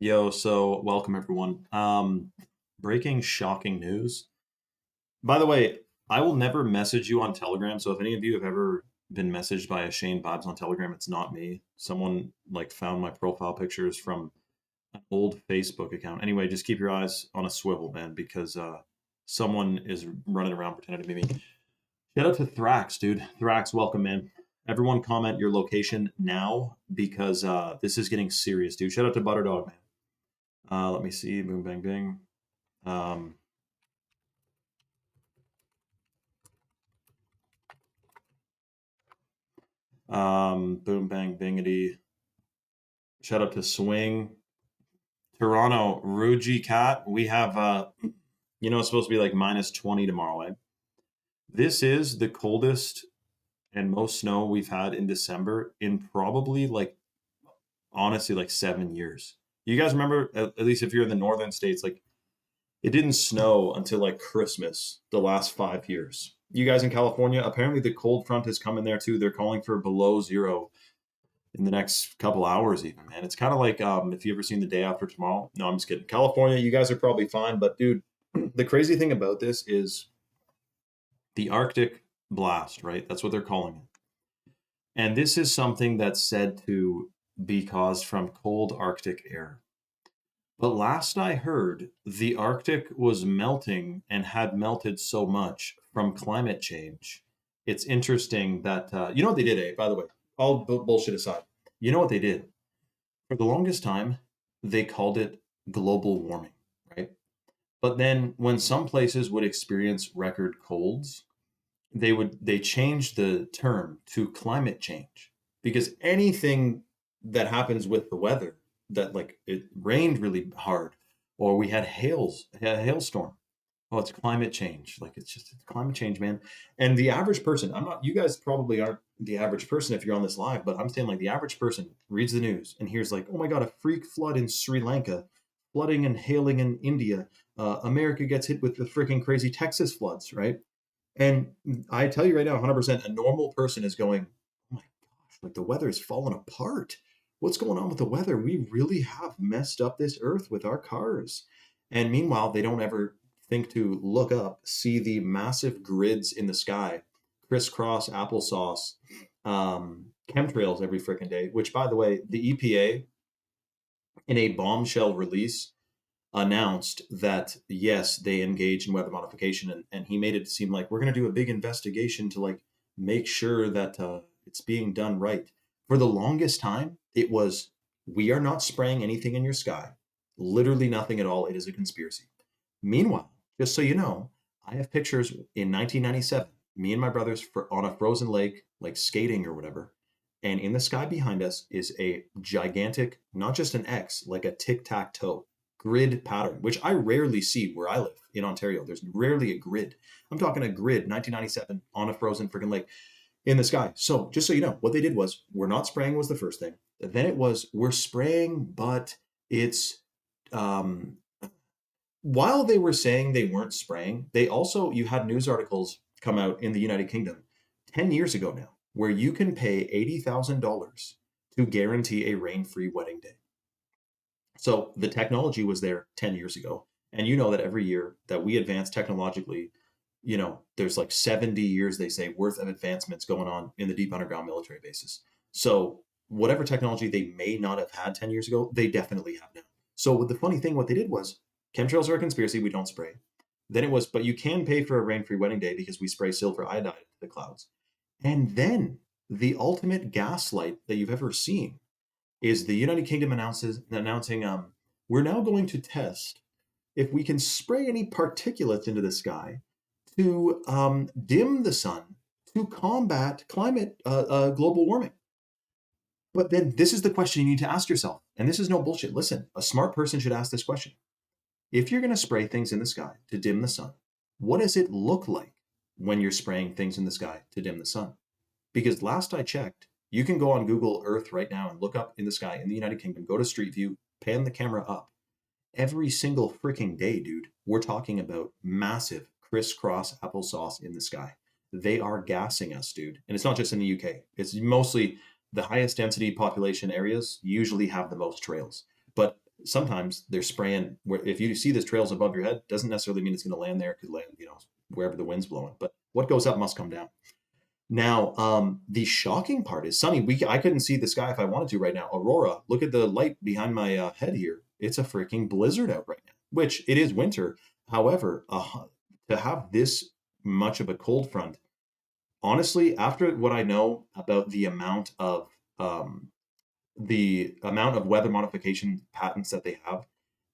Yo, so welcome everyone. Breaking shocking news. By the way, I will never message you on Telegram, so if any of you have ever been messaged by a Shane Vibes on Telegram, it's not me. Someone like found my profile pictures from an old Facebook account. Anyway, just keep your eyes on a swivel, man, because someone is running around pretending to be me. Shout out to Thrax, dude. Thrax, welcome, man. Everyone comment your location now because this is getting serious, dude. Shout out to Butterdog, man. Let me see. Boom, bang, bing. Um, Boom, bang, bingity. Shout out to Swing. Toronto, Ruji Cat. We have, it's supposed to be like minus 20 tomorrow, eh? This is the coldest and most snow we've had in December in probably like, honestly, like 7 years. You guys remember, at least if you're in the northern states, like it didn't snow until like Christmas the last 5 years. You guys in California, apparently the cold front is coming there too. They're calling for below zero in the next couple hours, even, man. It's kind of like if you ever seen The Day After Tomorrow. No, I'm just kidding. California, you guys are probably fine, but dude, the crazy thing about this is the Arctic blast, right? That's what they're calling it. And this is something that's said to be caused from cold Arctic air. But last I heard, the Arctic was melting and had melted so much from climate change. It's interesting that, you know what they did, eh? By the way, all bullshit aside, you know what they did? For the longest time, they called it global warming, right? But then when some places would experience record colds, they changed the term to climate change because anything that happens with the weather that like it rained really hard or we had a hailstorm. Oh, it's climate change. Like it's climate change, man. And the average person, I'm not, you guys probably aren't the average person if you're on this live, but I'm saying like the average person reads the news and hears like, oh my God, a freak flood in Sri Lanka, flooding and hailing in India. America gets hit with the freaking crazy Texas floods, right? And I tell you right now, 100%, a normal person is going, oh my gosh, like the weather is falling apart. What's going on with the weather? We really have messed up this earth with our cars. And meanwhile, they don't ever think to look up, see the massive grids in the sky, crisscross applesauce, chemtrails every freaking day, which, by the way, the EPA in a bombshell release announced that yes, they engage in weather modification, and he made it seem like we're going to do a big investigation to like make sure that it's being done right. For the longest time, it was we are not spraying anything in your sky, literally nothing at all. It is a conspiracy. Meanwhile, just so you know, I have pictures in 1997, me and my brothers on a frozen lake, like skating or whatever. And in the sky behind us is a gigantic, not just an X, like a tic tac toe grid pattern, which I rarely see where I live in Ontario. There's rarely a grid. I'm talking a grid, 1997 on a frozen freaking lake in the sky. So just so you know, what they did was we're not spraying was the first thing. Then it was we're spraying, but it's um, while they were saying they weren't spraying, they also you had news articles come out in the United Kingdom 10 years ago now where you can pay $80,000 to guarantee a rain-free wedding day. So the technology was there 10 years ago. And you know that every year that we advance technologically, there's like 70 years, they say, worth of advancements going on in the deep underground military bases. So whatever technology they may not have had 10 years ago, they definitely have now. So the funny thing, what they did was chemtrails are a conspiracy, we don't spray. Then it was, but you can pay for a rain-free wedding day because we spray silver iodide into the clouds. And then the ultimate gaslight that you've ever seen is the United Kingdom announcing we're now going to test if we can spray any particulates into the sky to dim the sun to combat climate global warming. But then this is the question you need to ask yourself, and this is no bullshit. Listen, a smart person should ask this question. If you're going to spray things in the sky to dim the sun, what does it look like when you're spraying things in the sky to dim the sun? Because last I checked, you can go on Google Earth right now and look up in the sky in the United Kingdom, go to Street View, pan the camera up. Every single freaking day, dude, we're talking about massive crisscross applesauce in the sky. They are gassing us, dude. And it's not just in the UK. It's mostly the highest density population areas usually have the most trails. But sometimes they're spraying where, if you see this trails above your head, doesn't necessarily mean it's going to land there. It could land, you know, wherever the wind's blowing, but what goes up must come down. Now, the shocking part is, Sunny, I couldn't see the sky if I wanted to right now. Aurora, look at the light behind my head here. It's a freaking blizzard out right now, which it is winter. However, to have this much of a cold front, honestly, after what I know about the amount of weather modification patents that they have,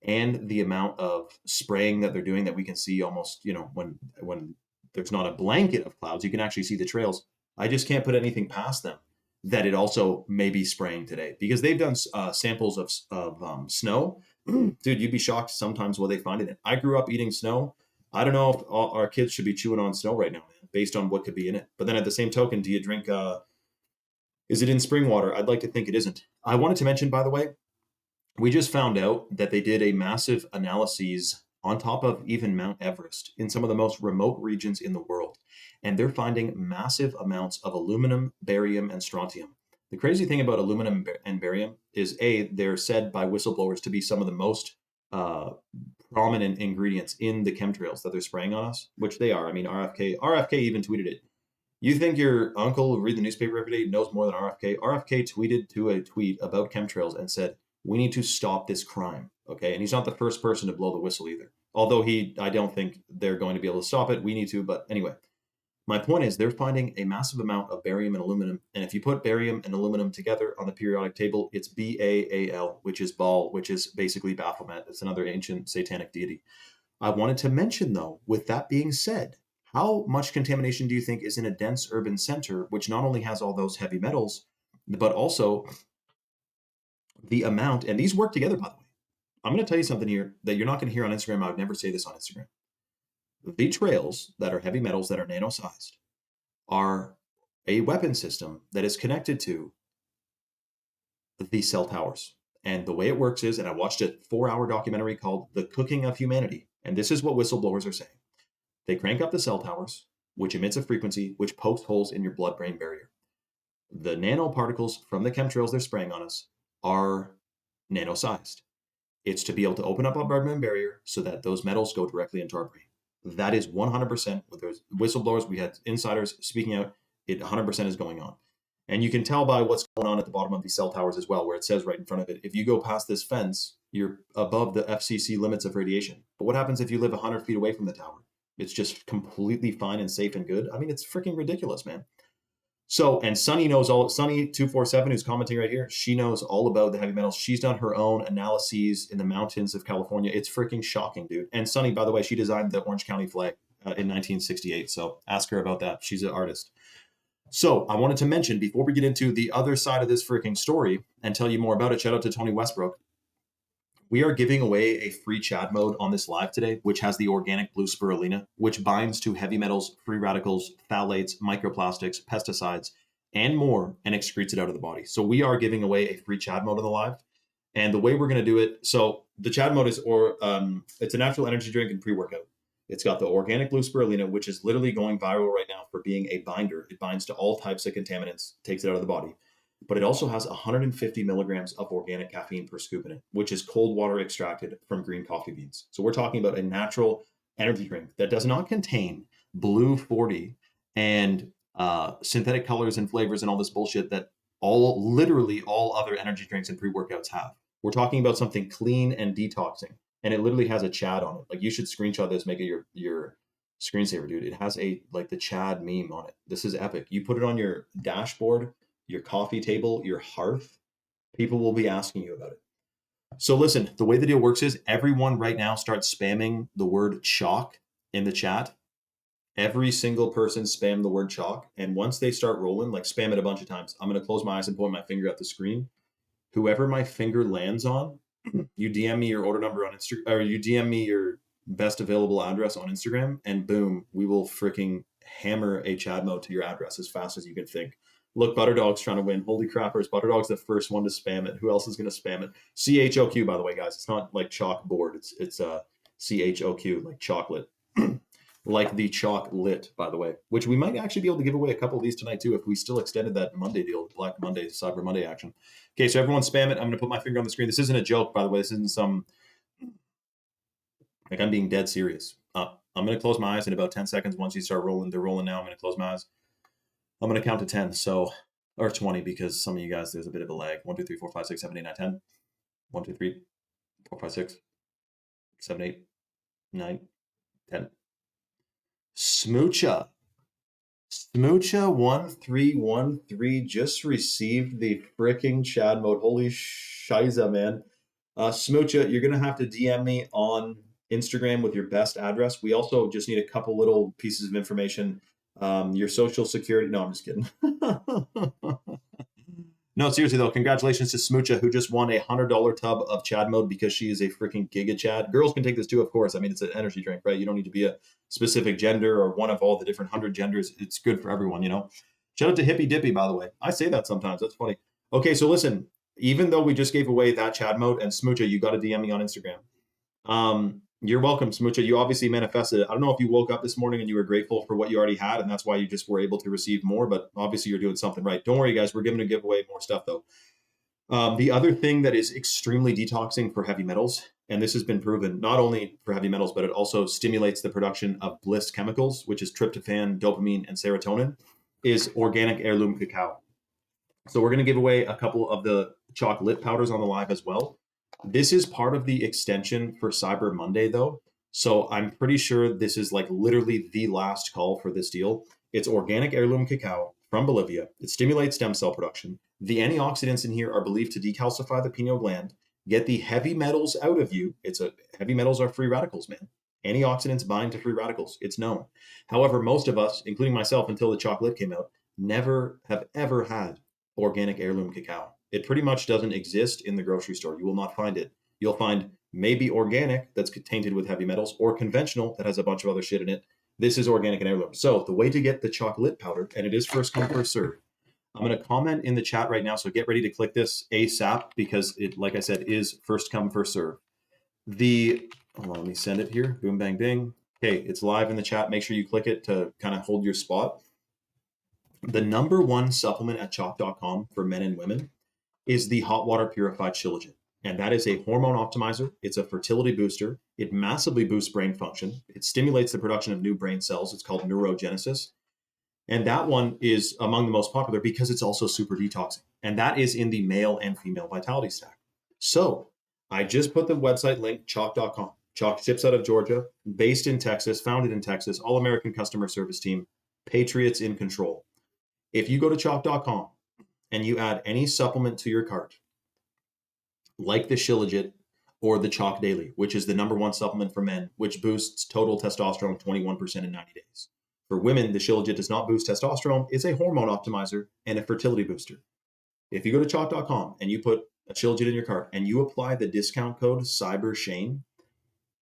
and the amount of spraying that they're doing, that we can see almost, you know, when there's not a blanket of clouds, you can actually see the trails. I just can't put anything past them that it also may be spraying today, because they've done samples of snow. Dude, you'd be shocked sometimes what they find in it. I grew up eating snow. I don't know if our kids should be chewing on snow right now, man, based on what could be in it. But then at the same token, do you drink, is it in spring water? I'd like to think it isn't. I wanted to mention, by the way, we just found out that they did a massive analyses on top of even Mount Everest in some of the most remote regions in the world. And they're finding massive amounts of aluminum, barium, and strontium. The crazy thing about aluminum and barium is, they're said by whistleblowers to be some of the most prominent ingredients in the chemtrails that they're spraying on us, which they are. I mean, RFK even tweeted it. You think your uncle who read the newspaper every day knows more than RFK? RFK tweeted to a tweet about chemtrails and said, we need to stop this crime. Okay. And he's not the first person to blow the whistle either. Although I don't think they're going to be able to stop it. We need to. But anyway, my point is, they're finding a massive amount of barium and aluminum. And if you put barium and aluminum together on the periodic table, it's Baal, which is Baal, which is basically Baphomet. It's another ancient satanic deity. I wanted to mention, though, with that being said, how much contamination do you think is in a dense urban center, which not only has all those heavy metals, but also the amount, and these work together, by the way. I'm going to tell you something here that you're not going to hear on Instagram. I would never say this on Instagram. The trails that are heavy metals that are nano-sized are a weapon system that is connected to the cell towers. And the way it works is, and I watched a 4-hour documentary called The Cooking of Humanity, and this is what whistleblowers are saying. They crank up the cell towers, which emits a frequency which pokes holes in your blood-brain barrier. The nanoparticles from the chemtrails they're spraying on us are nano-sized. It's to be able to open up our blood-brain barrier so that those metals go directly into our brain. That is 100%. With those whistleblowers, we had insiders speaking out. It 100% is going on. And you can tell by what's going on at the bottom of these cell towers as well, where it says right in front of it, if you go past this fence, you're above the FCC limits of radiation. But what happens if you live 100 feet away from the tower? It's just completely fine and safe and good. I mean, it's freaking ridiculous, man. So, and Sunny knows all, Sunny247, who's commenting right here, she knows all about the heavy metals. She's done her own analyses in the mountains of California. It's freaking shocking, dude. And Sunny, by the way, she designed the Orange County flag in 1968. So ask her about that. She's an artist. So I wanted to mention, before we get into the other side of this freaking story and tell you more about it, shout out to Tony Westbrook. We are giving away a free Chad mode on this live today, which has the organic blue spirulina, which binds to heavy metals, free radicals, phthalates, microplastics, pesticides, and more, and excretes it out of the body. So we are giving away a free Chad mode on the live. And the way we're going to do it, so the Chad mode is, it's a natural energy drink and pre-workout. It's got the organic blue spirulina, which is literally going viral right now for being a binder. It binds to all types of contaminants, takes it out of the body. But it also has 150 milligrams of organic caffeine per scoop in it, which is cold water extracted from green coffee beans. So we're talking about a natural energy drink that does not contain blue 40 and synthetic colors and flavors and all this bullshit that literally all other energy drinks and pre-workouts have. We're talking about something clean and detoxing, and it literally has a Chad on it. Like, you should screenshot this, make it your screensaver, dude. It has like the Chad meme on it. This is epic. You put it on your dashboard, your coffee table, your hearth, people will be asking you about it. So listen, the way the deal works is, everyone right now starts spamming the word chalk in the chat. Every single person spam the word chalk. And once they start rolling, like, spam it a bunch of times. I'm going to close my eyes and point my finger at the screen. Whoever my finger lands on, you DM me your order number on Instagram, or you DM me your best available address on Instagram, and boom, we will freaking hammer a Chad mode to your address as fast as you can think. Look, Butterdog's trying to win. Holy crappers, Butterdog's the first one to spam it. Who else is going to spam it? CHOQ, by the way, guys. It's not like chalkboard. It's CHOQ, like chocolate. like the chalk lit, by the way, which we might actually be able to give away a couple of these tonight too if we still extended that Monday deal, Black Monday, Cyber Monday action. Okay, so everyone spam it. I'm going to put my finger on the screen. This isn't a joke, by the way. This isn't some, like, I'm being dead serious. I'm going to close my eyes in about 10 seconds. Once you start rolling, they're rolling now. I'm going to close my eyes. I'm going to count to 10, so, or 20, because some of you guys, there's a bit of a lag. 1, 2, 3, 4, 5, 6, 7, 8, 9, 10. 1, 2, 3, 4, 5, 6, 7, 8, 9, 10. Smoocha 1313 just received the freaking Chad mode. Holy shiza, man. Smoocha, you're gonna have to DM me on Instagram with your best address. We also just need a couple little pieces of information. Your social security. No, I'm just kidding. No, seriously though, congratulations to Smoocha, who just won a $100 tub of Chad mode because she is a freaking giga Chad. Girls can take this too, of course. I mean, it's an energy drink, right? You don't need to be a specific gender or one of all the different 100 genders. It's good for everyone, you know? Shout out to Hippy Dippy, by the way. I say that sometimes. That's funny. Okay, so listen, even though we just gave away that Chad mode, and Smoocha, you got to DM me on Instagram. You're welcome, Smoocha. You obviously manifested it. I don't know if you woke up this morning and you were grateful for what you already had, and that's why you just were able to receive more, but obviously you're doing something right. Don't worry, guys. We're going to give away more stuff, though. The other thing that is extremely detoxing for heavy metals, and this has been proven not only for heavy metals, but it also stimulates the production of bliss chemicals, which is tryptophan, dopamine, and serotonin, is organic heirloom cacao. So we're going to give away a couple of the chocolate powders on the live as well. This is part of the extension for Cyber Monday, though. So I'm pretty sure this is like literally the last call for this deal. It's organic heirloom cacao from Bolivia. It stimulates stem cell production. The antioxidants in here are believed to decalcify the pineal gland, get the heavy metals out of you. Heavy metals are free radicals, man. Antioxidants bind to free radicals. It's known. However, most of us, including myself until the chocolate came out, never have ever had organic heirloom cacao. It pretty much doesn't exist in the grocery store. You will not find it. You'll find maybe organic that's tainted with heavy metals, or conventional that has a bunch of other shit in it. This is organic and heirloom. So the way to get the chocolate powder, and it is first come, first serve. I'm going to comment in the chat right now, so get ready to click this ASAP because it, like I said, is first come, first serve. Hold on, let me send it here. Boom, bang, bing. Okay, it's live in the chat. Make sure you click it to kind of hold your spot. The #1 supplement at chalk.com for men and women is the hot water purified shilajit. And that is a hormone optimizer. It's a fertility booster. It massively boosts brain function. It stimulates the production of new brain cells. It's called neurogenesis. And that one is among the most popular because it's also super detoxing. And that is in the male and female vitality stack. So I just put the website link, chalk.com. Chalk ships out of Georgia, based in Texas, founded in Texas, all-American customer service team, patriots in control. If you go to chalk.com and you add any supplement to your cart, like the Shilajit or the Chalk Daily, which is the #1 supplement for men, which boosts total testosterone 21% in 90 days. For women, the Shilajit does not boost testosterone. It's a hormone optimizer and a fertility booster. If you go to chalk.com and you put a Shilajit in your cart and you apply the discount code CYBERSHANE,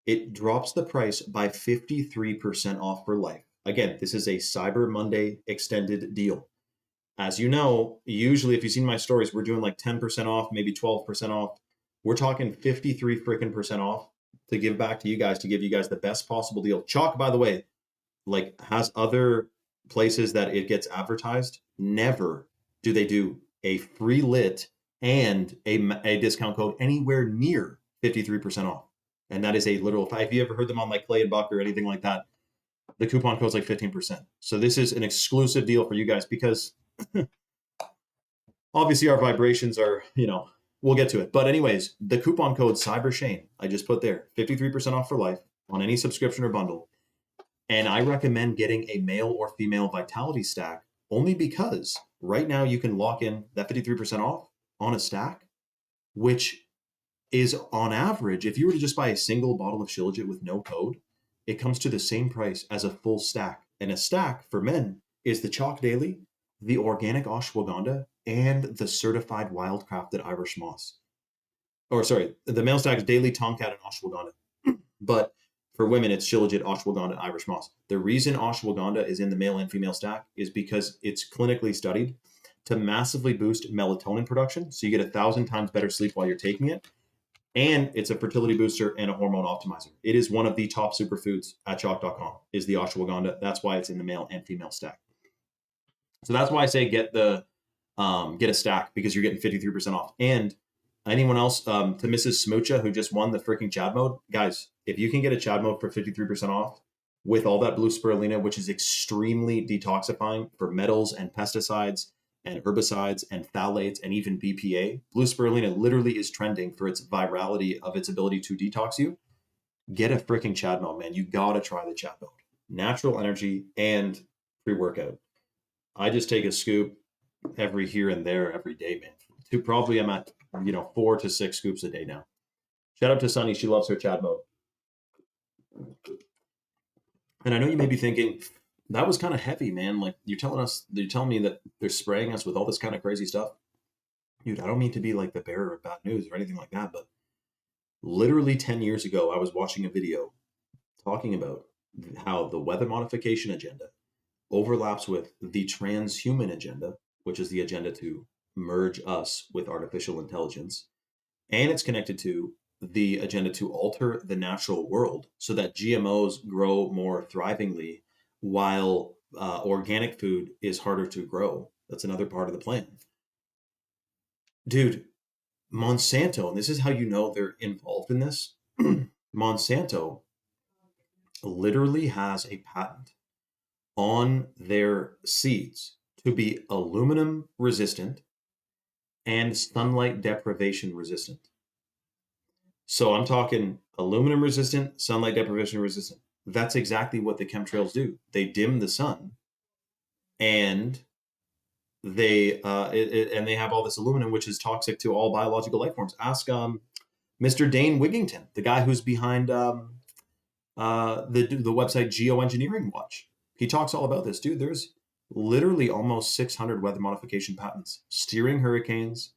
it drops the price by 53% off for life. Again, this is a Cyber Monday extended deal. As you know, usually if you've seen my stories, we're doing like 10% off, maybe 12% off. We're talking 53 freaking percent off to give back to you guys, to give you guys the best possible deal. Chalk, by the way, like has other places that it gets advertised. Never do they do a free lit and a discount code anywhere near 53% off. And that is a literal, if you ever heard them on like Clay and Buck or anything like that, the coupon code is like 15%. So this is an exclusive deal for you guys because obviously our vibrations are, we'll get to it. But anyways, the coupon code CYBERSHANE, I just put there, 53% off for life on any subscription or bundle. And I recommend getting a male or female vitality stack only because right now you can lock in that 53% off on a stack, which is on average, if you were to just buy a single bottle of Shilajit with no code, it comes to the same price as a full stack. And a stack for men is the Chalk Daily, the organic ashwagandha, and the certified wildcrafted Irish moss. Or sorry, the male stack is daily tomcat and ashwagandha. But for women, it's Shilajit, ashwagandha, and Irish moss. The reason ashwagandha is in the male and female stack is because it's clinically studied to massively boost melatonin production. So you get 1,000 times better sleep while you're taking it. And it's a fertility booster and a hormone optimizer. It is one of the top superfoods at chalk.com is the ashwagandha. That's why it's in the male and female stack. So that's why I say get a stack, because you're getting 53% off. And anyone else, to Mrs. Smoocha, who just won the freaking Chad mode, guys, if you can get a Chad mode for 53% off with all that blue spirulina, which is extremely detoxifying for metals and pesticides and herbicides and phthalates and even BPA, blue spirulina literally is trending for its virality of its ability to detox you. Get a freaking Chad mode, man. You gotta try the Chad mode. Natural energy and pre-workout. I just take a scoop every here and there every day, man. To probably I'm at 4 to 6 scoops a day now. Shout out to Sunny, she loves her Chad mode. And I know you may be thinking that was kind of heavy, man. Like you're telling me that they're spraying us with all this kind of crazy stuff. Dude, I don't mean to be like the bearer of bad news or anything like that, but literally 10 years ago, I was watching a video talking about how the weather modification agenda overlaps with the transhuman agenda, which is the agenda to merge us with artificial intelligence. And it's connected to the agenda to alter the natural world so that GMOs grow more thrivingly while organic food is harder to grow. That's another part of the plan. Dude, Monsanto, and this is how you know they're involved in this. Monsanto literally has a patent on their seeds to be aluminum resistant and sunlight deprivation resistant. So I'm talking aluminum resistant, sunlight deprivation resistant. That's exactly what the chemtrails do. They dim the sun, and they have all this aluminum, which is toxic to all biological life forms. Ask Mr. Dane Wigington, the guy who's behind the website Geoengineering Watch. He talks all about this, dude. There's literally almost 600 weather modification patents, steering hurricanes,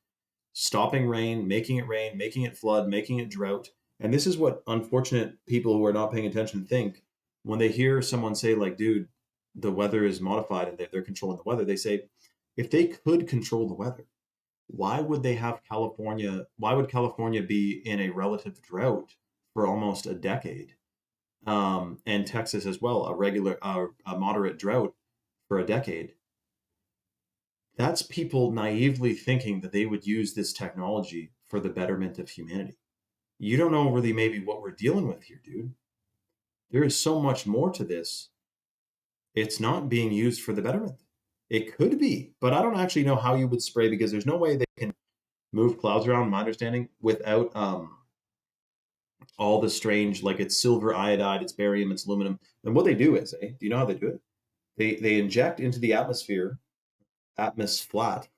stopping rain, making it flood, making it drought. And this is what unfortunate people who are not paying attention think when they hear someone say, like, dude, the weather is modified and they're controlling the weather. They say, if they could control the weather, why would they have California? Why would California be in a relative drought for almost a decade? And Texas as well, a moderate drought for a decade. That's people naively thinking that they would use this technology for the betterment of humanity. You don't know really maybe what we're dealing with here, dude. There is so much more to this. It's not being used for the betterment. It could be, but I don't actually know how you would spray, because there's no way they can move clouds around, my understanding, without all the strange, like it's silver iodide, it's barium, it's aluminum. And what they do is, do you know how they do it? They inject into the atmosphere, flat,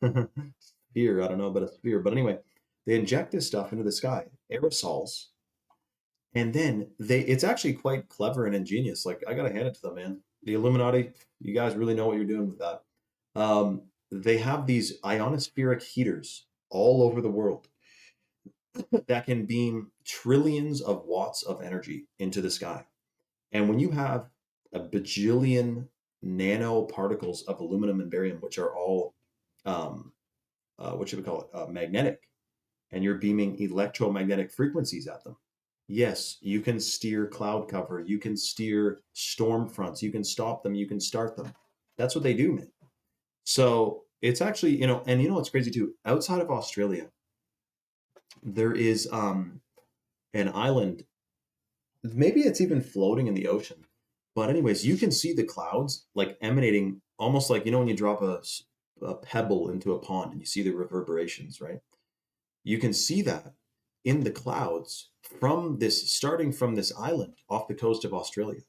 sphere, I don't know about a sphere, but anyway, they inject this stuff into the sky, aerosols, and then it's actually quite clever and ingenious. Like, I gotta hand it to them, man. The Illuminati, you guys really know what you're doing with that. They have these ionospheric heaters all over the world that can beam trillions of watts of energy into the sky. And when you have a bajillion nanoparticles of aluminum and barium, which are all, what should we call it, magnetic, and you're beaming electromagnetic frequencies at them, yes, you can steer cloud cover, you can steer storm fronts, you can stop them, you can start them. That's what they do, man. So it's actually, and what's crazy too, outside of Australia, there is an island, maybe it's even floating in the ocean, but anyways, you can see the clouds like emanating, almost like, when you drop a pebble into a pond and you see the reverberations, right? You can see that in the clouds starting from this island off the coast of Australia.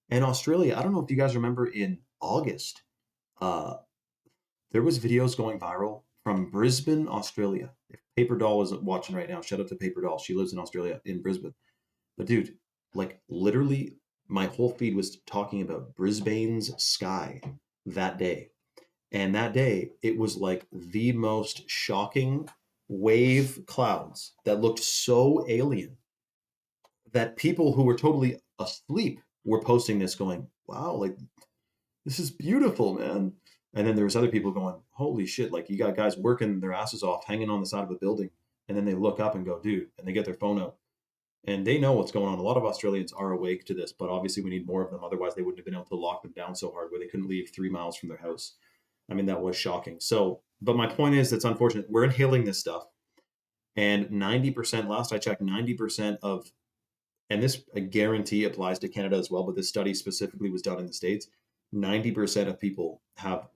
And Australia, I don't know if you guys remember, in August, there was videos going viral from Brisbane, Australia. If Paper Doll is watching right now, shout out to Paper Doll. She lives in Australia, in Brisbane. But dude, like literally my whole feed was talking about Brisbane's sky that day. And that day, it was like the most shocking wave clouds that looked so alien that people who were totally asleep were posting this going, wow, like this is beautiful, man. And then there was other people going, holy shit, like you got guys working their asses off, hanging on the side of a building, and then they look up and go, dude, and they get their phone out and they know what's going on. A lot of Australians are awake to this, but obviously we need more of them. Otherwise, they wouldn't have been able to lock them down so hard where they couldn't leave 3 miles from their house. I mean, that was shocking. So, but my point is, that's unfortunate. We're inhaling this stuff, and 90%, last I checked, 90% of, and this I guarantee applies to Canada as well, but this study specifically was done in the States. 90% of people have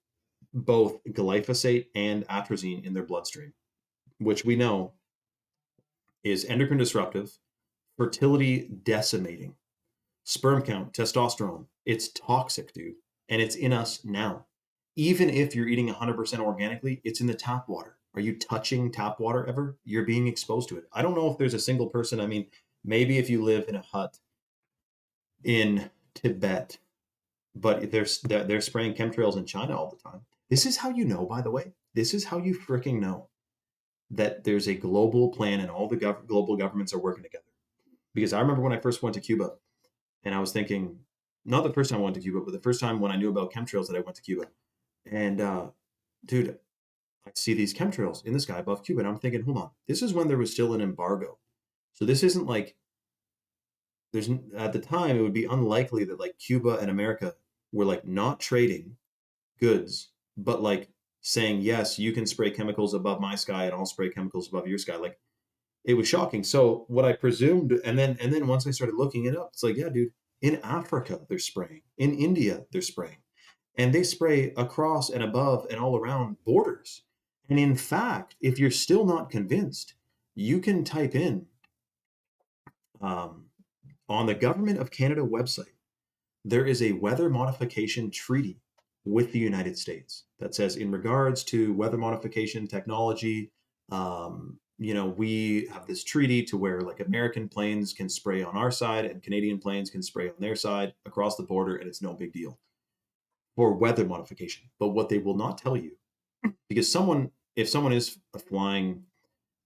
both glyphosate and atrazine in their bloodstream, which we know is endocrine disruptive, fertility decimating, sperm count, testosterone. It's toxic, dude. And it's in us now. Even if you're eating 100% organically, it's in the tap water. Are you touching tap water ever? You're being exposed to it. I don't know if there's a single person. I mean, maybe if you live in a hut in Tibet, but they're spraying chemtrails in China all the time. This is how you know, by the way. This is how you freaking know that there's a global plan and all the global governments are working together. Because I remember when I first went to Cuba, and I was thinking, not the first time I went to Cuba, but the first time when I knew about chemtrails that I went to Cuba. And dude, I see these chemtrails in the sky above Cuba, and I'm thinking, hold on, this is when there was still an embargo. So this isn't like, there's, at the time, it would be unlikely that like Cuba and America were like not trading goods, but like saying, yes, you can spray chemicals above my sky and I'll spray chemicals above your sky. Like, it was shocking. So what I presumed, and then once I started looking it up, it's like, yeah, dude, in Africa, they're spraying. In India, they're spraying. And they spray across and above and all around borders. And in fact, if you're still not convinced, you can type in on the Government of Canada website, there is a weather modification treaty with the United States that says, in regards to weather modification technology, we have this treaty to where like American planes can spray on our side and Canadian planes can spray on their side across the border, and it's no big deal for weather modification. But what they will not tell you, because if someone is flying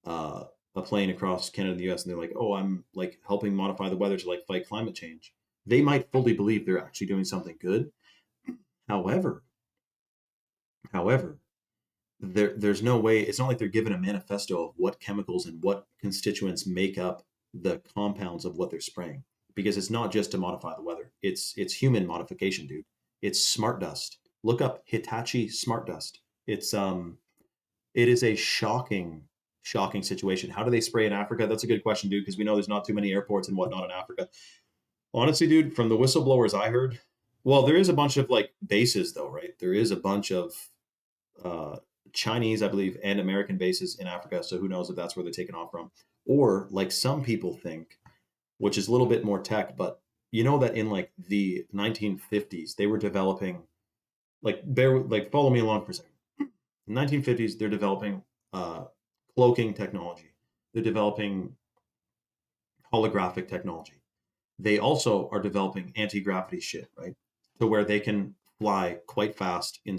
a plane across Canada and the US and they're like, oh, I'm like helping modify the weather to like fight climate change, they might fully believe they're actually doing something good. However, there's no way, it's not like they're given a manifesto of what chemicals and what constituents make up the compounds of what they're spraying, because it's not just to modify the weather. It's human modification, dude. It's smart dust. Look up Hitachi smart dust. It is a shocking situation. How do they spray in Africa? That's a good question, dude, because we know there's not too many airports and whatnot in Africa. Honestly, dude, from the whistleblowers I heard, well, there is a bunch of like bases though, right? There is a bunch of Chinese, I believe, and American bases in Africa. So who knows if that's where they're taking off from. Or like some people think, which is a little bit more tech, but you know that in like the 1950s, they were developing, follow me along for a second. In the 1950s, they're developing cloaking technology. They're developing holographic technology. They also are developing anti-gravity shit, right? To where they can fly quite fast in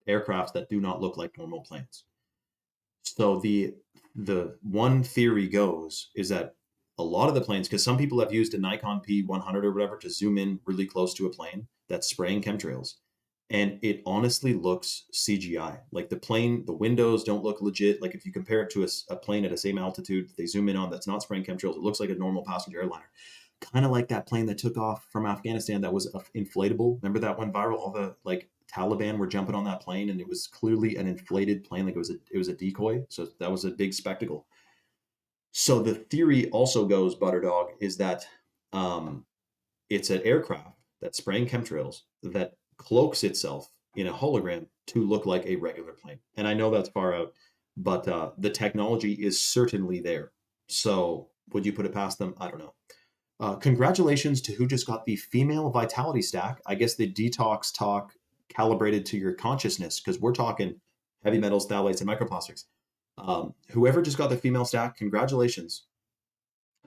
aircrafts that do not look like normal planes. So the one theory goes is that a lot of the planes, because some people have used a Nikon P100 or whatever to zoom in really close to a plane that's spraying chemtrails, and it honestly looks CGI. Like the windows don't look legit. Like if you compare it to a plane at the same altitude, they zoom in on that's not spraying chemtrails, it looks like a normal passenger airliner. Kind of like that plane that took off from Afghanistan that was inflatable. Remember that went viral? All the like Taliban were jumping on that plane, and it was clearly an inflated plane, like it was a decoy. So that was a big spectacle. So the theory also goes, Butterdog, is that it's an aircraft that's spraying chemtrails that cloaks itself in a hologram to look like a regular plane. And I know that's far out, but the technology is certainly there. So would you put it past them? I don't know. Congratulations to who just got the female vitality stack. I guess the detox talk calibrated to your consciousness, because we're talking heavy metals, phthalates, and microplastics. Whoever just got the female stack, congratulations.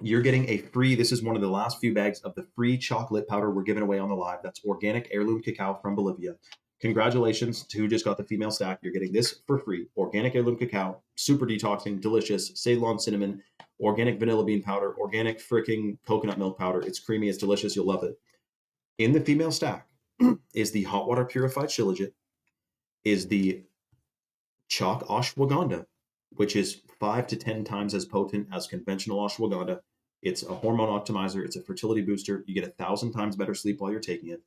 You're getting a free, this is one of the last few bags of the free chocolate powder we're giving away on the live. That's organic heirloom cacao from Bolivia. Congratulations to who just got the female stack. You're getting this for free. Organic heirloom cacao, super detoxing, delicious, Ceylon cinnamon, organic vanilla bean powder, organic freaking coconut milk powder. It's creamy, it's delicious, you'll love it. In the female stack is the hot water purified shilajit, is the chalk ashwagandha, which is 5 to 10 times as potent as conventional ashwagandha. It's a hormone optimizer. It's a fertility booster. You get 1,000 times better sleep while you're taking it.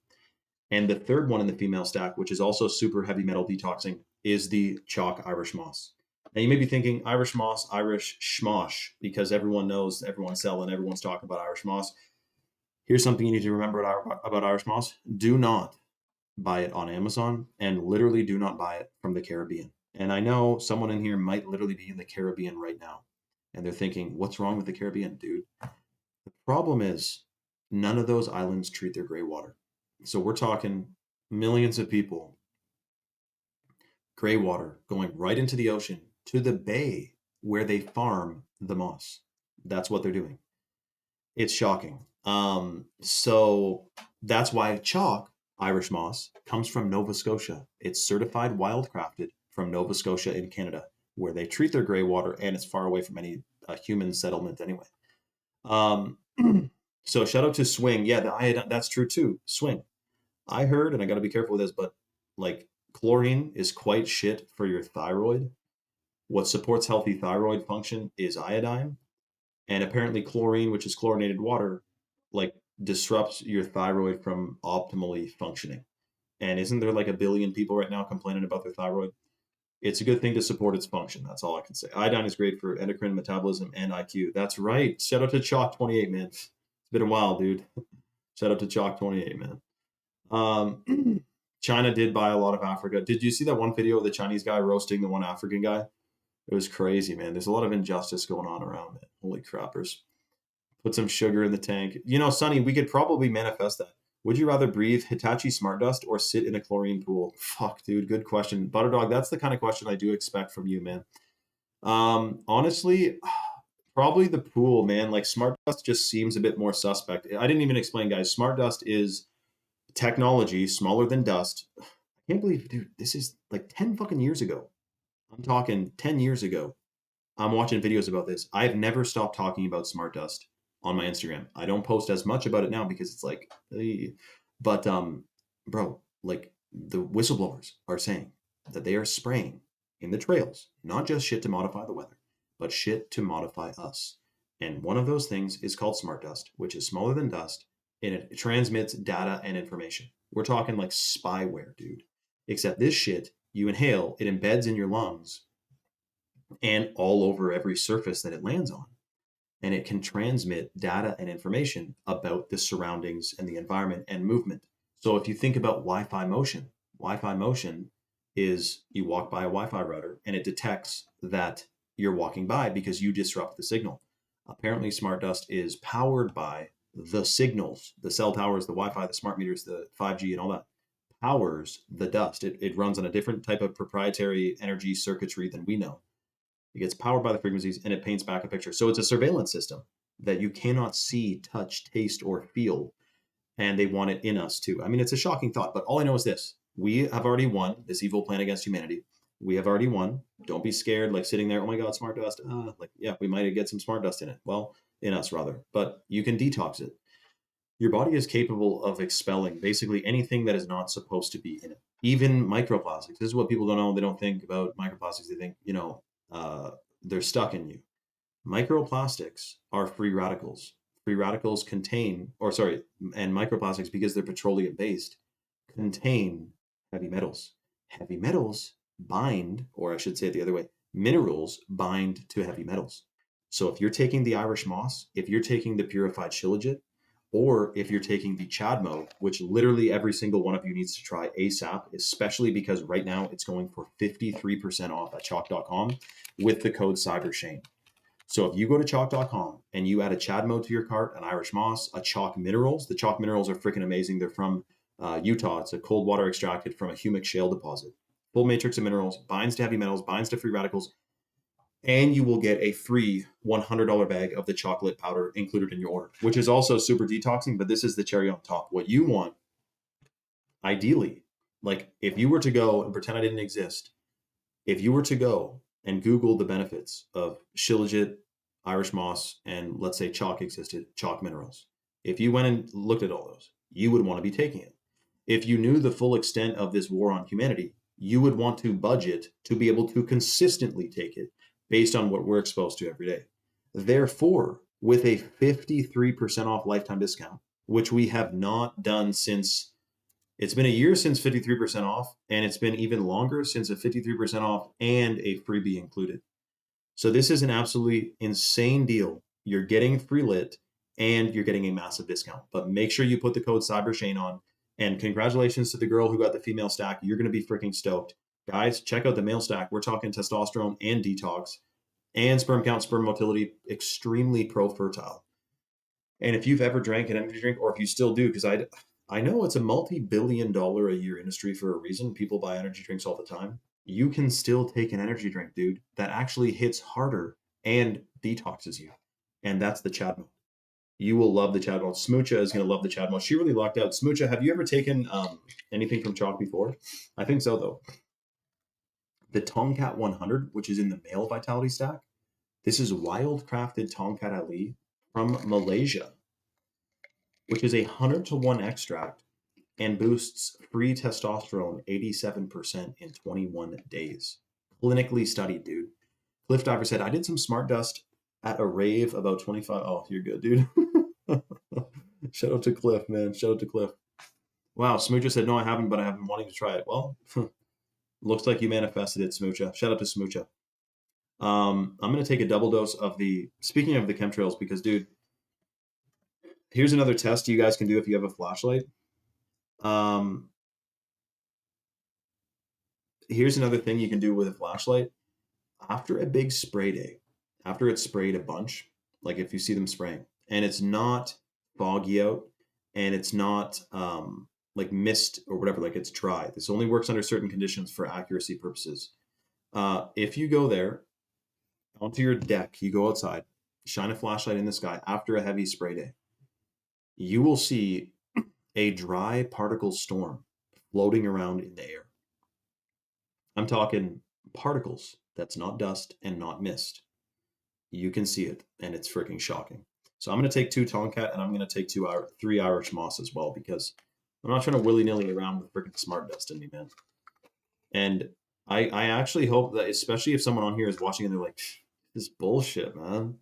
And the third one in the female stack, which is also super heavy metal detoxing, is the chalk Irish moss. Now you may be thinking Irish moss, Irish schmosh, because everyone knows, everyone's selling, everyone's talking about Irish moss. Here's something you need to remember about Irish moss. Do not buy it on Amazon, and literally do not buy it from the Caribbean. And I know someone in here might literally be in the Caribbean right now, and they're thinking, what's wrong with the Caribbean, dude? The problem is none of those islands treat their gray water. So we're talking millions of people, gray water going right into the ocean to the bay where they farm the moss. That's what they're doing. It's shocking. So that's why chalk, Irish moss, comes from Nova Scotia. It's certified wildcrafted from Nova Scotia in Canada, where they treat their gray water, and it's far away from any human settlement anyway. So shout out to Swing. Yeah, the iodine, that's true too. Swing. I heard, and I got to be careful with this, but like chlorine is quite shit for your thyroid. What supports healthy thyroid function is iodine. And apparently chlorine, which is chlorinated water, like disrupts your thyroid from optimally functioning. And isn't there like a billion people right now complaining about their thyroid? It's a good thing to support its function. That's all I can say. Iodine is great for endocrine, metabolism, and IQ. That's right. Shout out to Chalk28, man. It's been a while, dude. Shout out to Chalk28, man. China did buy a lot of Africa. Did you see that one video of the Chinese guy roasting the one African guy? It was crazy, man. There's a lot of injustice going on around it. Holy crappers. Put some sugar in the tank. You know, Sonny, we could probably manifest that. Would you rather breathe Hitachi Smart Dust or sit in a chlorine pool? Fuck, dude. Good question. Butterdog, that's the kind of question I do expect from you, man. Honestly, probably the pool, man. Like Smart Dust just seems a bit more suspect. I didn't even explain, guys. Smart Dust is technology smaller than dust. I can't believe, dude, this is like 10 fucking years ago. I'm talking 10 years ago. I'm watching videos about this. I've never stopped talking about Smart Dust on my Instagram. I don't post as much about it now because it's like, but bro, like the whistleblowers are saying that they are spraying in the trails, not just shit to modify the weather, but shit to modify us. And one of those things is called Smart Dust, which is smaller than dust, and it transmits data and information. We're talking like spyware, dude. Except this shit, you inhale, it embeds in your lungs and all over every surface that it lands on. And it can transmit data and information about the surroundings and the environment and movement. So if you think about Wi-Fi motion is you walk by a Wi-Fi router and it detects that you're walking by because you disrupt the signal. Apparently Smart Dust is powered by the signals, the cell towers, the Wi-Fi, the smart meters, the 5G and all that powers the dust. It runs on a different type of proprietary energy circuitry than we know. It gets powered by the frequencies and it paints back a picture. So it's a surveillance system that you cannot see, touch, taste, or feel. And they want it in us too. I mean, it's a shocking thought, but all I know is this. We have already won this evil plan against humanity. We have already won. Don't be scared, like sitting there, oh my God, Smart Dust. Like, yeah, we might get some Smart Dust in it. Well, in us rather, but you can detox it. Your body is capable of expelling basically anything that is not supposed to be in it, even microplastics. This is what people don't know. They don't think about microplastics. They think, they're stuck in you. Microplastics are free radicals. Free radicals contain, and microplastics, because they're petroleum based, contain heavy metals. Heavy metals bind, or I should say it the other way, minerals bind to heavy metals. So if you're taking the Irish moss, if you're taking the purified shilajit, or if you're taking the Chadmo, which literally every single one of you needs to try ASAP, especially because right now it's going for 53% off at chalk.com with the code CyberShane. So if you go to chalk.com and you add a Chadmo to your cart, an Irish moss, a chalk minerals, the chalk minerals are freaking amazing. They're from Utah. It's a cold water extracted from a humic shale deposit. Full matrix of minerals, binds to heavy metals, binds to free radicals, and you will get a free $100 bag of the chocolate powder included in your order, which is also super detoxing, but this is the cherry on top. What you want, ideally, like if you were to go and pretend I didn't exist, if you were to go and Google the benefits of shilajit, Irish moss, and let's say chalk existed, chalk minerals. If you went and looked at all those, you would want to be taking it. If you knew the full extent of this war on humanity, you would want to budget to be able to consistently take it, based on what we're exposed to every day. Therefore, with a 53% off lifetime discount, which we have not done since, it's been a year since 53% off, and it's been even longer since a 53% off and a freebie included. So this is an absolutely insane deal. You're getting free lit and you're getting a massive discount. But make sure you put the code CyberShane on. And congratulations to the girl who got the female stack. You're going to be freaking stoked. Guys, check out the male stack. We're talking testosterone and detox and sperm count, sperm motility, extremely pro-fertile. And if you've ever drank an energy drink, or if you still do, because I know it's a multi-billion-dollar a year industry for a reason. People buy energy drinks all the time. You can still take an energy drink, dude, that actually hits harder and detoxes you. And that's the Chad mode. You will love the Chad mode. Smoocha is going to love the Chad mode. She really lucked out. Smoocha, have you ever taken anything from Chalk before? I think so, though. The Tomcat 100, which is in the male vitality stack. This is wild crafted Tomcat Ali from Malaysia, which is a 100-to-1 extract and boosts free testosterone 87% in 21 days. Clinically studied, dude. Cliff Diver said, I did some smart dust at a rave about 25. Oh, you're good, dude. Shout out to Cliff, man. Shout out to Cliff. Wow, Smoocha said, no, I haven't, but I have been wanting to try it. Well, looks like you manifested it, Smoocha. Shout out to Smoocha. I'm going to take a double dose of speaking of the chemtrails, because, dude, here's another test you guys can do if you have a flashlight. Here's another thing you can do with a flashlight. After a big spray day, after it's sprayed a bunch, like if you see them spraying, and it's not foggy out, and it's not like mist or whatever, like it's dry. This only works under certain conditions for accuracy purposes. If you go there, onto your deck, you go outside, shine a flashlight in the sky after a heavy spray day, you will see a dry particle storm floating around in the air. I'm talking particles. That's not dust and not mist. You can see it, and it's freaking shocking. So I'm going to take 2 Tomcat, and I'm going to take 3 Irish Moss as well, because I'm not trying to willy-nilly around with freaking smart dust in me, man. And I actually hope that, especially if someone on here is watching and they're like, this bullshit, man.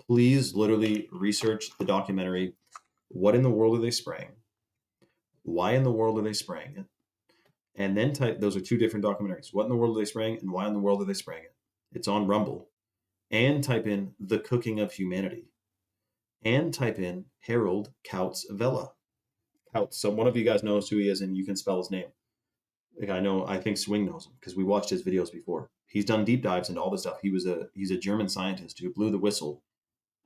Please literally research the documentary. What in the world are they spraying? Why in the world are they spraying it? And then type, those are 2 different documentaries. What in the world are they spraying, and why in the world are they spraying it? It's on Rumble. And type in The Cooking of Humanity. And type in Harold Kautz Vela. Kautz. So one of you guys knows who he is, and you can spell his name. Like I think Swing knows him, because we watched his videos before. He's done deep dives into all this stuff. He's a German scientist who blew the whistle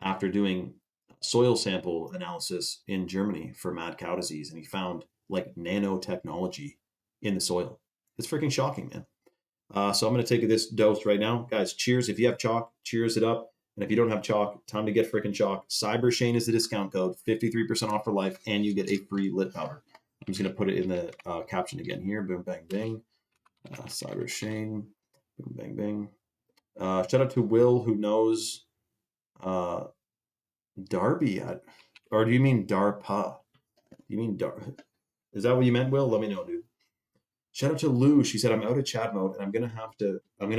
after doing soil sample analysis in Germany for mad cow disease, and he found like nanotechnology in the soil. It's freaking shocking, man. So I'm going to take this dose right now. Guys, cheers. If you have chalk, cheers it up. And if you don't have chalk, time to get freaking chalk. CyberShane is the discount code, 53% off for life, and you get a free lit powder. I'm just going to put it in the caption again here. Boom, bang, bang. CyberShane. Boom, bang, bang. Shout out to Will, who knows Darby. Or do you mean DARPA? You mean DARPA? Is that what you meant, Will? Let me know, dude. Shout out to Lou. She said, I'm out of Chad mode, and I'm gonna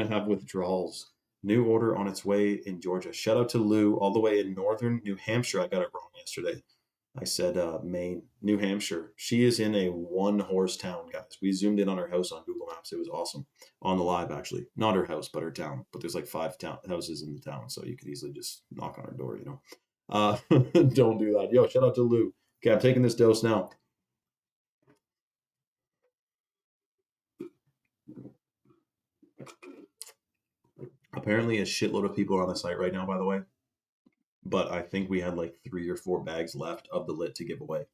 have withdrawals. New order on its way in Georgia. Shout out to Lou, all the way in northern New Hampshire. I got it wrong yesterday. I said Maine, New Hampshire. She is in a 1-horse town, guys. We zoomed in on her house on Google Maps. It was awesome. On the live, actually. Not her house, but her town. But there's like 5 houses in the town, so you could easily just knock on her door, you know. Don't do that. Yo, shout out to Lou. Okay, I'm taking this dose now. Apparently a shitload of people are on the site right now, by the way. But I think we had like 3 or 4 bags left of the lit to give away.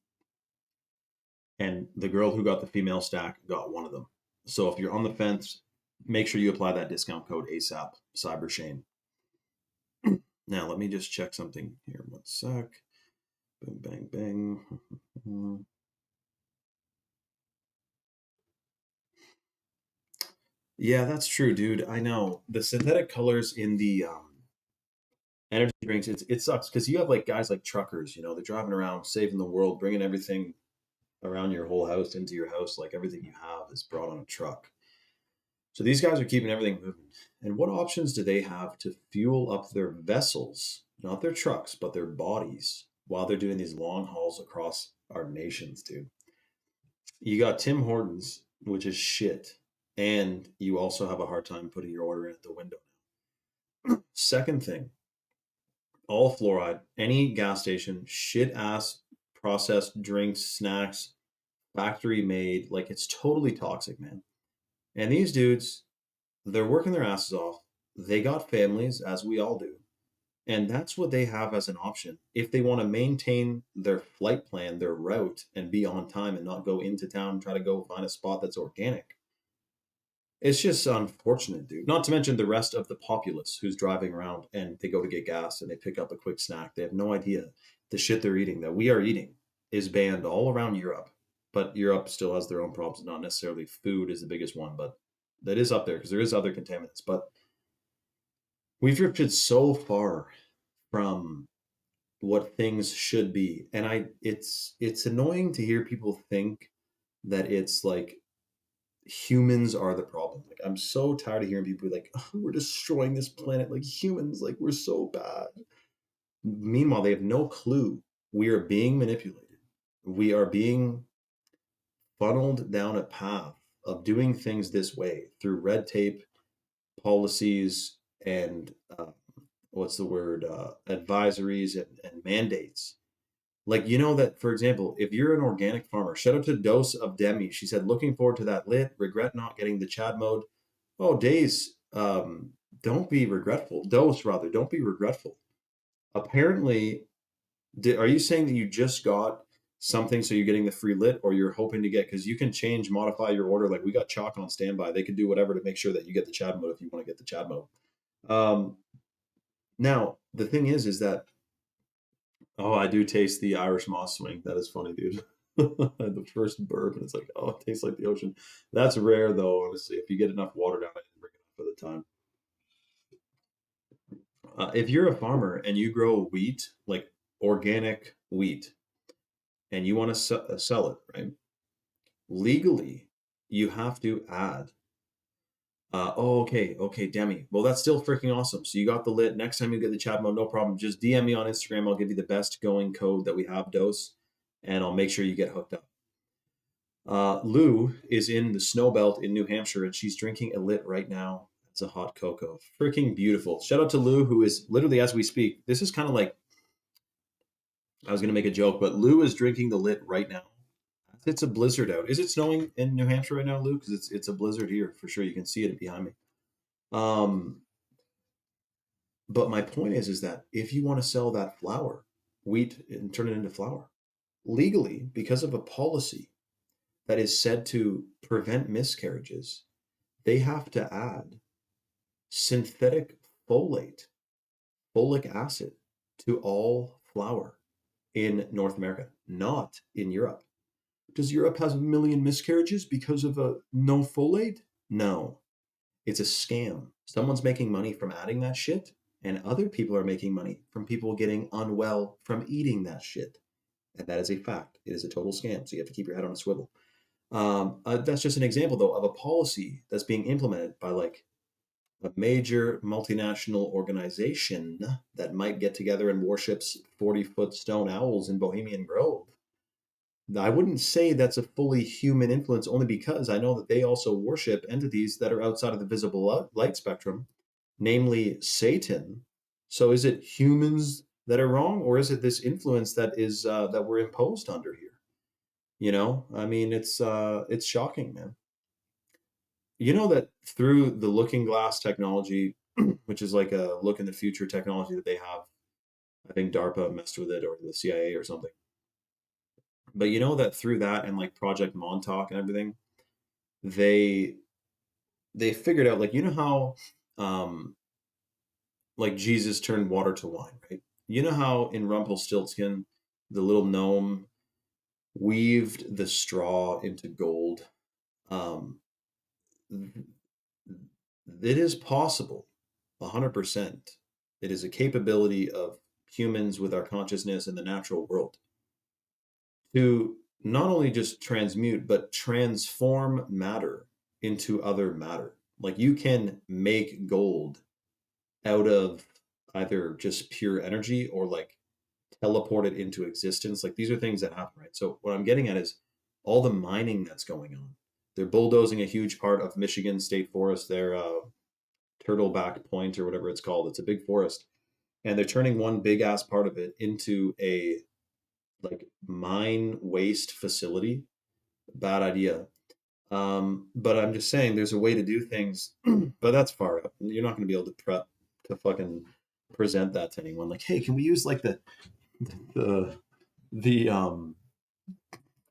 And the girl who got the female stack got one of them. So if you're on the fence, make sure you apply that discount code ASAP, CyberShane. Now, let me just check something here. 1 sec. Bang, bang, bang. Yeah, that's true, dude. I know. The synthetic colors in the energy drinks, it sucks, because you have like guys like truckers, you know, they're driving around saving the world, bringing everything around your whole house into your house. Like everything you have is brought on a truck. So these guys are keeping everything moving. And what options do they have to fuel up their vessels, not their trucks, but their bodies, while they're doing these long hauls across our nations, dude? You got Tim Hortons, which is shit. And you also have a hard time putting your order in at the window. Second thing, all fluoride, any gas station, shit ass processed drinks, snacks, factory made, like it's totally toxic, man. And these dudes, they're working their asses off. They got families, as we all do. And that's what they have as an option. If they want to maintain their flight plan, their route, and be on time and not go into town, try to go find a spot that's organic. It's just unfortunate, dude. Not to mention the rest of the populace who's driving around and they go to get gas and they pick up a quick snack. They have no idea the shit they're eating that we are eating is banned all around Europe. But Europe still has their own problems. Not necessarily food is the biggest one, but that is up there because there is other contaminants. But we've drifted so far from what things should be. And it's annoying to hear people think that it's like humans are the problem. Like I'm so tired of hearing people be like, oh, we're destroying this planet like humans, like we're so bad. Meanwhile, they have no clue. We are being manipulated. We are being funneled down a path of doing things this way through red tape, policies, and what's the word? Advisories and mandates. Like, you know that, for example, if you're an organic farmer, shout out to Dose of Demi. She said, looking forward to that lit, regret not getting the Chad mode. Oh, Days, don't be regretful. Dose, rather, don't be regretful. Apparently, are you saying that you just got something so you're getting the free lit, or you're hoping to get, because you can change, modify your order. Like we got Chalk on standby. They could do whatever to make sure that you get the Chad mode if you want to get the Chad mode. Now, the thing is that, oh, I do taste the Irish moss swing. That is funny, dude. The first burp, and it's like, oh, it tastes like the ocean. That's rare, though, honestly. If you get enough water down, I didn't drink enough for the time. If you're a farmer and you grow wheat, like organic wheat, and you want to sell it, right? Legally, you have to add. Oh, okay, Demi. Well, that's still freaking awesome. So you got the lit. Next time you get the chat mode, no problem. Just DM me on Instagram. I'll give you the best going code that we have, Dose, and I'll make sure you get hooked up. Lou is in the snow belt in New Hampshire, and she's drinking a lit right now. It's a hot cocoa. Freaking beautiful. Shout out to Lou, who is literally, as we speak, this is kind of like, I was going to make a joke, but Lou is drinking the lit right now. It's a blizzard out. Is it snowing in New Hampshire right now, Lou? Because it's a blizzard here for sure. You can see it behind me. But my point is that if you want to sell that flour, wheat, and turn it into flour, legally, because of a policy that is said to prevent miscarriages, they have to add synthetic folic acid to all flour in North America, not in Europe. Does Europe have a million miscarriages because of a no folate? No, it's a scam. Someone's making money from adding that shit, and other people are making money from people getting unwell from eating that shit. And that is a fact. It is a total scam. So you have to keep your head on a swivel. That's just an example, though, of a policy that's being implemented by like a major multinational organization that might get together and worships 40-foot stone owls in Bohemian Grove. I wouldn't say that's a fully human influence, only because I know that they also worship entities that are outside of the visible light spectrum, namely Satan. So is it humans that are wrong, or is it this influence that is that we're imposed under here? You know, I mean, it's shocking, man. You know that through the looking glass technology, which is like a look in the future technology that they have, I think DARPA messed with it, or the CIA or something. But you know that through that and like Project Montauk and everything, they figured out, like, you know how like Jesus turned water to wine, right? You know how in Rumpelstiltskin the little gnome weaved the straw into gold. It is possible, 100%. It is a capability of humans with our consciousness in the natural world to not only just transmute, but transform matter into other matter. Like you can make gold out of either just pure energy or like teleport it into existence. Like these are things that happen, right? So what I'm getting at is all the mining that's going on. They're bulldozing a huge part of Michigan State Forest, their Turtleback Point or whatever it's called. It's a big forest, and they're turning one big ass part of it into a like mine waste facility. Bad idea. But I'm just saying there's a way to do things, but that's far up. You're not going to be able to prep to fucking present that to anyone. Like, hey, can we use like the the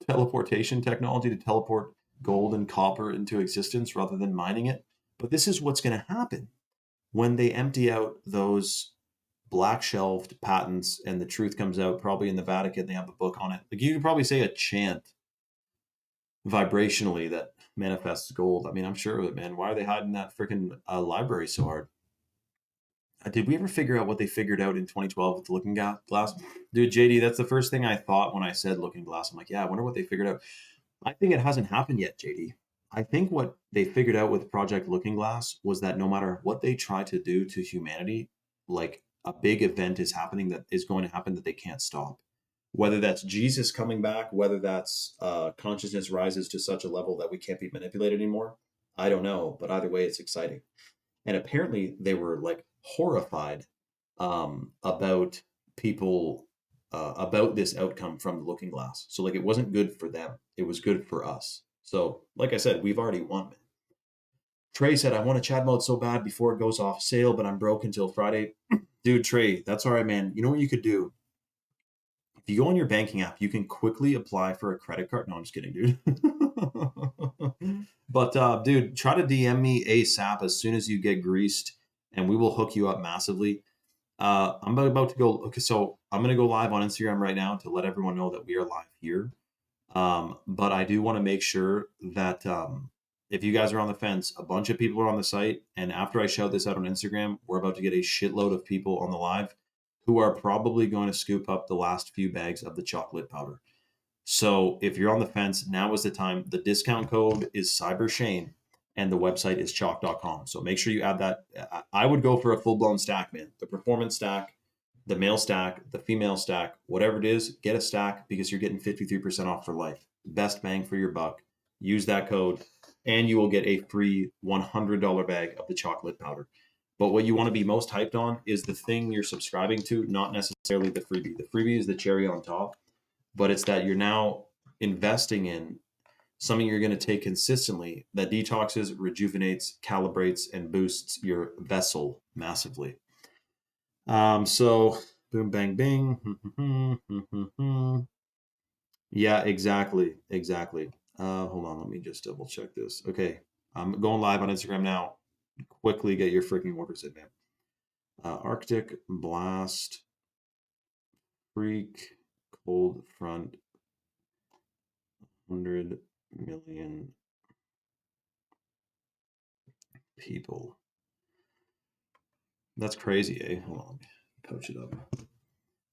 teleportation technology to teleport gold and copper into existence rather than mining it? But this is what's going to happen when they empty out those black shelved patents and the truth comes out. Probably in the Vatican, they have a book on it. Like you could probably say a chant vibrationally that manifests gold. I mean, I'm sure of it, man. Why are they hiding that freaking library so hard? Did we ever figure out what they figured out in 2012 with the Looking Glass? Dude, JD, that's the first thing I thought when I said Looking Glass. I'm like, yeah, I wonder what they figured out. I think it hasn't happened yet, JD. I think what they figured out with Project Looking Glass was that no matter what they try to do to humanity, like a big event is happening that is going to happen that they can't stop. Whether that's Jesus coming back, whether that's consciousness rises to such a level that we can't be manipulated anymore, I don't know. But either way, it's exciting. And apparently they were like horrified about people about this outcome from the Looking Glass. So like it wasn't good for them; it was good for us. So like I said, we've already won. Trey said, "I want a chat mode so bad before it goes off sale, but I'm broke until Friday." Dude, Trey, that's all right, man. You know what you could do? If you go on your banking app, you can quickly apply for a credit card. No, I'm just kidding, dude. But dude, try to DM me ASAP as soon as you get greased, and we will hook you up massively. I'm about to go. Okay, so I'm gonna go live on Instagram right now to let everyone know that we are live here. But I do want to make sure that if you guys are on the fence, a bunch of people are on the site, and after I shout this out on Instagram, we're about to get a shitload of people on the live who are probably going to scoop up the last few bags of the chocolate powder. So if you're on the fence, now is the time. The discount code is CyberShane and the website is chalk.com. So make sure you add that. I would go for a full blown stack, man. The performance stack, the male stack, the female stack, whatever it is, get a stack because you're getting 53% off for life. Best bang for your buck. Use that code and you will get a free $100 bag of the chocolate powder. But what you want to be most hyped on is the thing you're subscribing to, not necessarily the freebie. The freebie is the cherry on top, but it's that you're now investing in something you're going to take consistently that detoxes, rejuvenates, calibrates, and boosts your vessel massively. So boom, bang, bing. Yeah, exactly. Exactly. Hold on. Let me just double check this. Okay. I'm going live on Instagram now. Quickly get your freaking orders in, man. Arctic Blast Freak Cold Front 100 million people. That's crazy, eh? Hold on, let me coach it up.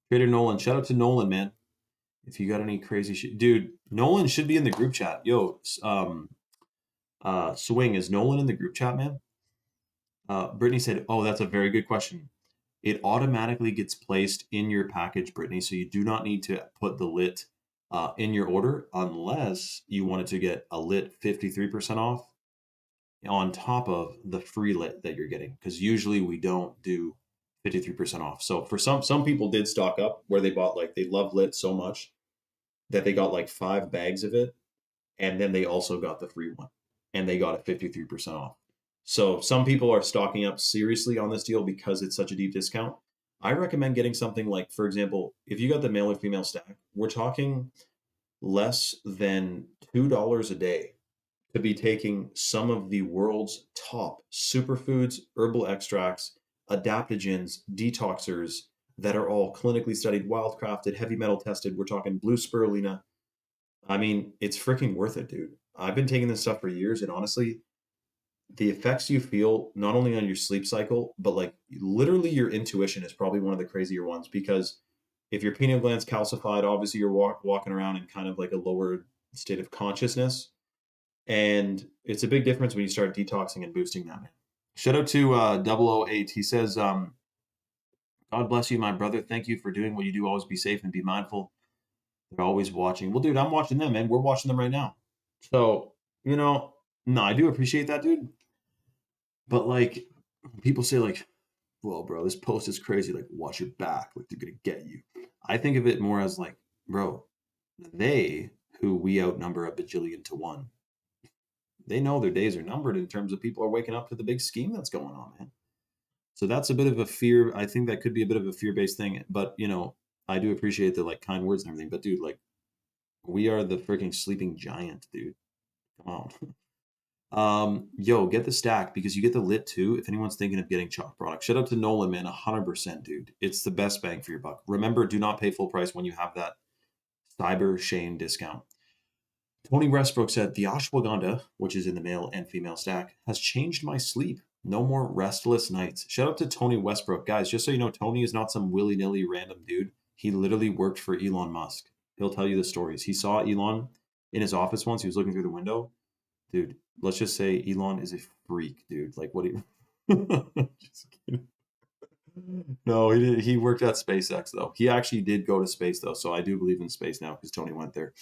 Trader Nolan, shout out to Nolan, man. If you got any crazy shit, dude, Nolan should be in the group chat. Yo, Swing, is Nolan in the group chat, man? Brittany said, "Oh, that's a very good question. It automatically gets placed in your package, Brittany, so you do not need to put the lit in your order unless you wanted to get a lit 53% off on top of the free lit that you're getting, because usually we don't do 53% off. So for some people did stock up where they bought, like, they love lit so much that they got like 5 bags of it, and then they also got the free one and they got it 53% off. So some people are stocking up seriously on this deal because it's such a deep discount. I recommend getting something like, for example, if you got the male or female stack, we're talking less than $2 a day to be taking some of the world's top superfoods, herbal extracts, adaptogens, detoxers that are all clinically studied, wildcrafted, heavy metal tested. We're talking blue spirulina. I mean, it's freaking worth it, dude. I've been taking this stuff for years, and honestly, the effects you feel not only on your sleep cycle, but like literally your intuition is probably one of the crazier ones, because if your pineal gland's calcified, obviously you're walking around in kind of like a lower state of consciousness. And it's a big difference when you start detoxing and boosting that, man. Shout out to 008. He says, God bless you, my brother. Thank you for doing what you do. Always be safe and be mindful. They're always watching. Well, dude, I'm watching them, man. We're watching them right now. So, no, I do appreciate that, dude. But like, people say, like, well, bro, this post is crazy. Like, watch your back. Like, they're gonna get you. I think of it more as like, bro, they who we outnumber a bajillion to one, they know their days are numbered in terms of people are waking up to the big scheme that's going on, man. So that's a bit of a fear. I think that could be a bit of a fear-based thing. But I do appreciate the like kind words and everything. But dude, like, we are the freaking sleeping giant, dude. Come on. Yo, get the stack because you get the lit too. If anyone's thinking of getting chalk products, shout out to Nolan, man. 100%, dude. It's the best bang for your buck. Remember, do not pay full price when you have that Cyber Shane discount. Tony Westbrook said the ashwagandha, which is in the male and female stack, has changed my sleep. No more restless nights. Shout out to Tony Westbrook, guys. Just so you know, Tony is not some willy-nilly random dude. He literally worked for Elon Musk. He'll tell you the stories. He saw Elon in his office once. He was looking through the window. Dude, let's just say Elon is a freak, dude. Like, what do you? Just kidding. No, he did. He worked at SpaceX though. He actually did go to space though, so I do believe in space now because Tony went there.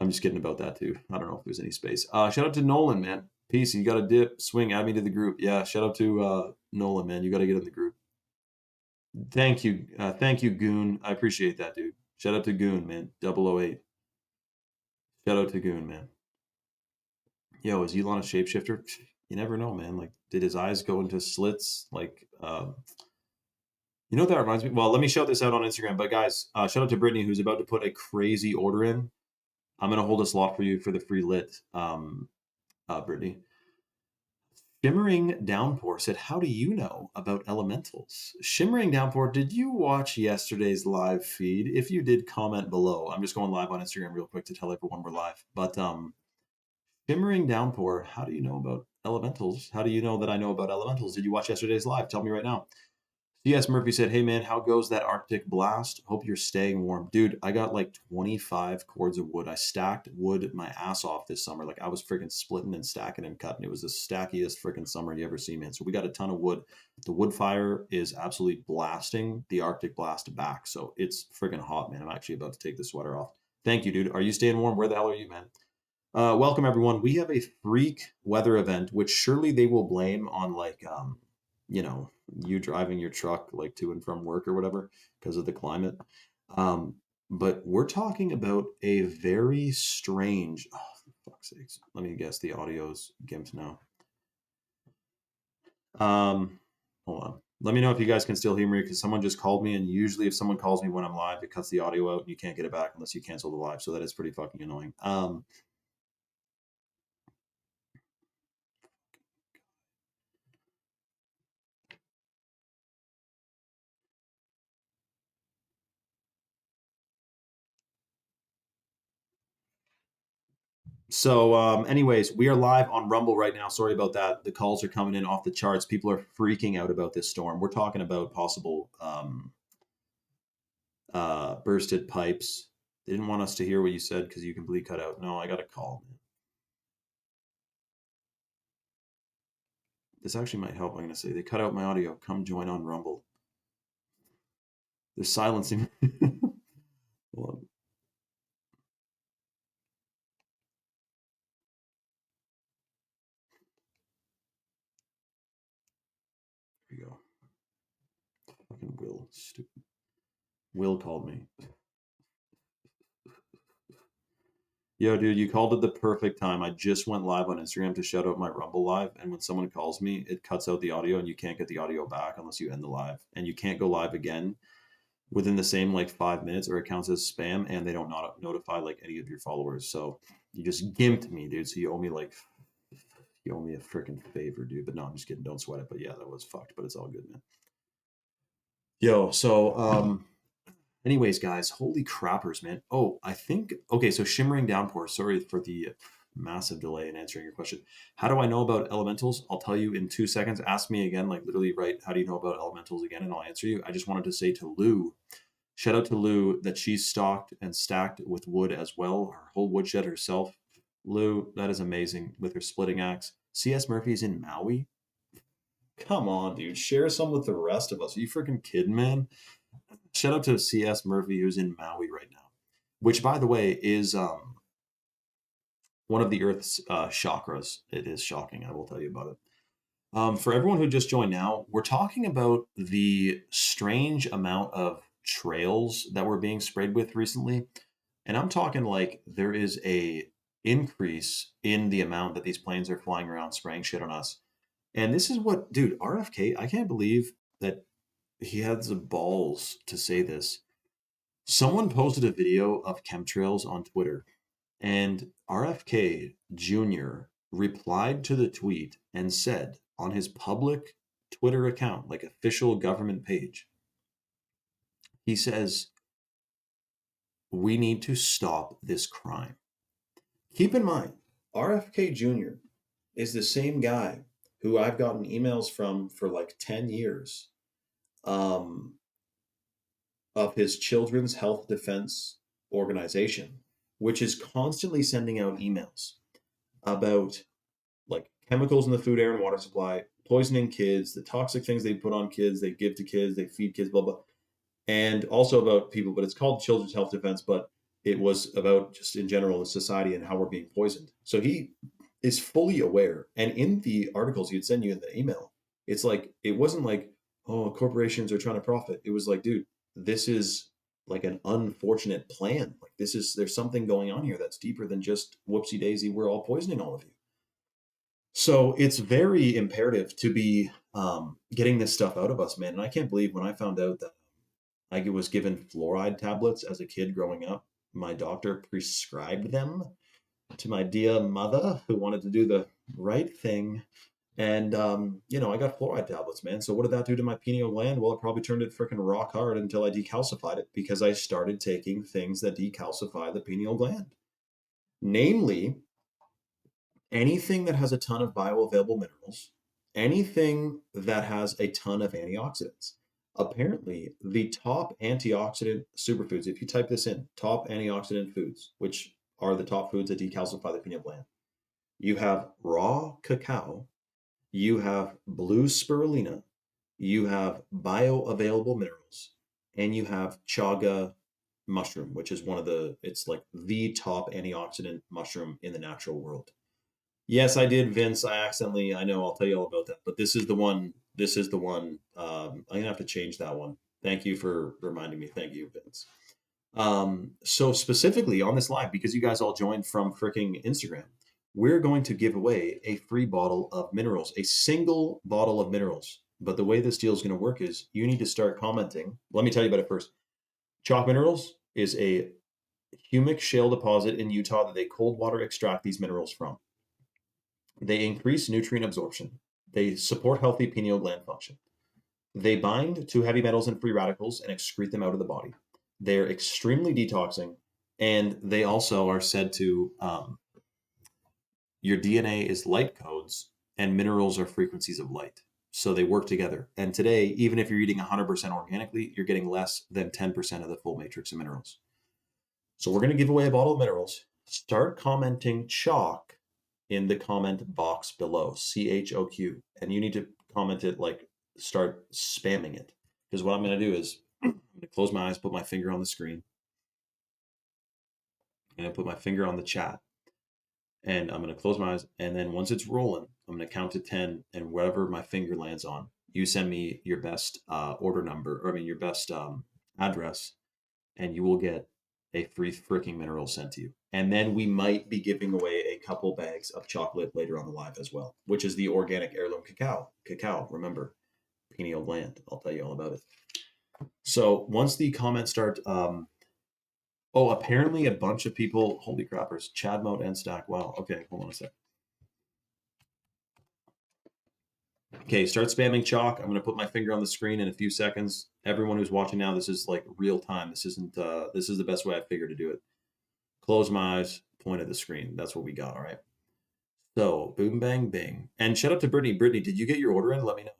I'm just kidding about that too. I don't know if there's any space. Shout out to Nolan, man. Peace. You got to dip, swing, add me to the group. Yeah, shout out to Nolan, man. You got to get in the group. Thank you, Goon. I appreciate that, dude. Shout out to Goon, man. 008. Shout out to Goon, man. Yo, is Elon a shapeshifter? You never know, man. Like, did his eyes go into slits? Like, you know what that reminds me? Well, let me shout this out on Instagram. But guys, shout out to Brittany who's about to put a crazy order in. I'm gonna hold a slot for you for the free lit, Brittany. Shimmering Downpour said, "How do you know about elementals?" Shimmering Downpour, did you watch yesterday's live feed? If you did, comment below. I'm just going live on Instagram real quick to tell everyone we're live. But Shimmering Downpour, how do you know about elementals? How do you know that I know about elementals? Did you watch yesterday's live? Tell me right now. CS Murphy said, "Hey man, how goes that Arctic blast? Hope you're staying warm." Dude, I got like 25 cords of wood. I stacked wood my ass off this summer. Like I was freaking splitting and stacking and cutting. It was the stackiest freaking summer you ever see, man. So we got a ton of wood. The wood fire is absolutely blasting the Arctic blast back. So it's freaking hot, man. I'm actually about to take the sweater off. Thank you, dude. Are you staying warm? Where the hell are you, man? Welcome everyone. We have a freak weather event, which surely they will blame on like you driving your truck like to and from work or whatever because of the climate. Um, but we're talking about a very strange. Oh, for fuck's sakes! Let me guess. The audio's gimped now. Hold on. Let me know if you guys can still hear me because someone just called me, and usually if someone calls me when I'm live, it cuts the audio out and you can't get it back unless you cancel the live. So that is pretty fucking annoying. So, anyways, we are live on Rumble right now. Sorry about that. The calls are coming in off the charts. People are freaking out about this storm. We're talking about possible bursted pipes. They didn't want us to hear what you said because you completely cut out. No, I got a call. This actually might help. I'm going to say they cut out my audio. Come join on Rumble. They're silencing. Hold on. Here we go. Fucking Will. Stupid. Will called me. Yo, dude, you called at the perfect time. I just went live on Instagram to shout out my Rumble live, and when someone calls me, it cuts out the audio, and you can't get the audio back unless you end the live, and you can't go live again within the same like 5 minutes, or it counts as spam, and they don't notify like any of your followers. So you just gimped me, dude. So you owe me a freaking favor, dude. But no, I'm just kidding. Don't sweat it. But yeah, that was fucked. But it's all good, man. Yo, so anyways, guys, holy crappers, man. Oh, I think, okay, so Shimmering Downpour, sorry for the massive delay in answering your question. How do I know about elementals? I'll tell you in 2 seconds. Ask me again, like literally write, how do you know about elementals again? And I'll answer you. I just wanted to say to Lou, shout out to Lou that she's stocked and stacked with wood as well. Her whole woodshed herself Lou, that is amazing with her splitting axe. C.S. Murphy's in Maui? Come on, dude. Share some with the rest of us. Are you freaking kidding, man? Shout out to C.S. Murphy, who's in Maui right now, which, by the way, is one of the Earth's chakras. It is shocking. I will tell you about it. For everyone who just joined now, we're talking about the strange amount of trails that were being sprayed with recently. And I'm talking like there is a increase in the amount that these planes are flying around spraying shit on us. And this is what, dude, RFK, I can't believe that he has the balls to say this. Someone posted a video of chemtrails on Twitter, and RFK Jr. replied to the tweet and said on his public Twitter account, like official government page, he says, "We need to stop this crime." Keep in mind, RFK Jr. is the same guy who I've gotten emails from for like 10 years um, of his Children's Health Defense Organization, which is constantly sending out emails about like chemicals in the food, air, and water supply, poisoning kids, the toxic things they put on kids, they give to kids, they feed kids, blah, blah. And also about people, but it's called Children's Health Defense, but it was about just in general the society and how we're being poisoned. So he is fully aware. And in the articles he'd send you in the email, it's like, it wasn't like, oh, corporations are trying to profit. It was like, dude, this is like an unfortunate plan. Like there's something going on here that's deeper than just whoopsie daisy, we're all poisoning all of you. So it's very imperative to be getting this stuff out of us, man. And I can't believe when I found out that I was given fluoride tablets as a kid growing up, my doctor prescribed them to my dear mother who wanted to do the right thing. And, I got fluoride tablets, man. So what did that do to my pineal gland? Well, it probably turned it freaking rock hard until I decalcified it because I started taking things that decalcify the pineal gland. Namely, anything that has a ton of bioavailable minerals, anything that has a ton of antioxidants. Apparently, the top antioxidant superfoods, if you type this in, top antioxidant foods, which are the top foods that decalcify the pineal gland, you have raw cacao, you have blue spirulina, you have bioavailable minerals, and you have chaga mushroom, which is it's like the top antioxidant mushroom in the natural world. Yes, I did, Vince. I know, I'll tell you all about that. But this is the one. This is the one. I'm going to have to change that one. Thank you for reminding me. Thank you, Vince. So specifically on this live, because you guys all joined from freaking Instagram, we're going to give away a free bottle of minerals, a single bottle of minerals. But the way this deal is going to work is you need to start commenting. Let me tell you about it first. Chalk Minerals is a humic shale deposit in Utah that they cold water extract these minerals from. They increase nutrient absorption. They support healthy pineal gland function. They bind to heavy metals and free radicals and excrete them out of the body. They're extremely detoxing, and they also are said to, your DNA is light codes, and minerals are frequencies of light. So they work together. And today, even if you're eating 100% organically, you're getting less than 10% of the full matrix of minerals. So we're going to give away a bottle of minerals. Start commenting chalk in the comment box below, CHOQ, and you need to comment it, like start spamming it. Because what I'm going to do is I'm going to close my eyes, put my finger on the screen, and put my finger on the chat, and I'm going to close my eyes, and then once it's rolling, I'm going to count to 10, and wherever my finger lands on, you send me your best order number, or your best address, and you will get a free freaking mineral sent to you. And then we might be giving away a couple bags of chocolate later on the live as well, which is the organic heirloom cacao. Cacao, remember, pineal gland. I'll tell you all about it. So once the comments start, apparently a bunch of people, holy crappers, Chad Mode and Stack. Wow. Okay, hold on a sec. Okay, start spamming chalk. I'm going to put my finger on the screen in a few seconds. Everyone who's watching now, this is like real time. This isn't, this is the best way I figured to do it. Close my eyes, point at the screen. That's what we got, all right? So, boom, bang, bing. And shout out to Brittany. Brittany, did you get your order in? Let me know.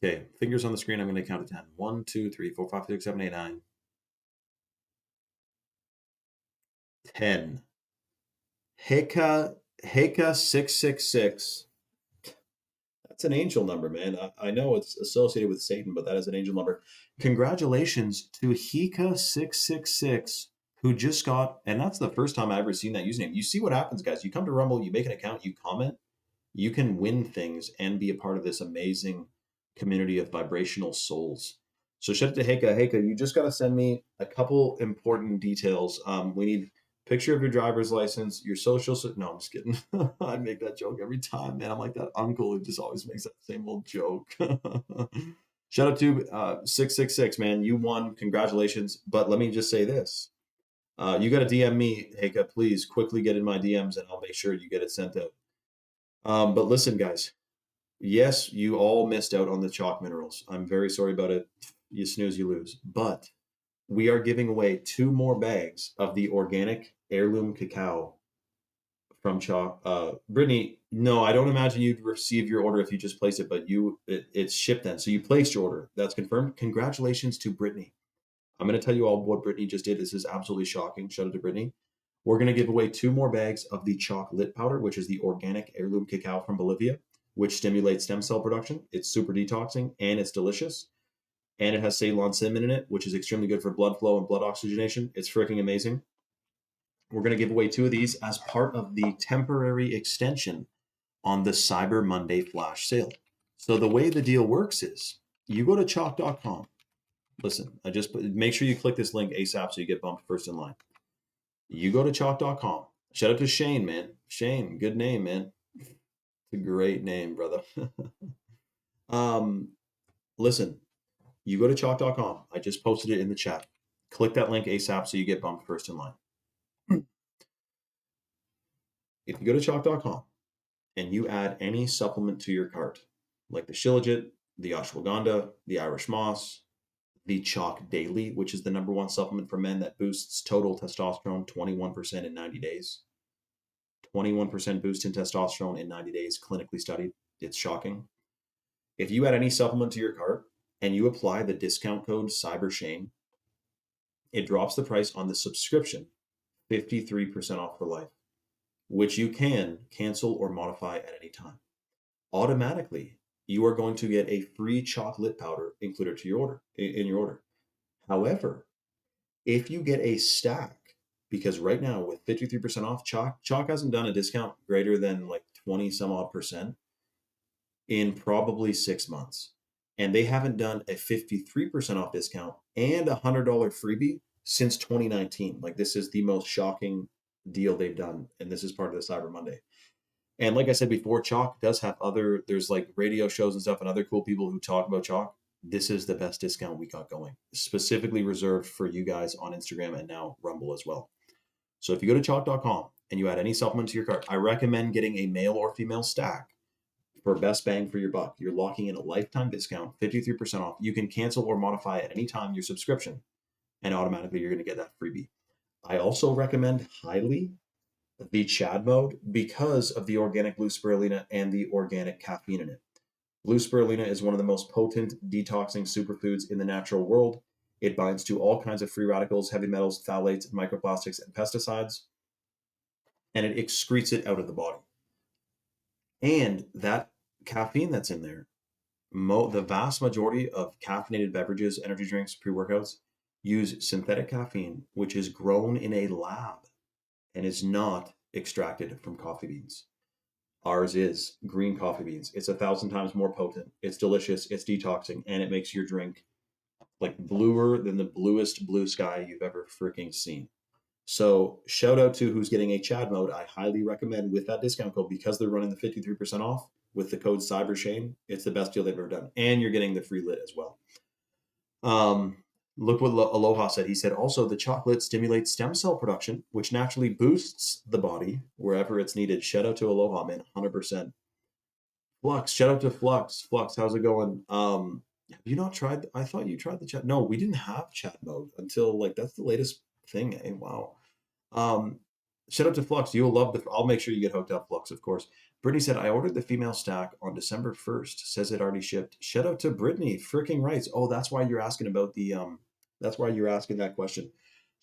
Okay, fingers on the screen. I'm going to count to 10. 1, 2, 3, 4, 5, 6, 7, 8, 9. 10. Heka 666. That's an angel number, man. I know it's associated with Satan, but that is an angel number. Congratulations to Heka 666, who just got, and that's the first time I've ever seen that username. You see what happens, guys. You come to Rumble, you make an account, you comment, you can win things and be a part of this amazing community of vibrational souls. So shout out to Heka. Heka, you just got to send me a couple important details. We need picture of your driver's license, your social. No, I'm just kidding. I make that joke every time, man. I'm like that uncle who just always makes that same old joke. Shout out to 666, man. You won. Congratulations. But let me just say this. You got to DM me, Heka. Please quickly get in my DMs and I'll make sure you get it sent out. But listen, guys. Yes, you all missed out on the chalk minerals. I'm very sorry about it. You snooze, you lose. But we are giving away 2 more bags of the organic heirloom cacao from chalk. Brittany, no, I don't imagine you'd receive your order if you just place it, but it's shipped then. So you placed your order. That's confirmed. Congratulations to Brittany. I'm going to tell you all what Brittany just did. This is absolutely shocking. Shout out to Brittany. We're going to give away 2 more bags of the chalk lit powder, which is the organic heirloom cacao from Bolivia, which stimulates stem cell production. It's super detoxing and it's delicious. And it has Ceylon cinnamon in it, which is extremely good for blood flow and blood oxygenation. It's freaking amazing. We're going to give away 2 of these as part of the temporary extension on the Cyber Monday flash sale. So the way the deal works is you go to chalk.com. Listen, make sure you click this link ASAP so you get bumped first in line. You go to chalk.com. Shout out to Shane, man. Shane, good name, man. It's a great name, brother. Listen, you go to chalk.com. I just posted it in the chat. Click that link ASAP so you get bumped first in line. If you go to chalk.com and you add any supplement to your cart, like the Shilajit, the ashwagandha, the Irish moss, the chalk daily, which is the #1 supplement for men that boosts total testosterone 21% in 90 days. 21% boost in testosterone in 90 days, clinically studied. It's shocking. If you add any supplement to your cart and you apply the discount code CYBERSHANE, it drops the price on the subscription 53% off for life, which you can cancel or modify at any time. Automatically, you are going to get a free chocolate powder included to your order. However, if you get a stack, because right now with 53% off, Chalk hasn't done a discount greater than like 20 some odd percent in probably 6 months. And they haven't done a 53% off discount and a $100 freebie since 2019. Like, this is the most shocking deal they've done. And this is part of the Cyber Monday. And like I said before, Chalk does have there's like radio shows and stuff and other cool people who talk about Chalk. This is the best discount we got going, specifically reserved for you guys on Instagram and now Rumble as well. So if you go to chalk.com and you add any supplement to your cart, I recommend getting a male or female stack for best bang for your buck. You're locking in a lifetime discount, 53% off. You can cancel or modify at any time your subscription, and automatically you're going to get that freebie. I also recommend highly the Chad mode because of the organic blue spirulina and the organic caffeine in it. Blue spirulina is one of the most potent detoxing superfoods in the natural world. It binds to all kinds of free radicals, heavy metals, phthalates, microplastics, and pesticides, and it excretes it out of the body. And that caffeine that's in there, the vast majority of caffeinated beverages, energy drinks, pre-workouts use synthetic caffeine, which is grown in a lab and is not extracted from coffee beans. Ours is green coffee beans. It's 1,000 times more potent. It's delicious. It's detoxing, and it makes your drink like bluer than the bluest blue sky you've ever freaking seen. So shout out to who's getting a Chad mode. I highly recommend with that discount code, because they're running the 53% off with the code CYBERSHANE. It's the best deal they've ever done. And you're getting the free lit as well. Look what Aloha said. He said, also, the chocolate stimulates stem cell production, which naturally boosts the body wherever it's needed. Shout out to Aloha, man, 100%. Flux, shout out to Flux. Flux, how's it going? Have you not tried? I thought you tried the chat. No, we didn't have chat mode until like that's the latest thing. Eh? Wow. Shout out to Flux. You'll love I'll make sure you get hooked up, Flux, of course. Brittany said, I ordered the female stack on December 1st. Says it already shipped. Shout out to Brittany. Freaking rights. Oh, that's why you're asking about the that's why you're asking that question.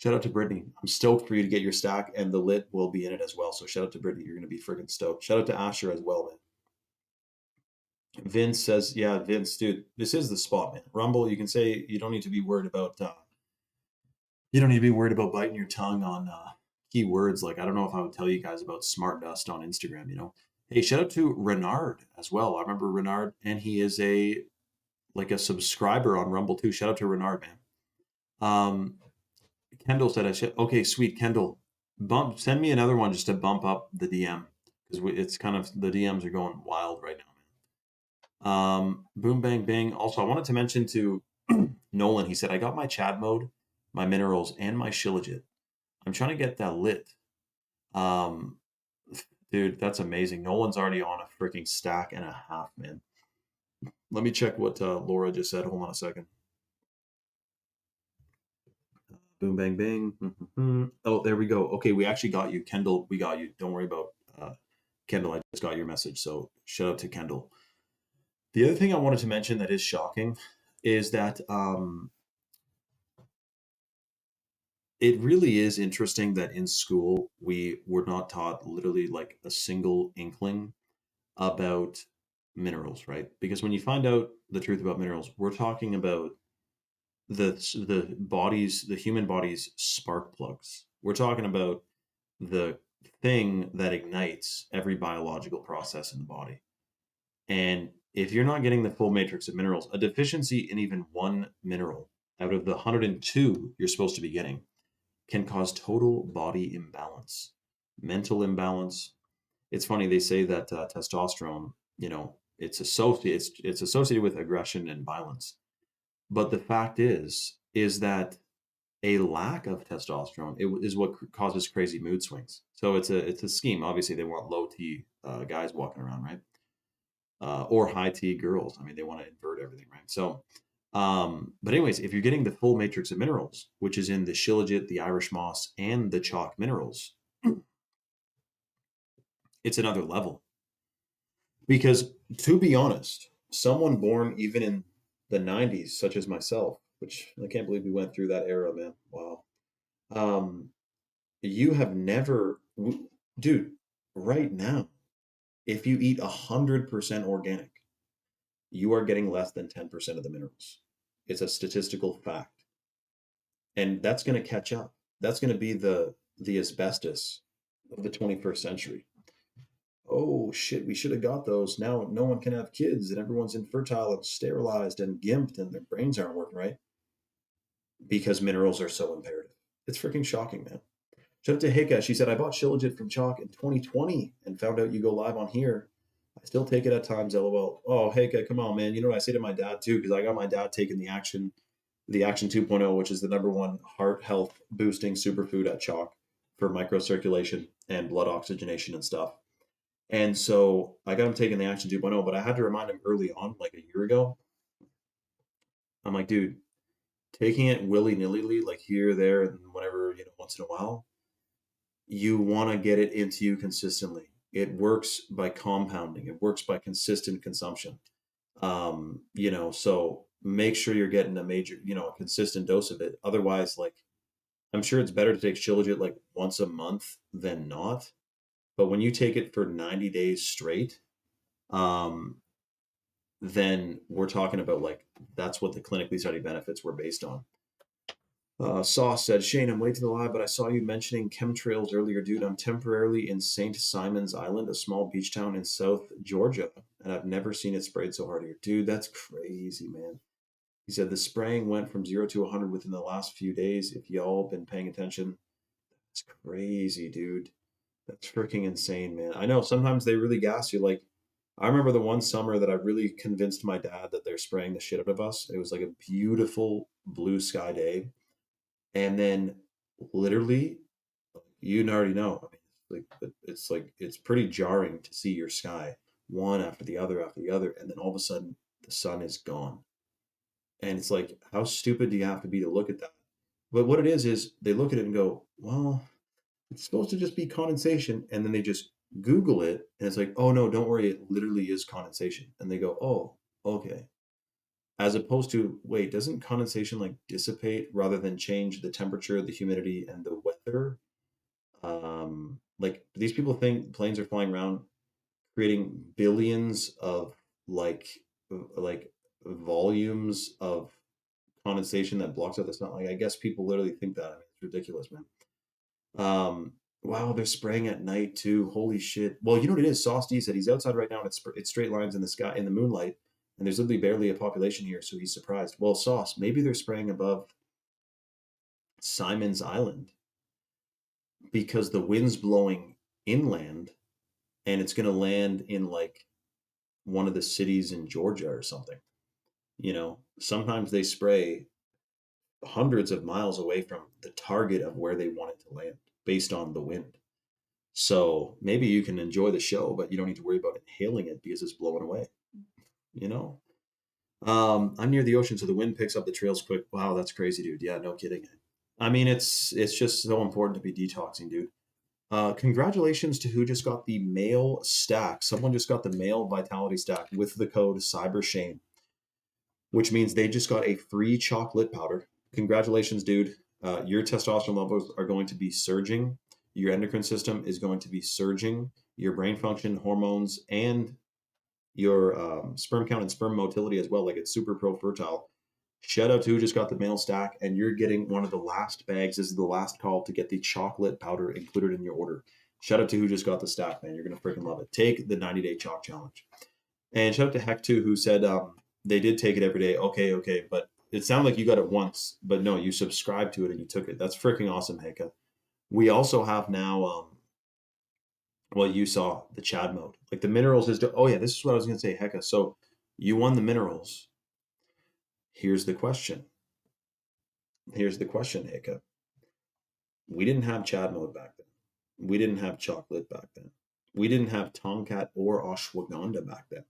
Shout out to Brittany. I'm stoked for you to get your stack, and the lit will be in it as well. So shout out to Brittany. You're gonna be freaking stoked. Shout out to Asher as well, man. Vince says, yeah, Vince, dude, this is the spot, man. Rumble, you can say you don't need to be worried about biting your tongue on keywords. Like, I don't know if I would tell you guys about Smart Dust on Instagram, you know. Hey, shout out to Renard as well. I remember Renard, and he is a subscriber on Rumble too. Shout out to Renard, man. Kendall said I should. Okay, sweet Kendall, send me another one just to bump up the DM, because it's kind of, the DMs are going wild right now, man. Boom bang bang. Also, I wanted to mention to Nolan. He said I got my Chad mode, my minerals, and my shilajit. I'm trying to get that lit. Dude, that's amazing. Nolan's already on a freaking stack and a half, man. Let me check what Laura just said. Hold on a second. Boom, bang, bang. Oh, there we go. Okay, we actually got you. Kendall, we got you. Don't worry about Kendall. I just got your message. So shout out to Kendall. The other thing I wanted to mention that is shocking is that it really is interesting that in school we were not taught literally like a single inkling about minerals, right? Because when you find out the truth about minerals, we're talking about the human body's spark plugs. We're talking about the thing that ignites every biological process in the body. And if you're not getting the full matrix of minerals, a deficiency in even one mineral out of the 102 you're supposed to be getting can cause total body imbalance, mental imbalance. It's funny, they say that testosterone, it's associated with aggression and violence. But the fact is that a lack of testosterone is what causes crazy mood swings. So it's a scheme. Obviously, they want low T guys walking around, right? Or high T girls. I mean, they want to invert everything, right? So, but anyways, if you're getting the full matrix of minerals, which is in the shilajit, the Irish moss, and the chalk minerals, it's another level. Because to be honest, someone born even in the 90s, such as myself, which I can't believe we went through that era, man. Wow. You have never, dude, right now, if you eat 100% organic, you are getting less than 10% of the minerals. It's a statistical fact. And that's going to catch up. That's going to be the asbestos of the 21st century. Oh shit, we should have got those. Now no one can have kids and everyone's infertile and sterilized and gimped and their brains aren't working right because minerals are so imperative. It's freaking shocking, man. Shout out to Hika. She said, I bought Shilajit from Chalk in 2020 and found out you go live on here. I still take it at times, lol. Oh, Hika, come on, man. You know what I say to my dad too? Because I got my dad taking the Action 2.0, which is the #1 heart health boosting superfood at Chalk for microcirculation and blood oxygenation and stuff. And so I got him taking the Action 2.0, but I had to remind him early on, like a year ago. I'm like, dude, taking it willy-nilly, like here, there, and whatever, once in a while, you want to get it into you consistently. It works by compounding. It works by consistent consumption. So make sure you're getting a consistent dose of it. Otherwise, like, I'm sure it's better to take Shilajit like once a month than not. But when you take it for 90 days straight, then we're talking about like, that's what the clinically studied benefits were based on. Sauce said, Shane, I'm late to the live, but I saw you mentioning chemtrails earlier, dude. I'm temporarily in St. Simon's Island, a small beach town in South Georgia, and I've never seen it sprayed so hard here. Dude, that's crazy, man. He said the spraying went from 0 to 100 within the last few days. If y'all been paying attention, that's crazy, dude. That's freaking insane, man. I know sometimes they really gas you. Like, I remember the one summer that I really convinced my dad that they're spraying the shit out of us. It was like a beautiful blue sky day. And then literally, you already know. I mean, it's pretty jarring to see your sky one after the other, and then all of a sudden the sun is gone. And it's like, how stupid do you have to be to look at that? But what it is they look at it and go, well, it's supposed to just be condensation. And then they just Google it and it's like, oh no, don't worry, it literally is condensation. And they go, oh, okay. as opposed to, wait, doesn't condensation like dissipate rather than change the temperature, the humidity, and the weather? Like, do these people think planes are flying around creating billions of like like volumes of condensation that blocks out the sun? Like, I guess people literally think that. I mean, it's ridiculous, man. Wow, they're spraying at night too. Holy shit. Well, you know what it is? Sauce D said he's outside right now and it's straight lines in the sky in the moonlight, and there's literally barely a population here, so he's surprised. Well, Sauce, maybe they're spraying above Simon's Island because the wind's blowing inland and it's gonna land in like one of the cities in Georgia or something. You know, sometimes they spray hundreds of miles away from the target of where they want it to land based on the wind. So maybe you can enjoy the show, but you don't need to worry about inhaling it because it's blowing away. You know, I'm near the ocean, so the wind picks up the trails quick. Wow, that's crazy, dude. Yeah, no kidding. I mean, it's just so important to be detoxing, dude. Congratulations to who just got the mail stack. Someone just got the mail vitality stack with the code CyberShane, which means they just got a free chocolate powder. Congratulations, dude. Your testosterone levels are going to be surging. Your endocrine system is going to be surging. Your brain function, hormones, and your sperm count and sperm motility as well. Like, it's super pro fertile. Shout out to who just got the mail stack, and you're getting one of the last bags. This is the last call to get the chocolate powder included in your order. Shout out to who just got the stack, man. You're gonna freaking love it. Take the 90-day chalk challenge. And shout out to Heck too, who said they did take it every day. Okay, but it sounded like you got it once, but no, you subscribed to it and you took it. That's freaking awesome, Heka. We also have now, well, you saw the Chad mode. Like, the minerals is, oh yeah, this is what I was gonna say, Heka. So you won the minerals. Here's the question. Here's the question, Heka. We didn't have Chad mode back then. We didn't have chocolate back then. We didn't have Tomcat or ashwagandha back then.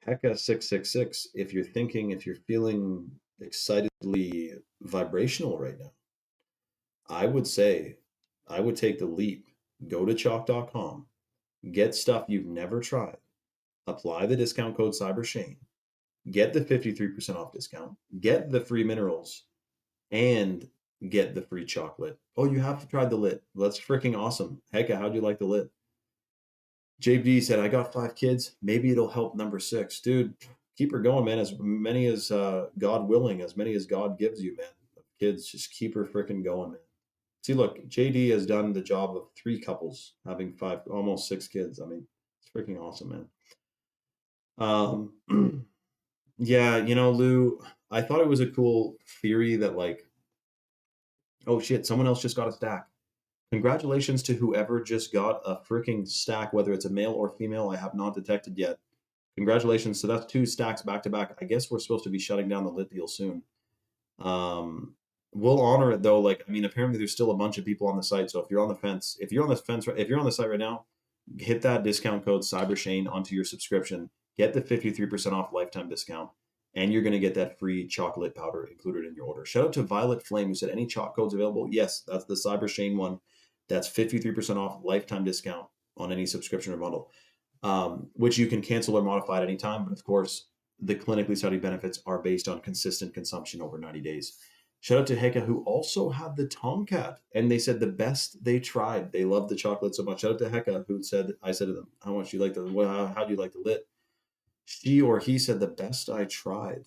Heka 666, if you're thinking, if you're feeling excitedly vibrational right now, I would say, I would take the leap. Go to chalk.com, get stuff you've never tried, apply the discount code CyberShane, get the 53% off discount, get the free minerals, and get the free chocolate. Oh, you have to try the lit. That's freaking awesome. Hecka, how'd you like the lit? JD said, I got 5 kids. Maybe it'll help number 6. Dude, keep her going, man. As many as God willing, as many as God gives you, man. Kids, just keep her freaking going, man. See, look, JD has done the job of 3 couples, having 5, almost 6 kids. I mean, it's freaking awesome, man. Yeah, you know, Lou, I thought it was a cool theory that, like, oh shit, someone else just got a stack. Congratulations to whoever just got a freaking stack, whether it's a male or female, I have not detected yet. Congratulations. So that's 2 stacks back to back. I guess we're supposed to be shutting down the lit deal soon. We'll honor it though. Like, I mean, apparently there's still a bunch of people on the site. So if you're on the fence, if you're on the site right now, hit that discount code CyberShane onto your subscription. Get the 53% off lifetime discount, and you're going to get that free chocolate powder included in your order. Shout out to Violet Flame, who said, any chalk codes available? Yes, that's the CyberShane one. That's 53% off lifetime discount on any subscription or bundle, which you can cancel or modify at any time. But of course, the clinically studied benefits are based on consistent consumption over 90 days. Shout out to Heka, who also had the Tomcat, and they said the best they tried. They loved the chocolate so much. Shout out to Heka, who said, I said to them, how much do you like how do you like the lit? She or he said, the best I tried.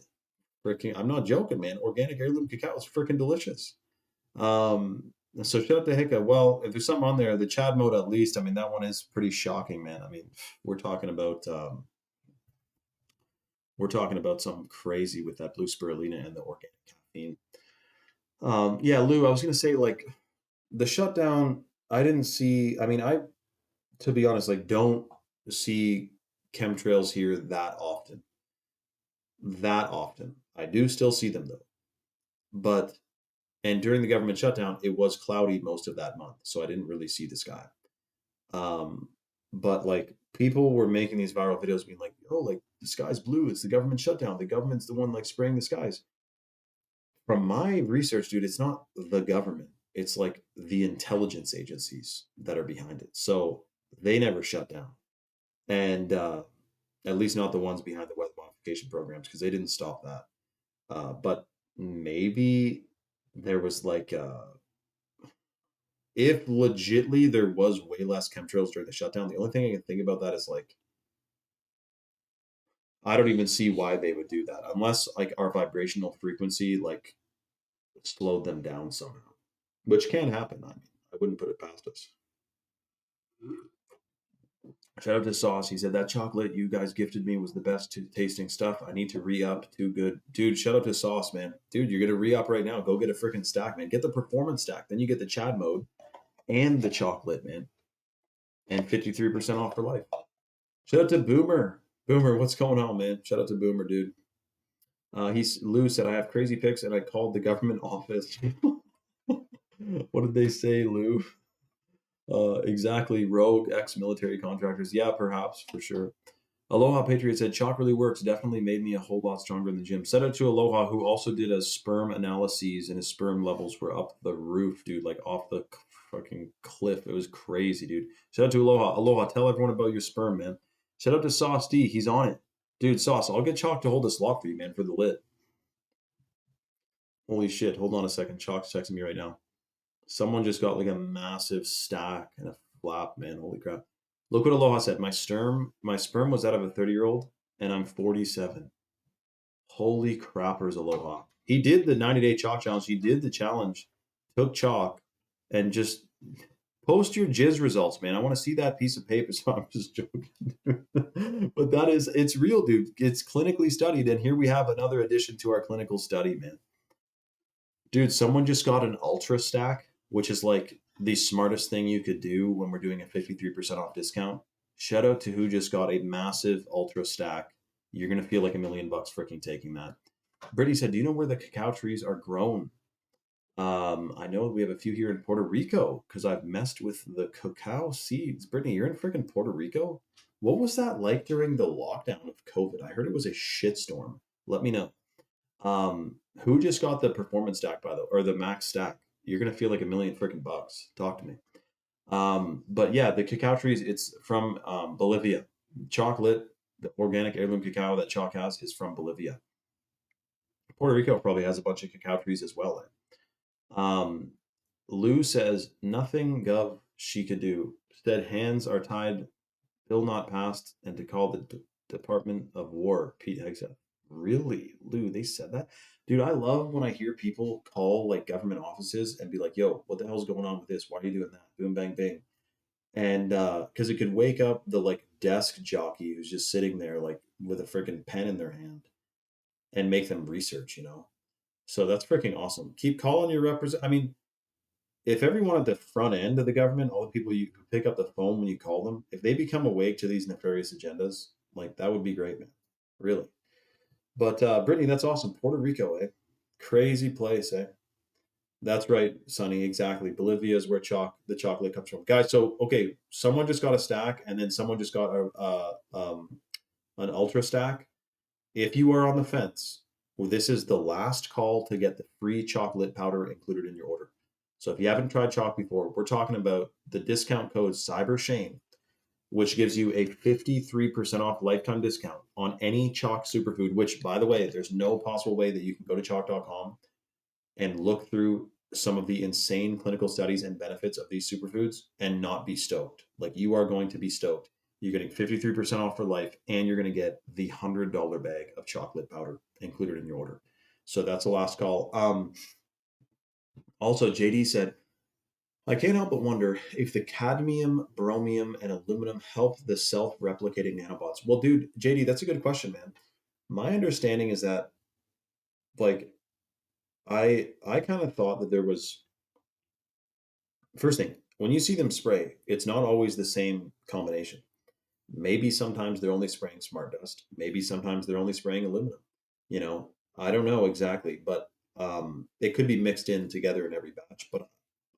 Freaking, I'm not joking, man. Organic heirloom cacao is freaking delicious. So shout out to Hika. Well, if there's something on there, the Chad mode at least, I mean, that one is pretty shocking, man. I mean, we're talking about something crazy with that blue spirulina and the organic caffeine. Yeah, Lou, I was gonna say, like, the shutdown, I didn't see, I mean, to be honest, like, don't see chemtrails here that often. That often. I do still see them though. But and during the government shutdown, it was cloudy most of that month, so I didn't really see the sky. But like, people were making these viral videos being like, oh, like, the sky's blue, it's the government shutdown. The government's the one like spraying the skies. From my research, dude, it's not the government. It's like the intelligence agencies that are behind it. So they never shut down. And at least not the ones behind the weather modification programs because they didn't stop that. But maybe there was like if legitly there was way less chemtrails during the shutdown, the only thing I can think about that is like I don't even see why they would do that unless like our vibrational frequency like slowed them down somehow, which can happen. I mean, I wouldn't put it past us. Shout out to Sauce. He said that chocolate you guys gifted me was the best tasting stuff. I need to re-up. Too good. Dude, shout out to Sauce, man. Dude, you're going to re-up right now. Go get a freaking stack, man. Get the performance stack. Then you get the Chad mode and the chocolate, man. And 53% off for life. Shout out to Boomer. Boomer, what's going on, man? Shout out to Boomer, dude. Lou said, I have crazy pics and I called the government office. What did they say, Lou? Exactly. Rogue ex-military contractors. Yeah, perhaps, for sure. Aloha Patriot said, chalk really works. Definitely made me a whole lot stronger in the gym. Shout out to Aloha, who also did a sperm analyses, and his sperm levels were up the roof, dude, like off the fucking cliff. It was crazy, dude. Shout out to Aloha. Aloha, tell everyone about your sperm, man. Shout out to Sauce D. He's on it. Dude, Sauce, I'll get Chalk to hold a slot for you, man, for the lit. Holy shit. Hold on a second. Chalk's texting me right now. Someone just got like a massive stack and a flap, man. Holy crap. Look what Aloha said. My sperm was out of a 30-year-old, and I'm 47. Holy crappers, Aloha. He did the 90-day chalk challenge. He did the challenge, took chalk, and just post your jizz results, man. I want to see that piece of paper. So I'm just joking. But it's real, dude. It's clinically studied. And here we have another addition to our clinical study, man. Dude, someone just got an ultra stack, which is like the smartest thing you could do when we're doing a 53% off discount. Shout out to who just got a massive ultra stack. You're going to feel like $1 million freaking taking that. Brittany said, do you know where the cacao trees are grown? I know we have a few here in Puerto Rico because I've messed with the cacao seeds. Brittany, you're in freaking Puerto Rico? What was that like during the lockdown of COVID? I heard it was a shitstorm. Let me know. Who just got the performance stack, by the way, or the max stack? You're gonna feel like $1 million freaking bucks. Talk to me. But yeah, the cacao trees, it's from Bolivia. Chocolate, the organic heirloom cacao that Chalk has is from Bolivia. Puerto Rico probably has a bunch of cacao trees as well. Lou says, nothing gov she could do. Said hands are tied, bill not passed, and to call the Department of War, Pete Hegseth. Really? Lou, they said that? Dude, I love when I hear people call like government offices and be like, yo, what the hell's going on with this? Why are you doing that? Boom, bang, bing. And because it could wake up the like desk jockey who's just sitting there like with a freaking pen in their hand and make them research, you know? So that's freaking awesome. Keep calling your I mean, if everyone at the front end of the government, all the people you pick up the phone when you call them, if they become awake to these nefarious agendas, like that would be great, man. Really. But Brittany, that's awesome. Puerto Rico, eh? Crazy place, eh? That's right, Sonny. Exactly. Bolivia is where the chocolate comes from, guys. So okay, someone just got a stack, and then someone just got an ultra stack. If you are on the fence, well, this is the last call to get the free chocolate powder included in your order. So if you haven't tried chalk before, we're talking about the discount code CyberShane, which gives you a 53% off lifetime discount on any chalk superfood, which, by the way, there's no possible way that you can go to chalk.com and look through some of the insane clinical studies and benefits of these superfoods and not be stoked. Like, you are going to be stoked. You're getting 53% off for life, and you're going to get the $100 bag of chocolate powder included in your order. So that's the last call. Also, JD said, I can't help but wonder if the cadmium, bromium, and aluminum help the self-replicating nanobots. Well, dude, JD, that's a good question, man. My understanding is that, like, I kind of thought that there was, first thing, when you see them spray, it's not always the same combination. Maybe sometimes they're only spraying smart dust. Maybe sometimes they're only spraying aluminum. You know, I don't know exactly, but it could be mixed in together in every batch. But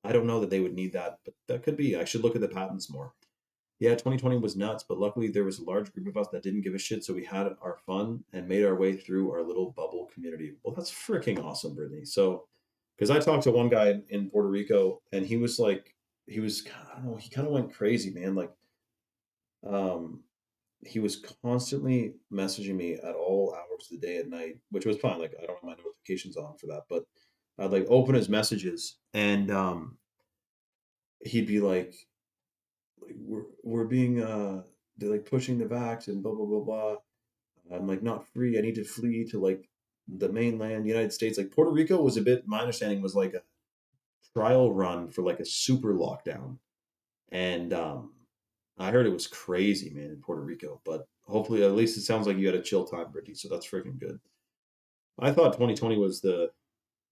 I don't know that they would need that, but that could be. I should look at the patents more. Yeah, 2020 was nuts, but luckily there was a large group of us that didn't give a shit, so we had our fun and made our way through our little bubble community. Well, that's freaking awesome, Brittany. So, because I talked to one guy in Puerto Rico, and he was like, I don't know, he kind of went crazy, man. Like, he was constantly messaging me at all hours of the day and night, which was fine. Like I don't have my notifications on for that, but I'd like open his messages and he'd be like we're being they're like pushing the vax and blah blah blah blah. I'm like not free. I need to flee to like the mainland United States. Like Puerto Rico was a bit, my understanding was like a trial run for like a super lockdown. And I heard it was crazy, man, in Puerto Rico. But hopefully, at least it sounds like you had a chill time, Brittany. So that's freaking good. I thought 2020 was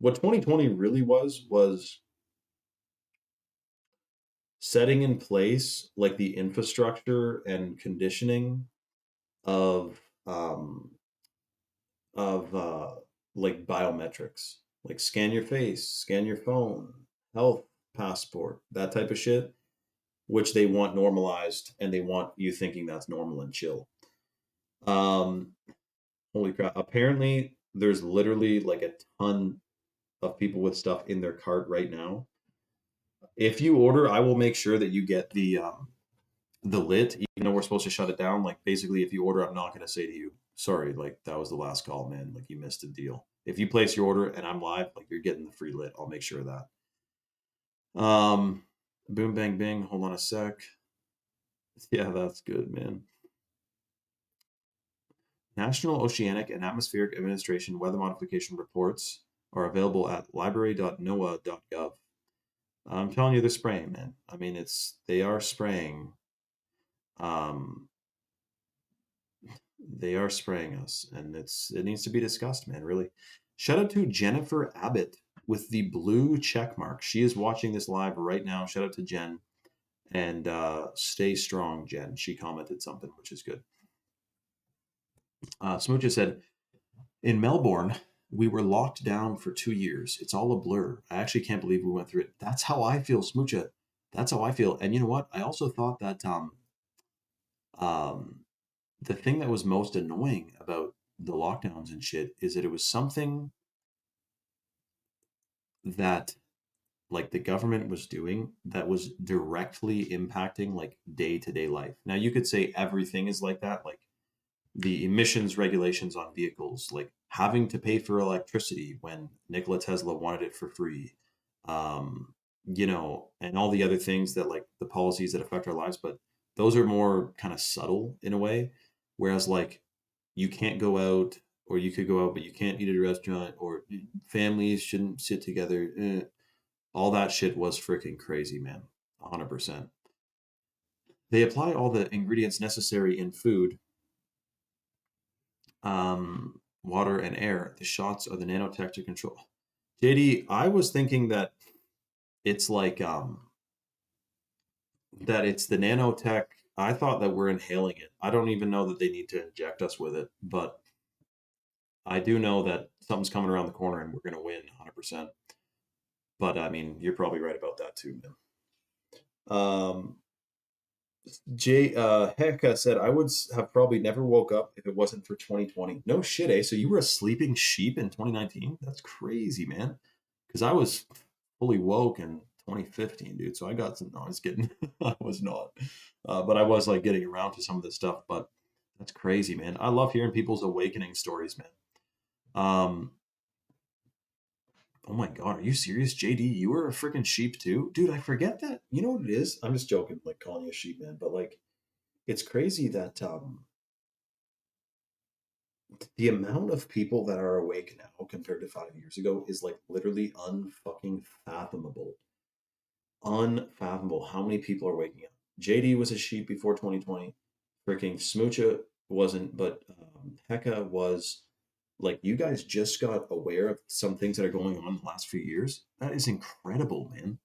what 2020 really was setting in place like the infrastructure and conditioning of um of like biometrics, like scan your face, scan your phone, health passport, that type of shit, which they want normalized and they want you thinking that's normal and chill. Um, Holy crap. Apparently, there's literally like a ton of people with stuff in their cart right now. If you order, I will make sure that you get the lit, even though we're supposed to shut it down. Like basically, if you order, I'm not gonna say to you, sorry, like that was the last call, man. Like you missed a deal. If you place your order and I'm live, like you're getting the free lit. I'll make sure of that. Boom bang bing. Hold on a sec. Yeah, that's good, man. National Oceanic and Atmospheric Administration weather modification reports are available at library.noaa.gov. I'm telling you, they're spraying, man. I mean, they are spraying. Um, they are spraying us, and it needs to be discussed, man. Really. Shout out to Jennifer Abbott with the blue check mark. She is watching this live right now. Shout out to Jen, and stay strong, Jen. She commented something, which is good. Smoocha said, in Melbourne, we were locked down for 2 years. It's all a blur. I actually can't believe we went through it. That's how I feel, Smoocha. That's how I feel. And you know what? I also thought that um, the thing that was most annoying about the lockdowns and shit is that it was something that like the government was doing that was directly impacting like day to day life. Now you could say everything is like that, like the emissions regulations on vehicles, like having to pay for electricity when Nikola Tesla wanted it for free, um, and all the other things that like the policies that affect our lives. But those are more kind of subtle in a way. Whereas like you can't go out, or you could go out, but you can't eat at a restaurant, or families shouldn't sit together. All that shit was freaking crazy, man. 100%. They apply all the ingredients necessary in food, water and air. The shots are the nanotech to control. JD, I was thinking that it's like that it's the nanotech. I thought that we're inhaling it. I don't even know that they need to inject us with it, but I do know that something's coming around the corner and we're going to win 100%. But I mean, you're probably right about that too, man. Jay Hecka said, I would have probably never woke up if it wasn't for 2020. No shit, eh? So you were a sleeping sheep in 2019? That's crazy, man. Because I was fully woke in 2015, dude. So I got some, no, I was getting, I was not. But I was like getting around to some of this stuff. But that's crazy, man. I love hearing people's awakening stories, man. Oh my God, are you serious, JD? You were a freaking sheep too? Dude, I forget that. You know what it is? I'm just joking, like calling you a sheep, man. But like, it's crazy that the amount of people that are awake now compared to 5 years ago is like literally unfucking fathomable. Unfathomable how many people are waking up. JD was a sheep before 2020. Freaking Smoocha wasn't, but Hecka was. Like, you guys just got aware of some things that are going on in the last few years. That is incredible, man.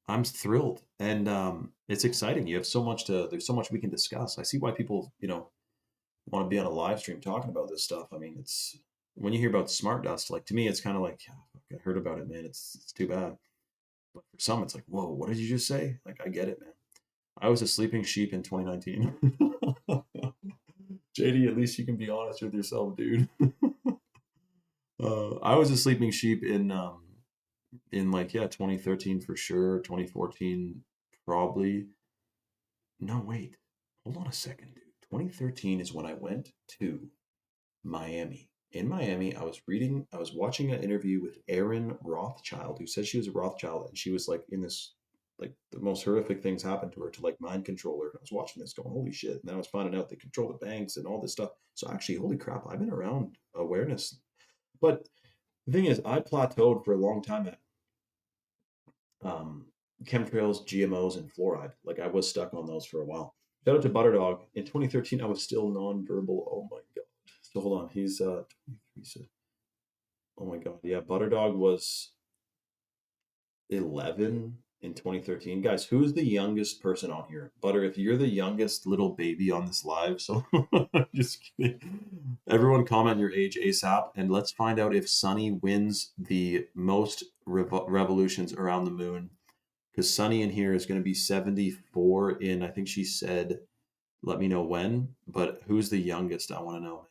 I'm thrilled. And it's exciting. You have so much there's so much we can discuss. I see why people, want to be on a live stream talking about this stuff. I mean, it's when you hear about smart dust, like to me, it's kind of like, I heard about it, man. It's too bad. But for some, it's like, whoa, what did you just say? Like, I get it, man. I was a sleeping sheep in 2019. JD, at least you can be honest with yourself, dude. I was a sleeping sheep in like, yeah, 2013 for sure, 2014 probably. No, wait. Hold on a second, dude. 2013 is when I went to Miami. In Miami, I was watching an interview with Erin Rothschild, who says she was a Rothschild, and she was like in this, like the most horrific things happened to her to like mind control her. And I was watching this going, holy shit. And then I was finding out they control the banks and all this stuff. So actually, holy crap, I've been around awareness. But the thing is, I plateaued for a long time at um, chemtrails, GMOs, and fluoride. Like I was stuck on those for a while. Shout out to Butterdog. In 2013, I was still non-verbal. Oh my god. So hold on, he's 23. So, oh my god, yeah, Butterdog was 11 in 2013. Guys, who's the youngest person on here? Butter, if you're the youngest little baby on this live, so just kidding. Everyone comment your age ASAP, and let's find out if Sunny wins the most revolutions around the moon. Because Sunny in here is going to be 74 in, I think she said, let me know when, but who's the youngest? I want to know.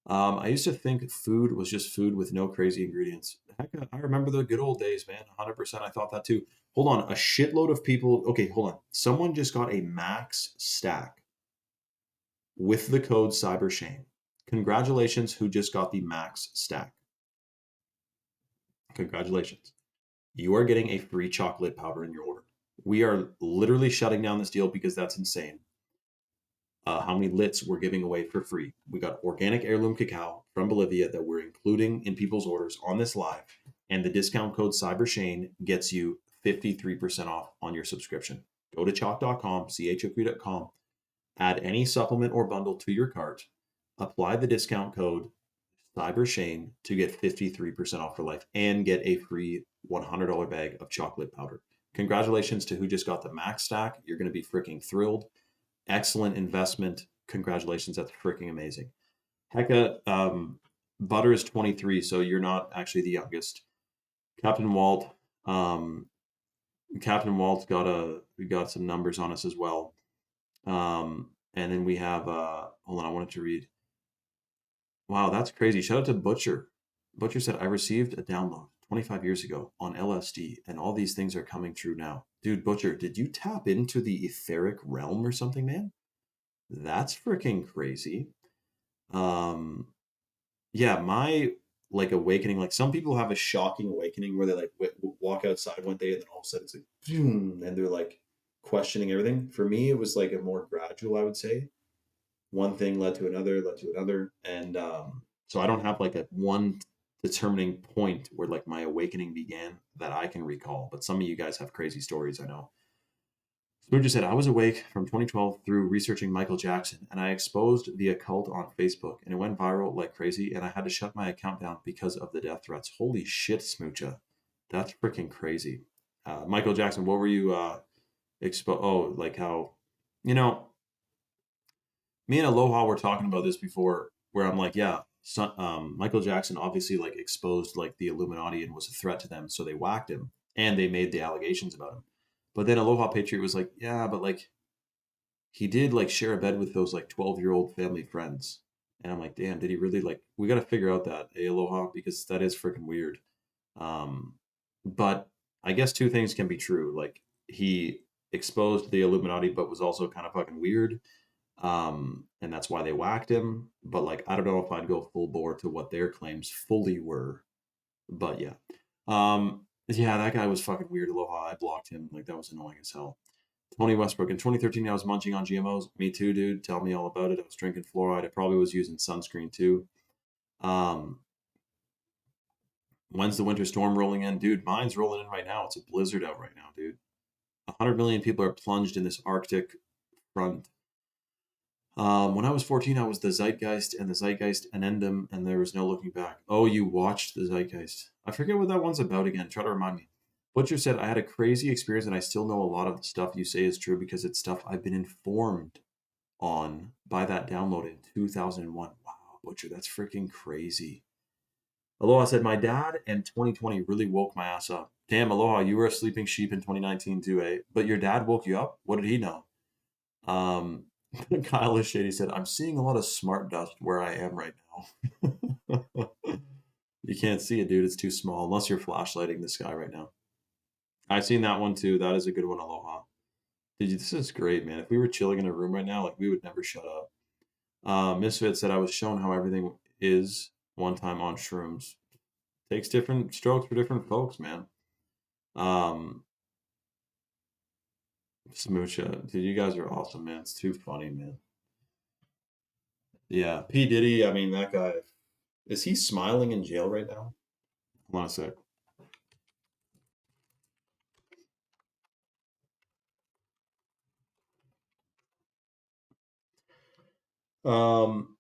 I used to think food was just food with no crazy ingredients. Heck, I remember the good old days, man. 100% I thought that too. Hold on, a shitload of people. Okay, hold on. Someone just got a max stack with the code CyberShane. Congratulations, who just got the max stack. Congratulations. You are getting a free chocolate powder in your order. We are literally shutting down this deal because that's insane. How many lits we're giving away for free. We got organic heirloom cacao from Bolivia that we're including in people's orders on this live. And the discount code CyberShane gets you 53% off on your subscription. Go to chalk.com, chok.com, add any supplement or bundle to your cart, apply the discount code CyberShane to get 53% off for life and get a free $100 bag of chocolate powder. Congratulations to who just got the max stack. You're going to be freaking thrilled. Excellent investment. Congratulations. That's freaking amazing. Hecka, Butter is 23, so you're not actually the youngest. Captain Walt, we got some numbers on us as well. And then we have, hold on, I wanted to read. Wow, that's crazy. Shout out to Butcher. Butcher said, I received a download 25 years ago on LSD, and all these things are coming true now. Dude, Butcher, did you tap into the etheric realm or something, man? That's freaking crazy. Yeah, my like awakening, like some people have a shocking awakening where they like walk outside one day and then all of a sudden it's like, boom, and they're like questioning everything. For me, it was like a more gradual, I would say. One thing led to another, and so I don't have like a one determining point where like my awakening began that I can recall. But some of you guys have crazy stories, I know. Spooger said, I was awake from 2012 through researching Michael Jackson, and I exposed the occult on Facebook, and it went viral like crazy, and I had to shut my account down because of the death threats. Holy shit, Smoocha. That's freaking crazy. Michael Jackson, what were you Oh, like how, you know, me and Aloha were talking about this before, where I'm like, yeah, Michael Jackson obviously like exposed like the Illuminati and was a threat to them, so they whacked him, and they made the allegations about him. But then Aloha Patriot was like, yeah, but like he did like share a bed with those like 12-year-old family friends. And I'm like, damn, did he really like, we got to figure out that, Aloha, because that is freaking weird. But I guess two things can be true. Like he exposed the Illuminati, but was also kind of fucking weird. And that's why they whacked him. But like, I don't know if I'd go full bore to what their claims fully were. But yeah. Yeah, that guy was fucking weird. Aloha, I blocked him. Like that was annoying as hell. Tony Westbrook, in 2013, I was munching on GMOs. Me too, dude. Tell me all about it. I was drinking fluoride. I probably was using sunscreen too. When's the winter storm rolling in? Dude, mine's rolling in right now. It's a blizzard out right now, dude. 100 million people are plunged in this Arctic front. When I was 14, I was the Zeitgeist and the Zeitgeist Anendum, and there was no looking back. Oh, you watched the Zeitgeist. I forget what that one's about again. Try to remind me. Butcher said, I had a crazy experience and I still know a lot of the stuff you say is true because it's stuff I've been informed on by that download in 2001. Wow, Butcher, that's freaking crazy. Aloha said, my dad in 2020 really woke my ass up. Damn, Aloha, you were a sleeping sheep in 2019 too, eh? But your dad woke you up? What did he know? Kyle is shady said, I'm seeing a lot of smart dust where I am right now. You can't see it, dude. It's too small unless you're flashlighting the sky right now. I've seen that one too. That is a good one, Aloha. This is great, man. If we were chilling in a room right now, like we would never shut up. Misfit said, I was shown how everything is one time on shrooms. Takes different strokes for different folks, man. Smoocha, dude, you guys are awesome, man. It's too funny, man. Yeah, P. Diddy, I mean, that guy, is he smiling in jail right now? Hold on a sec. Um,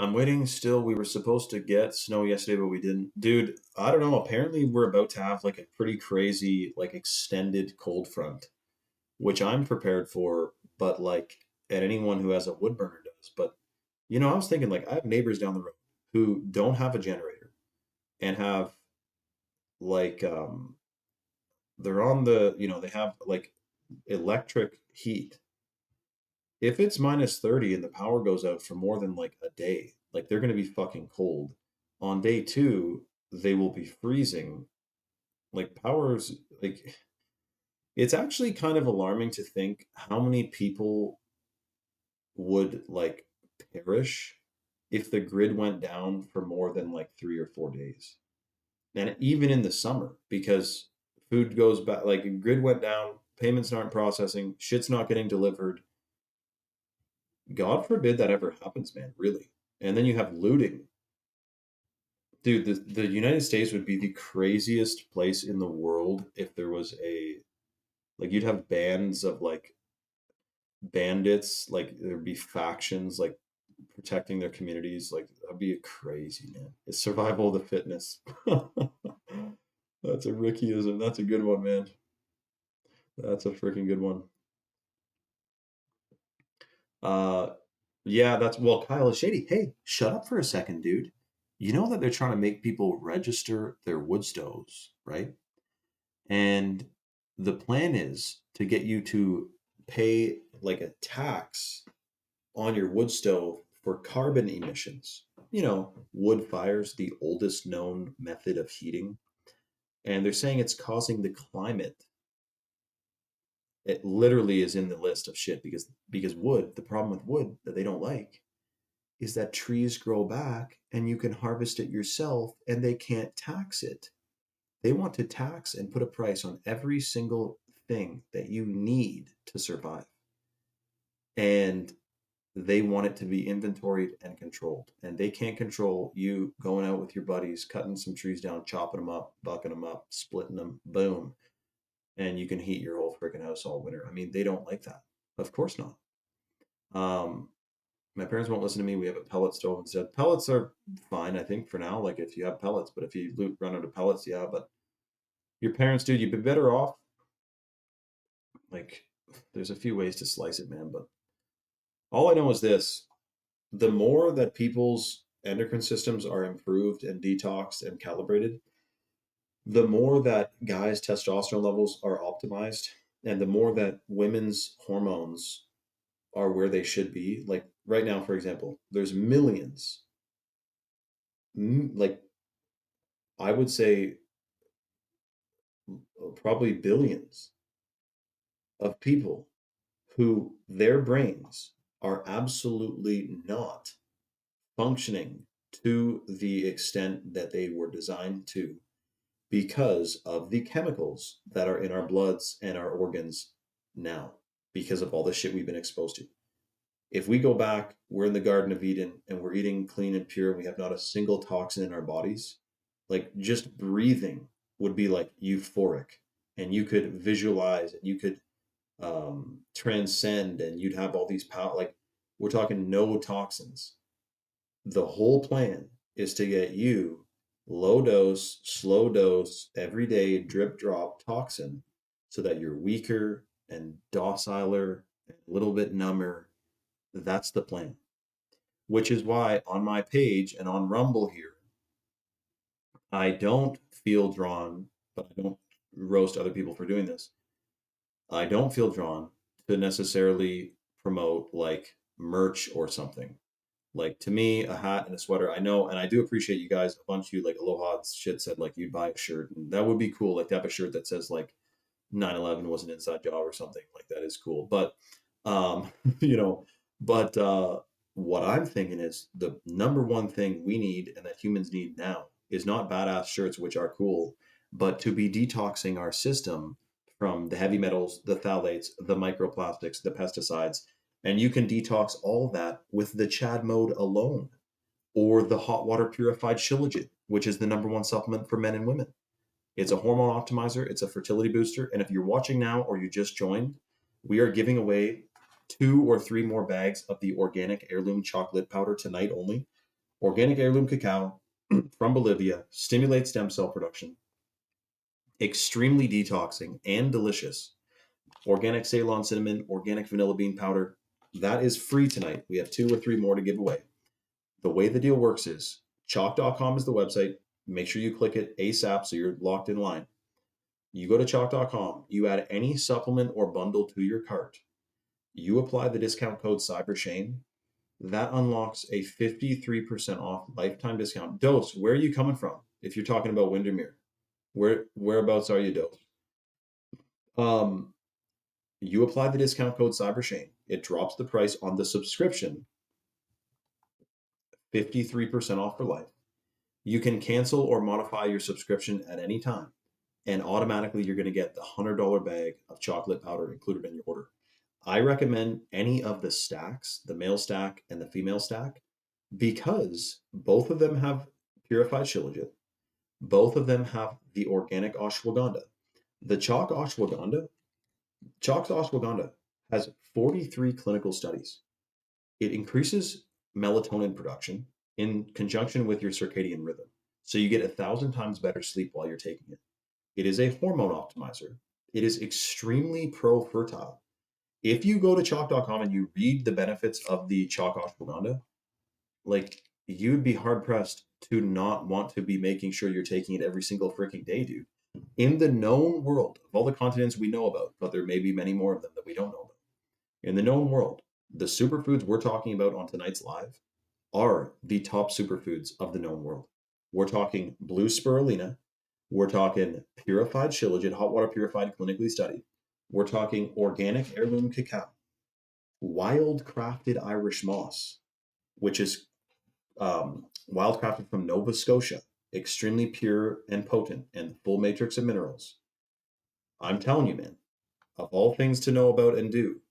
I'm waiting still. We were supposed to get snow yesterday, but we didn't. Dude, I don't know. Apparently, we're about to have like a pretty crazy, like extended cold front, which I'm prepared for, but like, and anyone who has a wood burner does. But, I was thinking like I have neighbors down the road who don't have a generator and have like, they're on the, they have like electric heat. If it's minus 30 and the power goes out for more than like a day, like they're going to be fucking cold. On day two, they will be freezing. Like powers, like it's actually kind of alarming to think how many people would like perish if the grid went down for more than like 3 or 4 days. And even in the summer, because food goes back, like grid went down, payments aren't processing, shit's not getting delivered. God forbid that ever happens, man, really. And then you have looting. Dude, the United States would be the craziest place in the world if there was like you'd have bands of like bandits, like there'd be factions like protecting their communities. Like that'd be crazy, man. It's survival of the fitness. That's a Rickyism. That's a good one, man. That's a freaking good one. Uh, yeah, that's well, Kyle is shady. Hey, shut up for a second, dude. You know that they're trying to make people register their wood stoves, right? And the plan is to get you to pay like a tax on your wood stove for carbon emissions. Wood fires, the oldest known method of heating. And they're saying it's causing the climate. It literally is in the list of shit because wood, the problem with wood that they don't like is that trees grow back and you can harvest it yourself and they can't tax it. They want to tax and put a price on every single thing that you need to survive. And they want it to be inventoried and controlled. And they can't control you going out with your buddies, cutting some trees down, chopping them up, bucking them up, splitting them, boom. And you can heat your whole freaking house all winter. I mean, they don't like that. Of course not. Um, my parents won't listen to me. We have a pellet stove instead. Pellets are fine, I think, for now. Like if you have pellets, but if you run out of pellets, yeah. But your parents, dude, you'd be better off. Like, there's a few ways to slice it, man. But all I know is this: the more that people's endocrine systems are improved and detoxed and calibrated, the more that guys' testosterone levels are optimized, and the more that women's hormones are where they should be. Like right now, for example, there's millions, like I would say probably billions of people who their brains are absolutely not functioning to the extent that they were designed to because of the chemicals that are in our bloods and our organs now, because of all the shit we've been exposed to. If we go back, we're in the Garden of Eden and we're eating clean and pure, and we have not a single toxin in our bodies, like just breathing would be like euphoric. And you could visualize and you could transcend and you'd have all these power. Like we're talking no toxins. The whole plan is to get you low dose, slow dose, everyday drip drop toxin so that you're weaker and dociler, and a little bit number. That's the plan. Which is why on my page and on Rumble here, I don't feel drawn, but I don't roast other people for doing this. I don't feel drawn to necessarily promote like merch or something. Like to me, a hat and a sweater, I know, and I do appreciate you guys. A bunch of you like Aloha shit said like you'd buy a shirt, and that would be cool. Like to have a shirt that says like 9/11 was an inside job or something like that is cool. But um, you know, But what I'm thinking is the number one thing we need and that humans need now is not badass shirts, which are cool, but to be detoxing our system from the heavy metals, the phthalates, the microplastics, the pesticides. And you can detox all that with the Chad mode alone or the hot water purified shilajit, which is the number one supplement for men and women. It's a hormone optimizer, it's a fertility booster. And if you're watching now or you just joined, we are giving away 2 or 3 more bags of the organic heirloom chocolate powder tonight only. Organic heirloom cacao from Bolivia stimulates stem cell production, extremely detoxing and delicious. Organic Ceylon cinnamon, organic vanilla bean powder. That is free tonight. We have 2 or 3 more to give away. The way the deal works is chalk.com is the website. Make sure you click it ASAP so you're locked in line. You go to chalk.com, you add any supplement or bundle to your cart. You apply the discount code CyberShane. That unlocks a 53% off lifetime discount. Dose, where are you coming from? If you're talking about Windermere, whereabouts are you, Dose? You apply the discount code CyberShane. It drops the price on the subscription, 53% off for life. You can cancel or modify your subscription at any time, and automatically you're going to get the $100 bag of chocolate powder included in your order. I recommend any of the stacks, the male stack and the female stack, because both of them have purified shilajit. Both of them have the organic ashwagandha. The chalk's ashwagandha has 43 clinical studies. It increases melatonin production in conjunction with your circadian rhythm. So you get 1,000 times better sleep while you're taking it. It is a hormone optimizer. It is extremely pro-fertile. If you go to chalk.com and you read the benefits of the chalk ashwagandha, like you'd be hard pressed to not want to be making sure you're taking it every single freaking day, dude. In the known world of all the continents we know about, but there may be many more of them that we don't know about. In the known world, the superfoods we're talking about on tonight's live are the top superfoods of the known world. We're talking blue spirulina. We're talking purified shilajit, hot water purified, clinically studied. We're talking organic heirloom cacao, wild crafted Irish moss, which is wild crafted from Nova Scotia, extremely pure and potent and full matrix of minerals. I'm telling you, man, of all things to know about and do,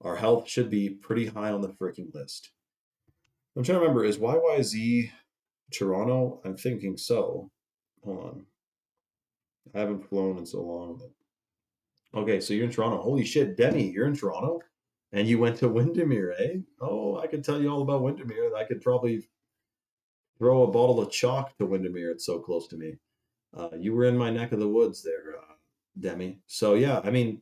our health should be pretty high on the freaking list. I'm trying to remember, is YYZ Toronto? I'm thinking so. Hold on. I haven't flown in so long. Okay, so you're in Toronto. Holy shit, Demi, you're in Toronto? And you went to Windermere, eh? Oh, I could tell you all about Windermere. I could probably throw a bottle of chalk to Windermere. It's so close to me. You were in my neck of the woods there, Demi. So yeah, I mean,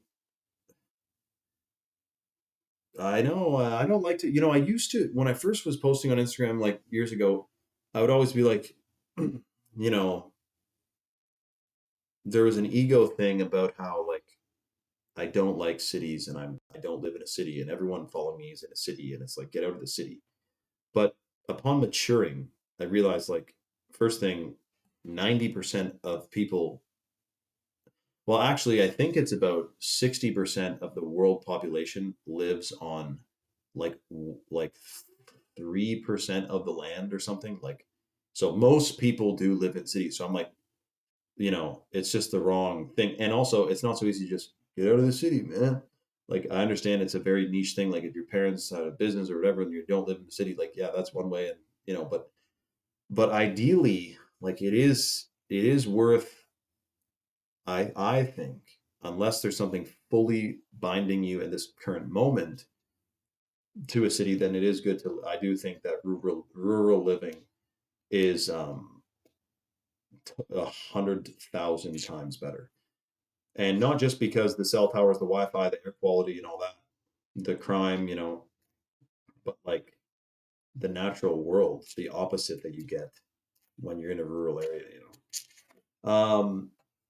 I know I don't like to, I used to, when I first was posting on Instagram like years ago, I would always be like, you know, there was an ego thing about how like I don't like cities and I don't live in a city and everyone following me is in a city and it's like get out of the city. But upon maturing, I realized like first thing, 90% of people, well, actually, I think it's about 60% of the world population lives on like 3% of the land or something. Like, so most people do live in cities. So I'm like, it's just the wrong thing. And also, it's not so easy to just get out of the city, man. Like, I understand it's a very niche thing. Like, if your parents had a business or whatever, and you don't live in the city, like, yeah, that's one way. And but ideally, like, it is worth. I think, unless there's something fully binding you in this current moment to a city, then it is good to. I do think that rural living is 100,000 times better. And not just because the cell towers, the Wi-Fi, the air quality, and all that, the crime, but like the natural world, the opposite that you get when you're in a rural area.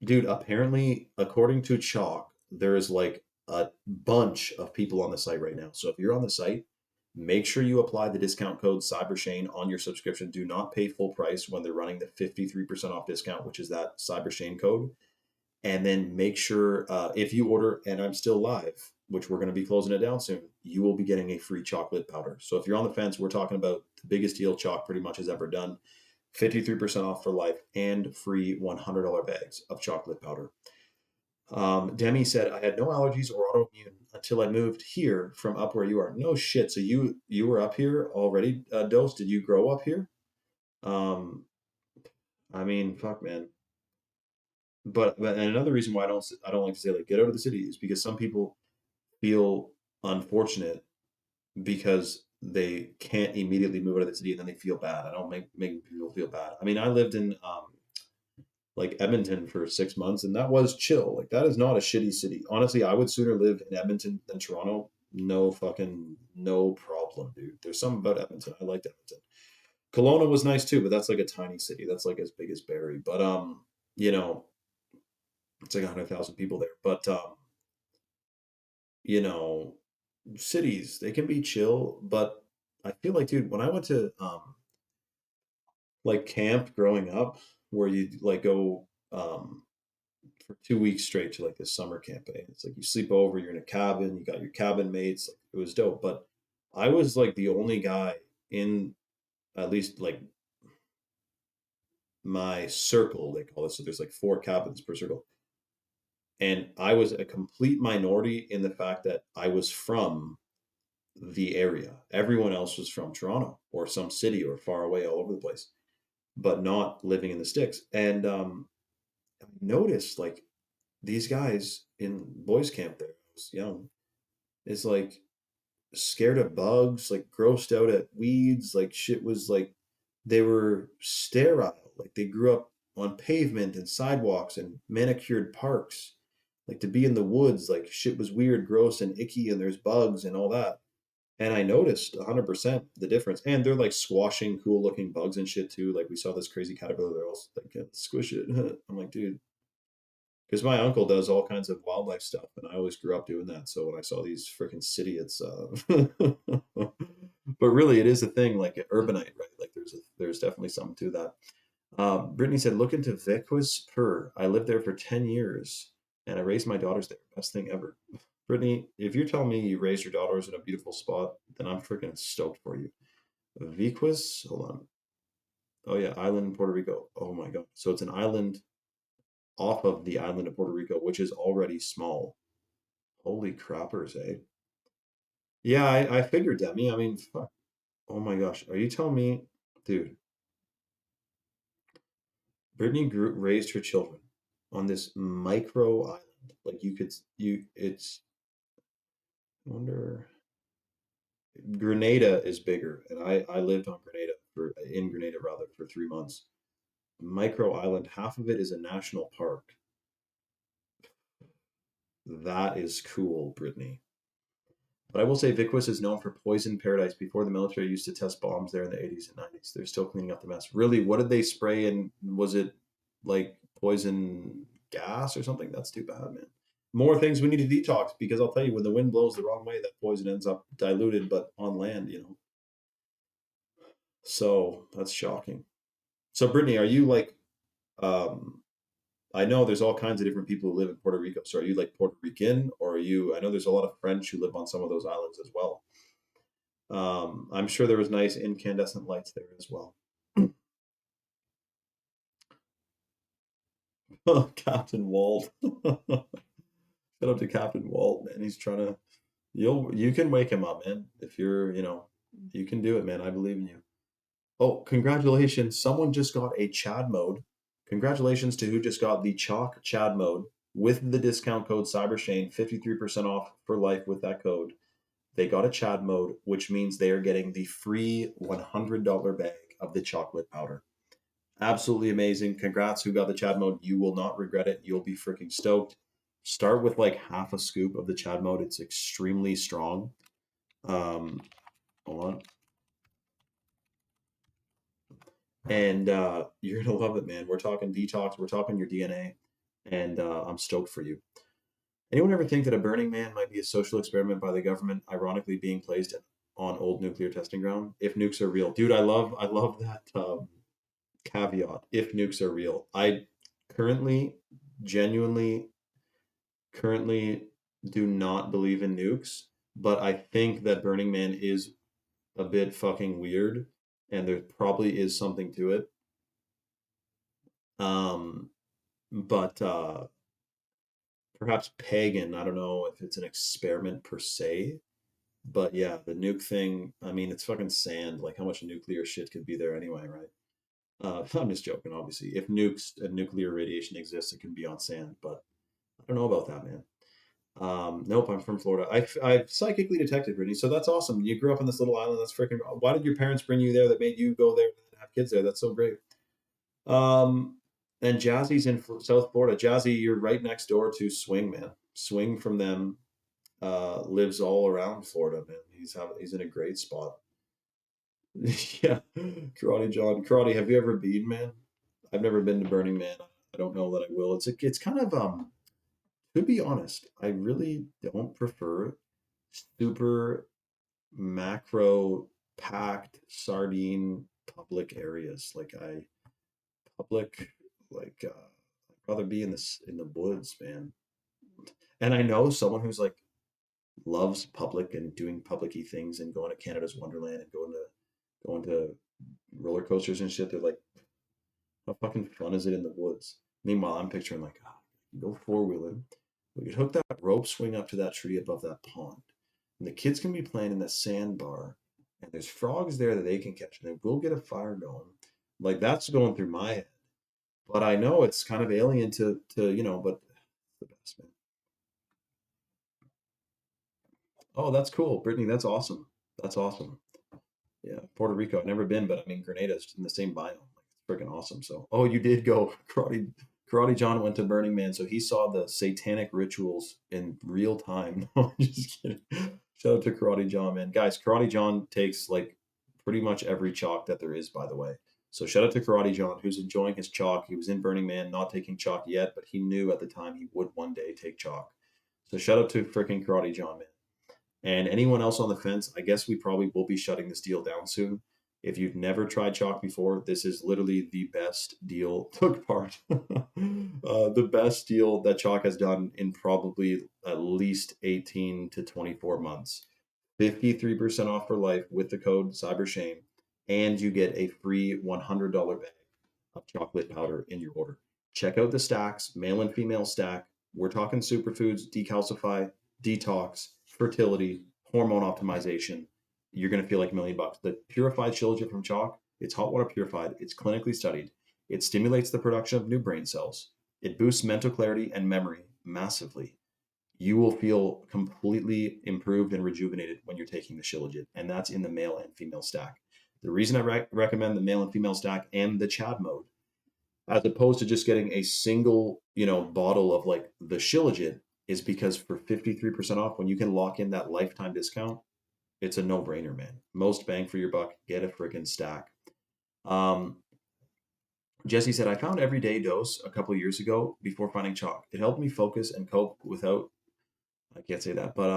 Dude, apparently, according to Chalk, there's like a bunch of people on the site right now. So if you're on the site, make sure you apply the discount code CyberShane on your subscription. Do not pay full price when they're running the 53% off discount, which is that CyberShane code. And then make sure if you order, and I'm still live, which we're going to be closing it down soon. you will be getting a free chocolate powder. So if you're on the fence, we're talking about the biggest deal Chalk pretty much has ever done. 53% off for life and free $100 bags of chocolate powder. Demi said, I had no allergies or autoimmune until I moved here from up where you are. No shit. So you were up here already, Dose? Did you grow up here? I mean, fuck, man. But and another reason why I don't like to say like get out of the city is because some people feel unfortunate because they can't immediately move out of the city and then they feel bad. I don't make people feel bad. I mean, I lived in like Edmonton for 6 months, and that was chill. Like that is not a shitty city. Honestly, I would sooner live in Edmonton than Toronto. No problem, dude. There's something about Edmonton. I liked Edmonton. Kelowna was nice too, but that's like a tiny city. That's like as big as Barrie. But you know, it's like 100,000 people there. But you know, cities, they can be chill, but I feel like, dude, when I went to like camp growing up, where you like go for 2 weeks straight to like this summer campaign. It's like you sleep over, you're in a cabin, you got your cabin mates. Like, it was dope. But I was like the only guy in at least like my circle, they call it. So there's like 4 cabins per circle. And I was a complete minority in the fact that I was from the area. Everyone else was from Toronto or some city or far away all over the place, but not living in the sticks. And I noticed like these guys in boys camp there, I was young, is like scared of bugs, like grossed out at weeds, like shit was like they were sterile. Like they grew up on pavement and sidewalks and manicured parks. Like to be in the woods, like shit was weird, gross, and icky, and there's bugs and all that. And I noticed 100% the difference. And they're like squashing cool looking bugs and shit too. Like we saw this crazy caterpillar, they're all like, squish it. I'm like, dude, because my uncle does all kinds of wildlife stuff, and I always grew up doing that. So when I saw these freaking city, it's but really it is a thing, like an urbanite, right? Like there's definitely something to that. Brittany said, look into Vequas Per. I lived there for 10 years and I raised my daughters there. Best thing ever. Brittany, if you're telling me you raised your daughters in a beautiful spot, then I'm freaking stoked for you. Vequas, hold on. Oh yeah, island in Puerto Rico. Oh my God. So it's an island off of the island of Puerto Rico, which is already small. Holy crappers, eh? Yeah, I figured, Demi. I mean, fuck. Oh my gosh. Are you telling me, dude, Brittany raised her children on this micro island. Like it's, I wonder, Grenada is bigger. And I lived in Grenada rather, for 3 months. Micro island, half of it is a national park. That is cool, Brittany. But I will say Vicquis is known for poison paradise. Before the military used to test bombs there in the 80s and 90s. They're still cleaning up the mess. Really, what did they spray in? Was it like poison gas or something? That's too bad, man. More things we need to detox because I'll tell you, when the wind blows the wrong way, that poison ends up diluted, but on land. So that's shocking. So Brittany, are you like um I know there's all kinds of different people who live in Puerto Rico. So are you like Puerto Rican or are you, I know there's a lot of French who live on some of those islands as well. I'm sure there was nice incandescent lights there as well. Captain Walt. Shout out to Captain Walt, man. He's trying to, you can wake him up, man. If you can do it, man. I believe in you. Oh, congratulations. Someone just got a Chad mode. Congratulations to who just got the Chalk Chad mode with the discount code CyberShane, 53% off for life with that code. They got a Chad mode, which means they are getting the free $100 bag of the chocolate powder. Absolutely amazing. Congrats who got the Chad mode. You will not regret it. You'll be freaking stoked. Start with like half a scoop of the Chad mode. It's extremely strong. Hold on. And you're gonna love it, man. We're talking detox, we're talking your DNA, and I'm stoked for you. Anyone ever think that a Burning Man might be a social experiment by the government, ironically being placed on old nuclear testing ground? If nukes are real, dude, I love that caveat. If nukes are real, I currently, genuinely, currently do not believe in nukes, but I think that Burning Man is a bit fucking weird, and there probably is something to it. Um, but perhaps pagan. I don't know if it's an experiment per se, but yeah, the nuke thing. I mean, it's fucking sand. Like, how much nuclear shit could be there anyway, right? I'm just joking, obviously. If nukes and nuclear radiation exists, it can be on sand, but I don't know about that, man. Nope, I'm from Florida. I've psychically detected, Brittany. So that's awesome. You grew up on this little island. That's freaking. Why did your parents bring you there that made you go there and have kids there? That's so great. Um, and Jazzy's in South Florida. Jazzy, you're right next door to Swing, man. Swing from them lives all around Florida, man. He's in a great spot. Yeah, Karate John. Karate, have you ever been, man? I've never been to Burning Man. I don't know that I will. It's kind of to be honest, I really don't prefer super macro packed sardine public areas. Public I'd rather be in the woods, man. And I know someone who's like loves public and doing publicy things and going to Canada's Wonderland and going to roller coasters and shit. They're like, how fucking fun is it in the woods? Meanwhile, I'm picturing like, oh, go four-wheeling. We could hook that rope swing up to that tree above that pond. And the kids can be playing in the sandbar. And there's frogs there that they can catch. And then we'll get a fire going. Like that's going through my head. But I know it's kind of alien but the best, man. Oh, that's cool. Brittany, that's awesome. That's awesome. Yeah, Puerto Rico. I've never been, but I mean, Grenada's in the same biome. Like, it's freaking awesome. So, oh, you did go. Karate John went to Burning Man, so he saw the satanic rituals in real time. No, I'm just kidding. Shout out to Karate John, man. Guys, Karate John takes like pretty much every chalk that there is, by the way. So shout out to Karate John, who's enjoying his chalk. He was in Burning Man, not taking chalk yet, but he knew at the time he would one day take chalk. So shout out to freaking Karate John, man. And anyone else on the fence, I guess we probably will be shutting this deal down soon. If you've never tried chalk before, this is literally the best deal. Took part, the best deal that chalk has done in probably at least 18 to 24 months. 53% off for life with the code CyberShame, and you get a free $100 bag of chocolate powder in your order. Check out the stacks, male and female stack. We're talking superfoods, decalcify, detox, fertility, hormone optimization. You're going to feel like $1,000,000. The purified shilajit from chalk, it's hot water purified, it's clinically studied. It stimulates the production of new brain cells. It boosts mental clarity and memory massively. You will feel completely improved and rejuvenated when you're taking the shilajit, and that's in the male and female stack. The reason I recommend the male and female stack and the Chad mode, as opposed to just getting a single, bottle of like the shilajit, is because for 53% off, when you can lock in that lifetime discount, it's a no-brainer, man. Most bang for your buck. Get a freaking stack. Um, Jesse said, I found everyday dose a couple of years ago before finding chalk. It helped me focus and cope without, I can't say that, but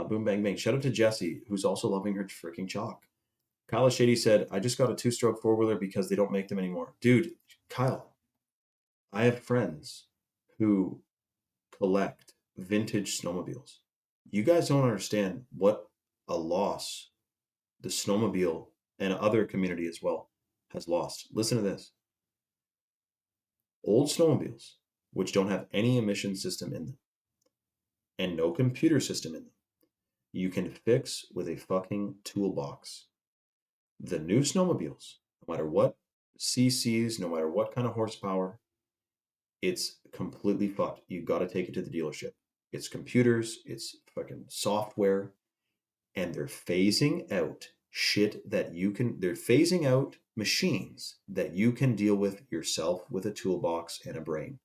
boom, bang, bang. Shout out to Jesse, who's also loving her freaking chalk. Kyle Shady said, I just got a two-stroke four-wheeler because they don't make them anymore. Dude, Kyle, I have friends who collect vintage snowmobiles. You guys don't understand what a loss the snowmobile and other community as well has lost. Listen to this. Old snowmobiles, which don't have any emission system in them and no computer system in them, you can fix with a fucking toolbox. The new snowmobiles, no matter what CCs, no matter what kind of horsepower, it's completely fucked. You got to take it to the dealership. It's computers, it's fucking software, and they're phasing out they're phasing out machines that you can deal with yourself with a toolbox and a brain.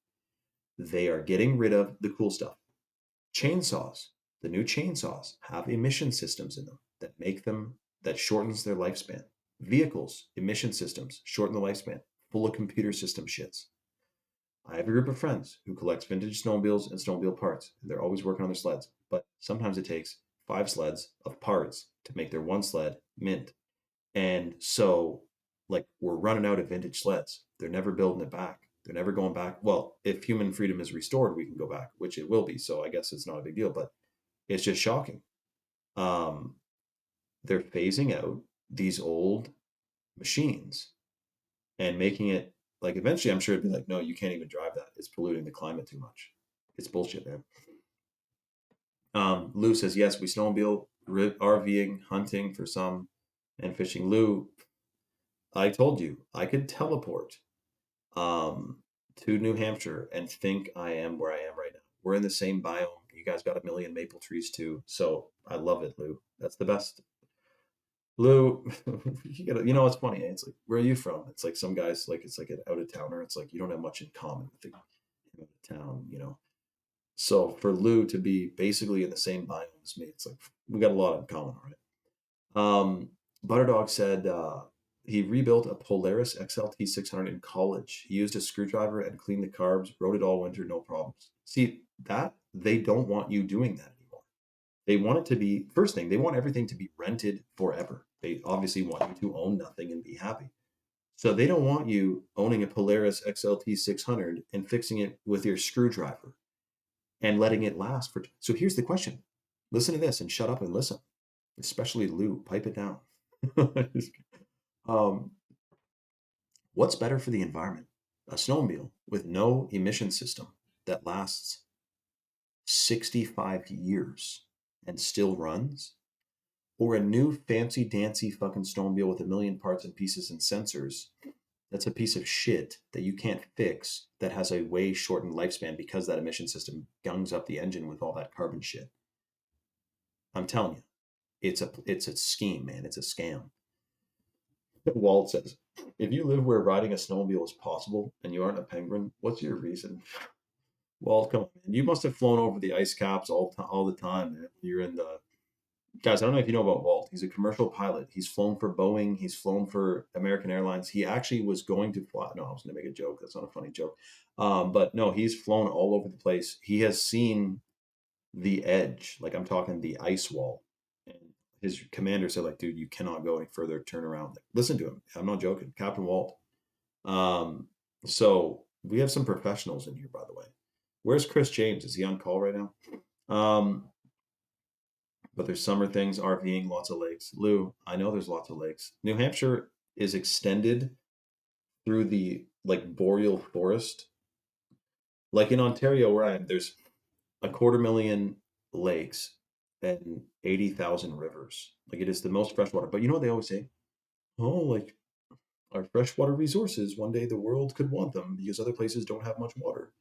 They are getting rid of the cool stuff. Chainsaws, the new chainsaws have emission systems in them that shortens their lifespan. Vehicles, emission systems, shorten the lifespan, full of computer system shits. I have a group of friends who collects vintage snowmobiles and snowmobile parts. They're always working on their sleds, but sometimes it takes 5 sleds of parts to make their one sled mint. And so, like, we're running out of vintage sleds. They're never building it back. They're never going back. Well, if human freedom is restored, we can go back, which it will be. So I guess it's not a big deal. But It's just shocking. Um, they're phasing out these old machines and making it like eventually I'm sure it'd be like, no, you can't even drive that. It's polluting the climate too much. It's bullshit, man. Lou says, yes, we snowmobile, RVing, hunting for some, and fishing. Lou, I told you I could teleport um, to New Hampshire and think I am where I am right now. We're in the same biome. You guys got a million maple trees too. So I love it, Lou. That's the best. Lou, you know, it's funny. It's like, where are you from? It's like some guys, like, it's like an out of towner. It's like you don't have much in common with the out of town, you know. So for Lou to be basically in the same biome as me, it's like we got a lot in common, all right? Butterdog said he rebuilt a Polaris XLT 600 in college. He used a screwdriver and cleaned the carbs, rode it all winter, no problems. See, that they don't want you doing that anymore. They want it to be, first thing, they want everything to be rented forever. They obviously want you to own nothing and be happy. So they don't want you owning a Polaris XLT 600 and fixing it with your screwdriver and letting it last for. So here's the question. Listen to this and shut up and listen. Especially Lou, pipe it down. um, what's better for the environment? A snowmobile with no emission system that lasts 65 years and still runs? Or a new fancy dancy fucking snowmobile with a million parts and pieces and sensors that's a piece of shit that you can't fix that has a way shortened lifespan because that emission system gungs up the engine with all that carbon shit? I'm telling you, it's a scheme, man. It's a scam. Walt says, if you live where riding a snowmobile is possible and you aren't a penguin, what's your reason? Walt, come on, man. You must have flown over the ice caps all the time, man. You're in the guys. I don't know if you know about Walt. He's a commercial pilot. He's flown for Boeing. He's flown for American Airlines. He actually was going to fly. No, I was going to make a joke. That's not a funny joke. But no, he's flown all over the place. He has seen the edge. Like I'm talking the ice wall. And his commander said, like, dude, you cannot go any further. Turn around. Like, listen to him. I'm not joking. Captain Walt. Um, so we have some professionals in here, by the way. Where's Chris James? Is he on call right now? But there's summer things, RVing, lots of lakes. Lou, I know there's lots of lakes. New Hampshire is extended through the like boreal forest. Like in Ontario, where I am, there's 250,000 lakes and 80,000 rivers. Like it is the most freshwater. But you know what they always say? Oh, like our freshwater resources, one day the world could want them because other places don't have much water.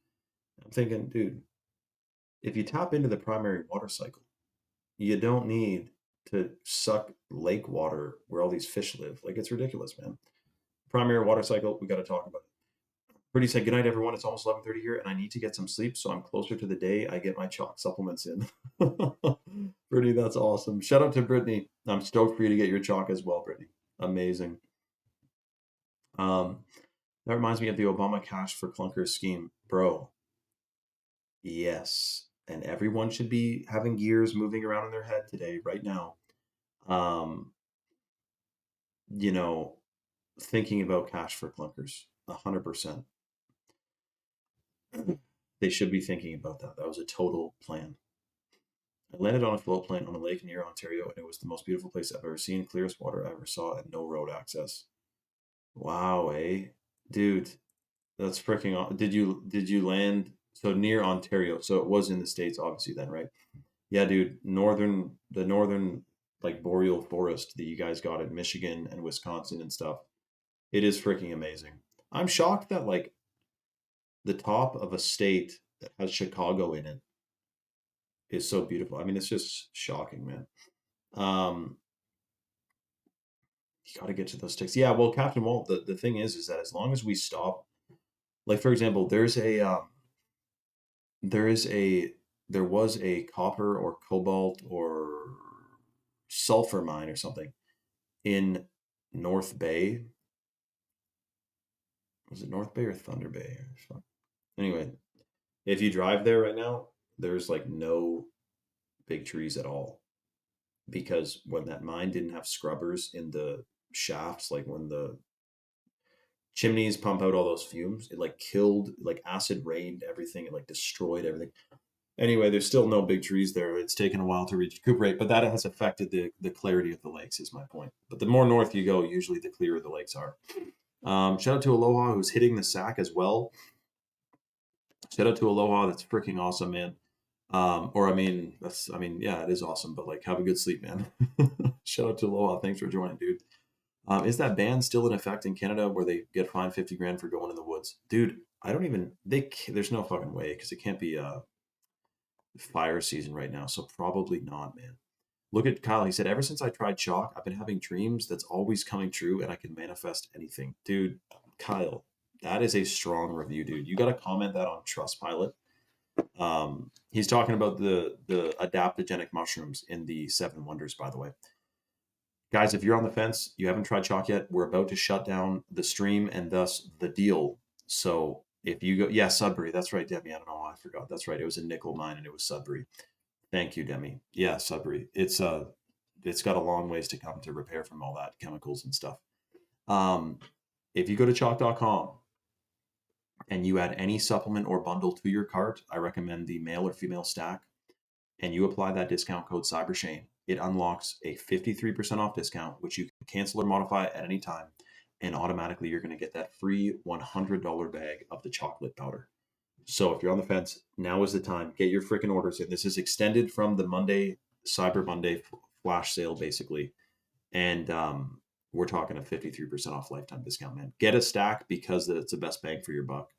I'm thinking, dude, if you tap into the primary water cycle, you don't need to suck lake water where all these fish live. Like it's ridiculous, man. Primary water cycle, we got to talk about it. Pretty said, good night, everyone. It's almost 11:30 here, and I need to get some sleep, so I'm closer to the day I get my chalk supplements in. Brittany, that's awesome. Shout out to Brittany. I'm stoked for you to get your chalk as well, Brittany. Amazing. That reminds me of the Obama Cash for Clunkers scheme, bro. Yes, and everyone should be having gears moving around in their head today, right now. Um, you know, thinking about cash for clunkers, 100%. They should be thinking about that. That was a total plan. I landed on a float plane on a lake near Ontario, and it was the most beautiful place I've ever seen. Clearest water I ever saw, and no road access. Wow, eh, dude, that's freaking. Did you land so near Ontario? So it was in the States, obviously. Then, right? Yeah, dude. The northern like boreal forest that you guys got in Michigan and Wisconsin and stuff. It is freaking amazing. I'm shocked that like the top of a state that has Chicago in it is so beautiful. I mean, it's just shocking, man. Um, you got to get to those sticks. Yeah, well, Captain Walt, the thing is that as long as we stop, like for example, there is a there was a copper or cobalt or sulfur mine or something in North Bay. Was it North Bay or Thunder Bay? Anyway, if you drive there right now, there's like no big trees at all because when that mine didn't have scrubbers in the shafts, like when the chimneys pump out all those fumes, it like killed, like acid rained everything, it like destroyed everything. Anyway, there's still no big trees there. It's taken a while to recuperate, but that has affected the clarity of the lakes, is my point. But the more north you go, usually the clearer the lakes are. Shout out to Aloha, who's hitting the sack as well. Shout out to Aloha. That's freaking awesome, man. Yeah, it is awesome, but like, have a good sleep, man. Shout out to Aloha. Thanks for joining, dude. Is that ban still in effect in Canada where they get fined 50 grand for going in the woods? Dude, there's no fucking way, because it can't be fire season right now, so probably not, man. Look at Kyle. He said, ever since I tried chalk, I've been having dreams that's always coming true and I can manifest anything. Dude, Kyle, that is a strong review, dude. You got to comment that on Trustpilot. He's talking about the adaptogenic mushrooms in the Seven Wonders, by the way. Guys, if you're on the fence, you haven't tried chalk yet, we're about to shut down the stream and thus the deal. So if you go, yeah, Sudbury, that's right, Debbie. I don't know why I forgot. That's right. It was a nickel mine and it was Sudbury. Thank you, Demi. Yeah, Sudbury. It's got a long ways to come to repair from all that chemicals and stuff. If you go to chalk.com and you add any supplement or bundle to your cart, I recommend the male or female stack, and you apply that discount code CyberShane, it unlocks a 53% off discount, which you can cancel or modify at any time, and automatically you're going to get that free $100 bag of the chocolate powder. So if you're on the fence, now is the time. Get your freaking orders in. This is extended from the Cyber Monday flash sale, basically. And we're talking a 53% off lifetime discount, man. Get a stack because it's the best bang for your buck.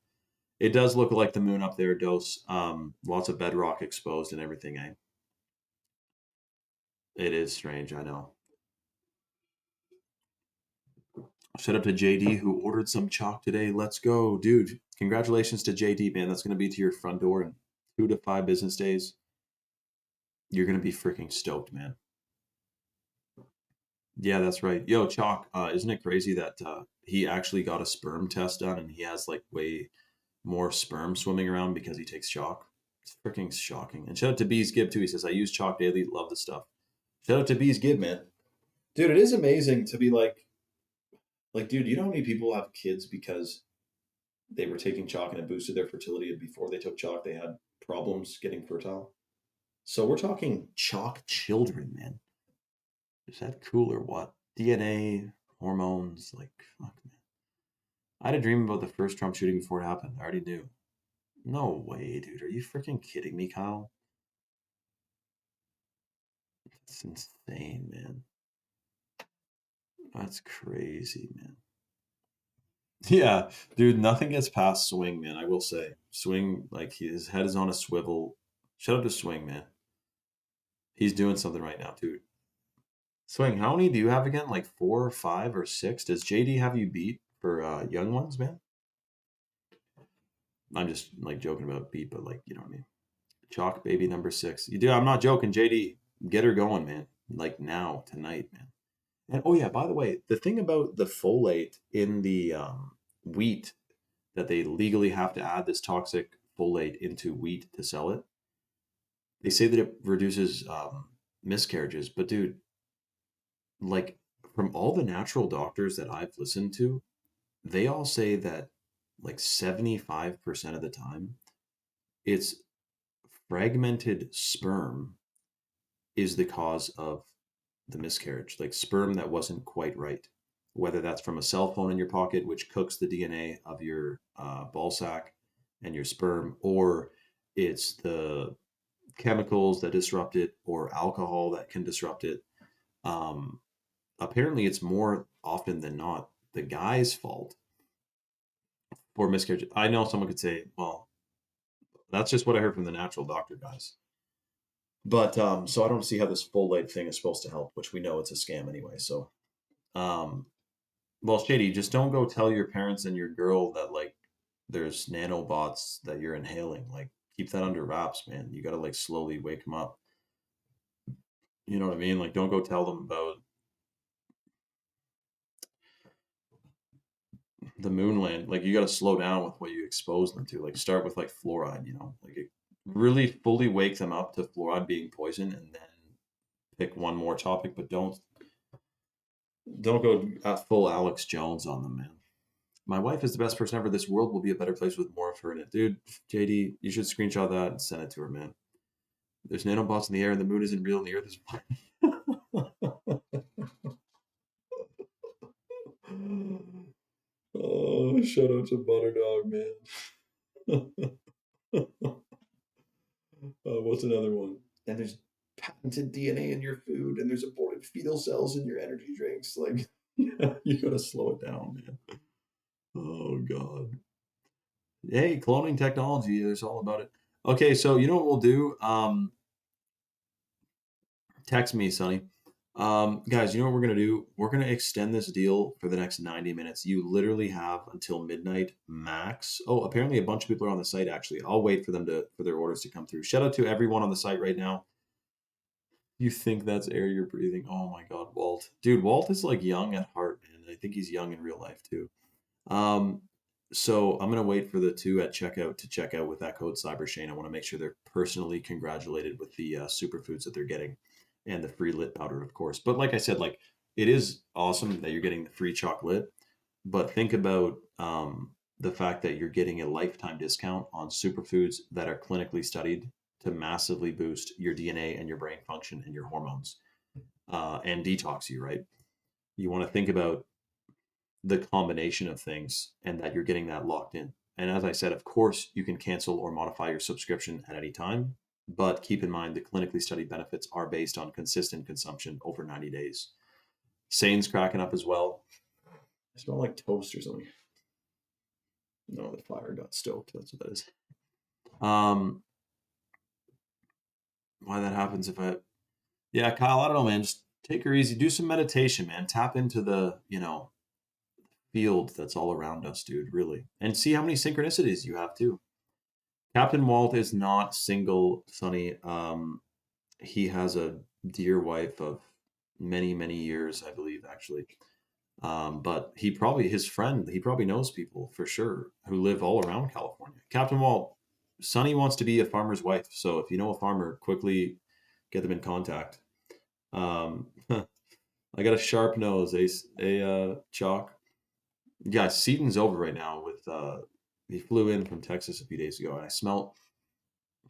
It does look like the moon up there, Dose. Lots of bedrock exposed and everything, eh? It is strange, I know. Shout out to JD who ordered some chalk today. Let's go, dude. Congratulations to JD, man. That's going to be to your front door in 2 to 5 business days. You're going to be freaking stoked, man. Yeah, that's right. Yo, Chalk, isn't it crazy that he actually got a sperm test done and he has like way more sperm swimming around because he takes chalk? It's freaking shocking. And shout out to Bees Gibb too. He says, I use chalk daily. Love the stuff. Shout out to Bees Gibb, man. Dude, it is amazing to be like, dude, you know how many people have kids because they were taking chalk and it boosted their fertility, and before they took chalk, they had problems getting fertile? So we're talking chalk children, man. Is that cool or what? DNA, hormones, like, fuck, man. I had a dream about the first Trump shooting before it happened. I already knew. No way, dude. Are you freaking kidding me, Kyle? That's insane, man. That's crazy, man. Yeah, dude, nothing gets past Swing, man. I will say. Swing, like, his head is on a swivel. Shout out to Swing, man. He's doing something right now, dude. Swing, how many do you have again? Like 4 or 5 or 6? Does JD have you beat for young ones, man? I'm just like joking about beat, but like, you know what I mean? Chalk baby number 6. You do. I'm not joking, JD. Get her going, man. Like now, tonight, man. And oh yeah, by the way, the thing about the folate in the wheat, that they legally have to add this toxic folate into wheat to sell it. They say that it reduces miscarriages, but dude, like from all the natural doctors that I've listened to, they all say that like 75% of the time, it's fragmented sperm is the cause of the miscarriage, like sperm that wasn't quite right. Whether that's from a cell phone in your pocket, which cooks the DNA of your ball sack and your sperm, or it's the chemicals that disrupt it, or alcohol that can disrupt it. Apparently, it's more often than not the guy's fault for miscarriage. I know someone could say, well, that's just what I heard from the natural doctor guys. But so I don't see how this folate thing is supposed to help, which we know it's a scam anyway. So, well, Shady, just don't go tell your parents and your girl that like there's nanobots that you're inhaling. Like, keep that under wraps, man. You got to like slowly wake them up. You know what I mean? Like, don't go tell them about the moon land. Like, you got to slow down with what you expose them to. Like, start with like fluoride, you know, like it really fully wake them up to fluoride being poison, and then pick one more topic, but don't go at full Alex Jones on them, man. My wife is the best person ever. This world will be a better place with more of her in it. Dude, JD, you should screenshot that and send it to her, man. There's nanobots in the air, and the moon isn't real, and the earth is flat. Oh, shout out to Butter Dog, man. What's another one? And there's patented DNA in your food, and there's aborted fetal cells in your energy drinks. Like, you gotta slow it down, man. Oh God. Hey, cloning technology is all about it. Okay, so you know what we'll do? Text me, Sonny. Guys, you know what we're gonna do? We're gonna extend this deal for the next 90 minutes. You literally have until midnight max. Oh, apparently a bunch of people are on the site actually. I'll wait for them for their orders to come through. Shout out to everyone on the site right now. You think that's air you're breathing? Oh my God, Walt. Dude, Walt is like young at heart, man. I think he's young in real life too. Um, so I'm gonna wait for the two at checkout to check out with that code CyberShane. I want to make sure they're personally congratulated with the superfoods that they're getting and the free lit powder, of course. But like I said, like it is awesome that you're getting the free chocolate, but think about the fact that you're getting a lifetime discount on superfoods that are clinically studied to massively boost your DNA and your brain function and your hormones and detox you, right? You want to think about the combination of things and that you're getting that locked in. And as I said, of course, you can cancel or modify your subscription at any time, but keep in mind the clinically studied benefits are based on consistent consumption over 90 days. Sane's cracking up as well. I smell like toast or something. No, the fire got stoked. That's what that is. Why that happens if I, yeah, Kyle, I don't know, man. Just take her easy. Do some meditation, man. Tap into the, field that's all around us, dude, really. And see how many synchronicities you have too. Captain Walt is not single, Sonny. He has a dear wife of many, many years, I believe, actually. But he probably knows people for sure who live all around California. Captain Walt, Sonny wants to be a farmer's wife. So if you know a farmer, quickly get them in contact. I got a sharp nose, Chalk. Yeah, season's over right now with he flew in from Texas a few days ago and I smelt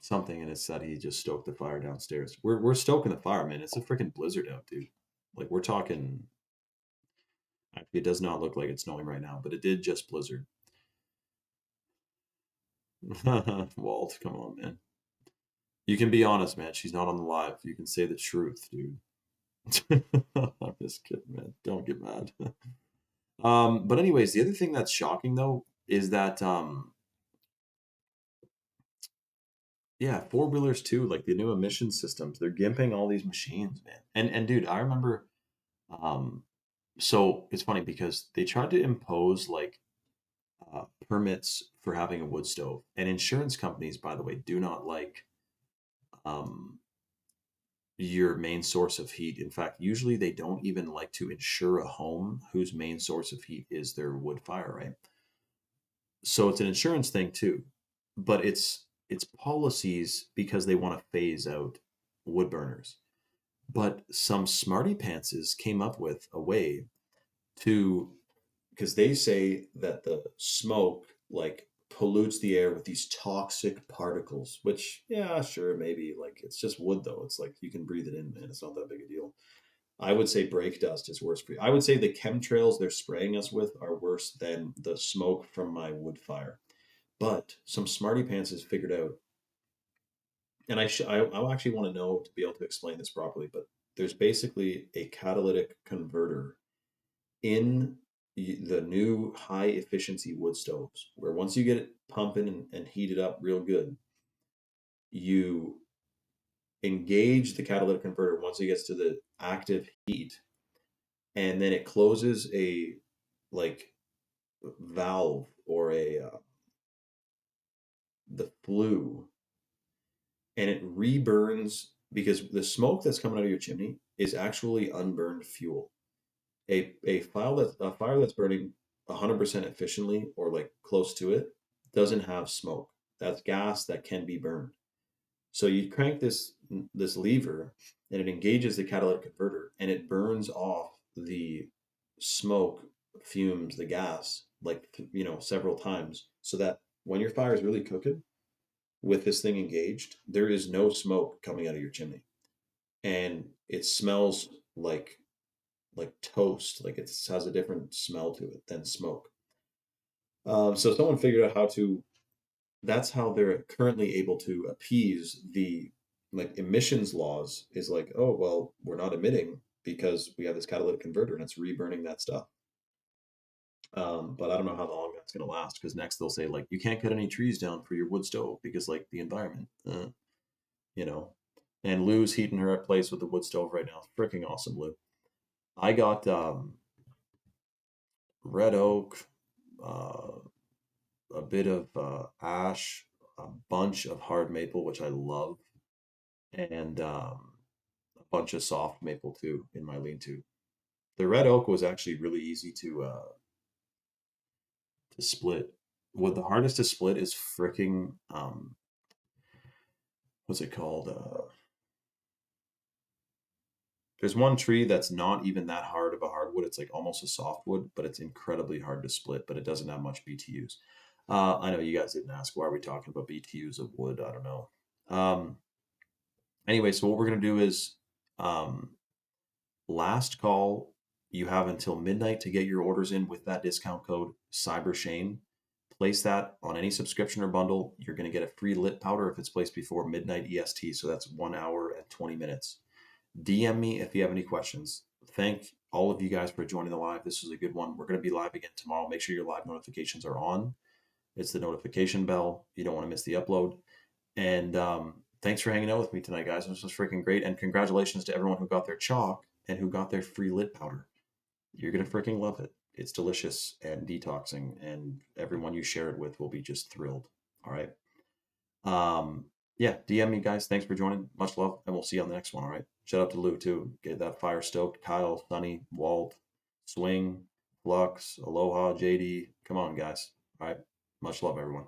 something and it said he just stoked the fire downstairs. We're stoking the fire, man. It's a freaking blizzard out, dude. Like we're talking actually it does not look like it's snowing right now, but it did just blizzard. Walt, come on, man. You can be honest, man. She's not on the live. You can say the truth, dude. I'm just kidding, man. Don't get mad. But anyways, the other thing that's shocking though is that yeah, four-wheelers too, like the new emission systems, they're gimping all these machines, man. And dude, I remember um so it's funny because they tried to impose like permits for having a wood stove. And insurance companies, by the way, do not like um your main source of heat. In fact, usually they don't even like to insure a home whose main source of heat is their wood fire, right? So it's an insurance thing too, but it's policies because they want to phase out wood burners. But some smarty pantses came up with a way to, because they say that the smoke like pollutes the air with these toxic particles, which yeah, sure, maybe like it's just wood though. It's like you can breathe it in, man. It's not that big a deal. I would say brake dust is worse for you. I would say the chemtrails they're spraying us with are worse than the smoke from my wood fire. But some smarty pants has figured out, and I actually want to know to be able to explain this properly. But there's basically a catalytic converter in the new high efficiency wood stoves, where once you get it pumping and heated up real good, you engage the catalytic converter once it gets to the active heat, and then it closes a like valve or a the flue and it reburns because the smoke that's coming out of your chimney is actually unburned fuel. A fire that's burning 100% efficiently or like close to it doesn't have smoke. That's gas that can be burned. So you crank this lever and it engages the catalytic converter and it burns off the smoke fumes, the gas, like several times, so that when your fire is really cooking, with this thing engaged, there is no smoke coming out of your chimney, and it smells like toast. Like it has a different smell to it than smoke. So someone figured out how to. That's how they're currently able to appease the like emissions laws. Is like, oh well, we're not emitting because we have this catalytic converter and it's reburning that stuff. But I don't know how long that's gonna last because next they'll say like you can't cut any trees down for your wood stove because like the environment, you know. And Lou's heating her place with the wood stove right now. Freaking awesome, Lou. I got red oak, uh, a bit of ash, a bunch of hard maple, which I love, and a bunch of soft maple too in my lean-to. The red oak was actually really easy to split. What the hardest to split is freaking what's it called? There's one tree that's not even that hard of a hardwood. It's like almost a softwood, but it's incredibly hard to split, but it doesn't have much BTUs. I know you guys didn't ask why are we talking about BTUs of wood. I don't know. Anyway, so what we're gonna do is um, last call. You have until midnight to get your orders in with that discount code CyberShane. Place that on any subscription or bundle. You're going to get a free lit powder if it's placed before midnight EST. So that's 1 hour and 20 minutes. DM me if you have any questions. Thank all of you guys for joining the live. This was a good one. We're going to be live again tomorrow. Make sure your live notifications are on. It's the notification bell. You don't want to miss the upload. And thanks for hanging out with me tonight, guys. This was freaking great. And congratulations to everyone who got their chalk and who got their free lit powder. You're going to freaking love it. It's delicious and detoxing, and everyone you share it with will be just thrilled. All right. Yeah, DM me, guys. Thanks for joining. Much love, and we'll see you on the next one. All right. Shout out to Lou, too. Get that fire stoked. Kyle, Sunny, Walt, Swing, Flux, Aloha, JD. Come on, guys. All right. Much love, everyone.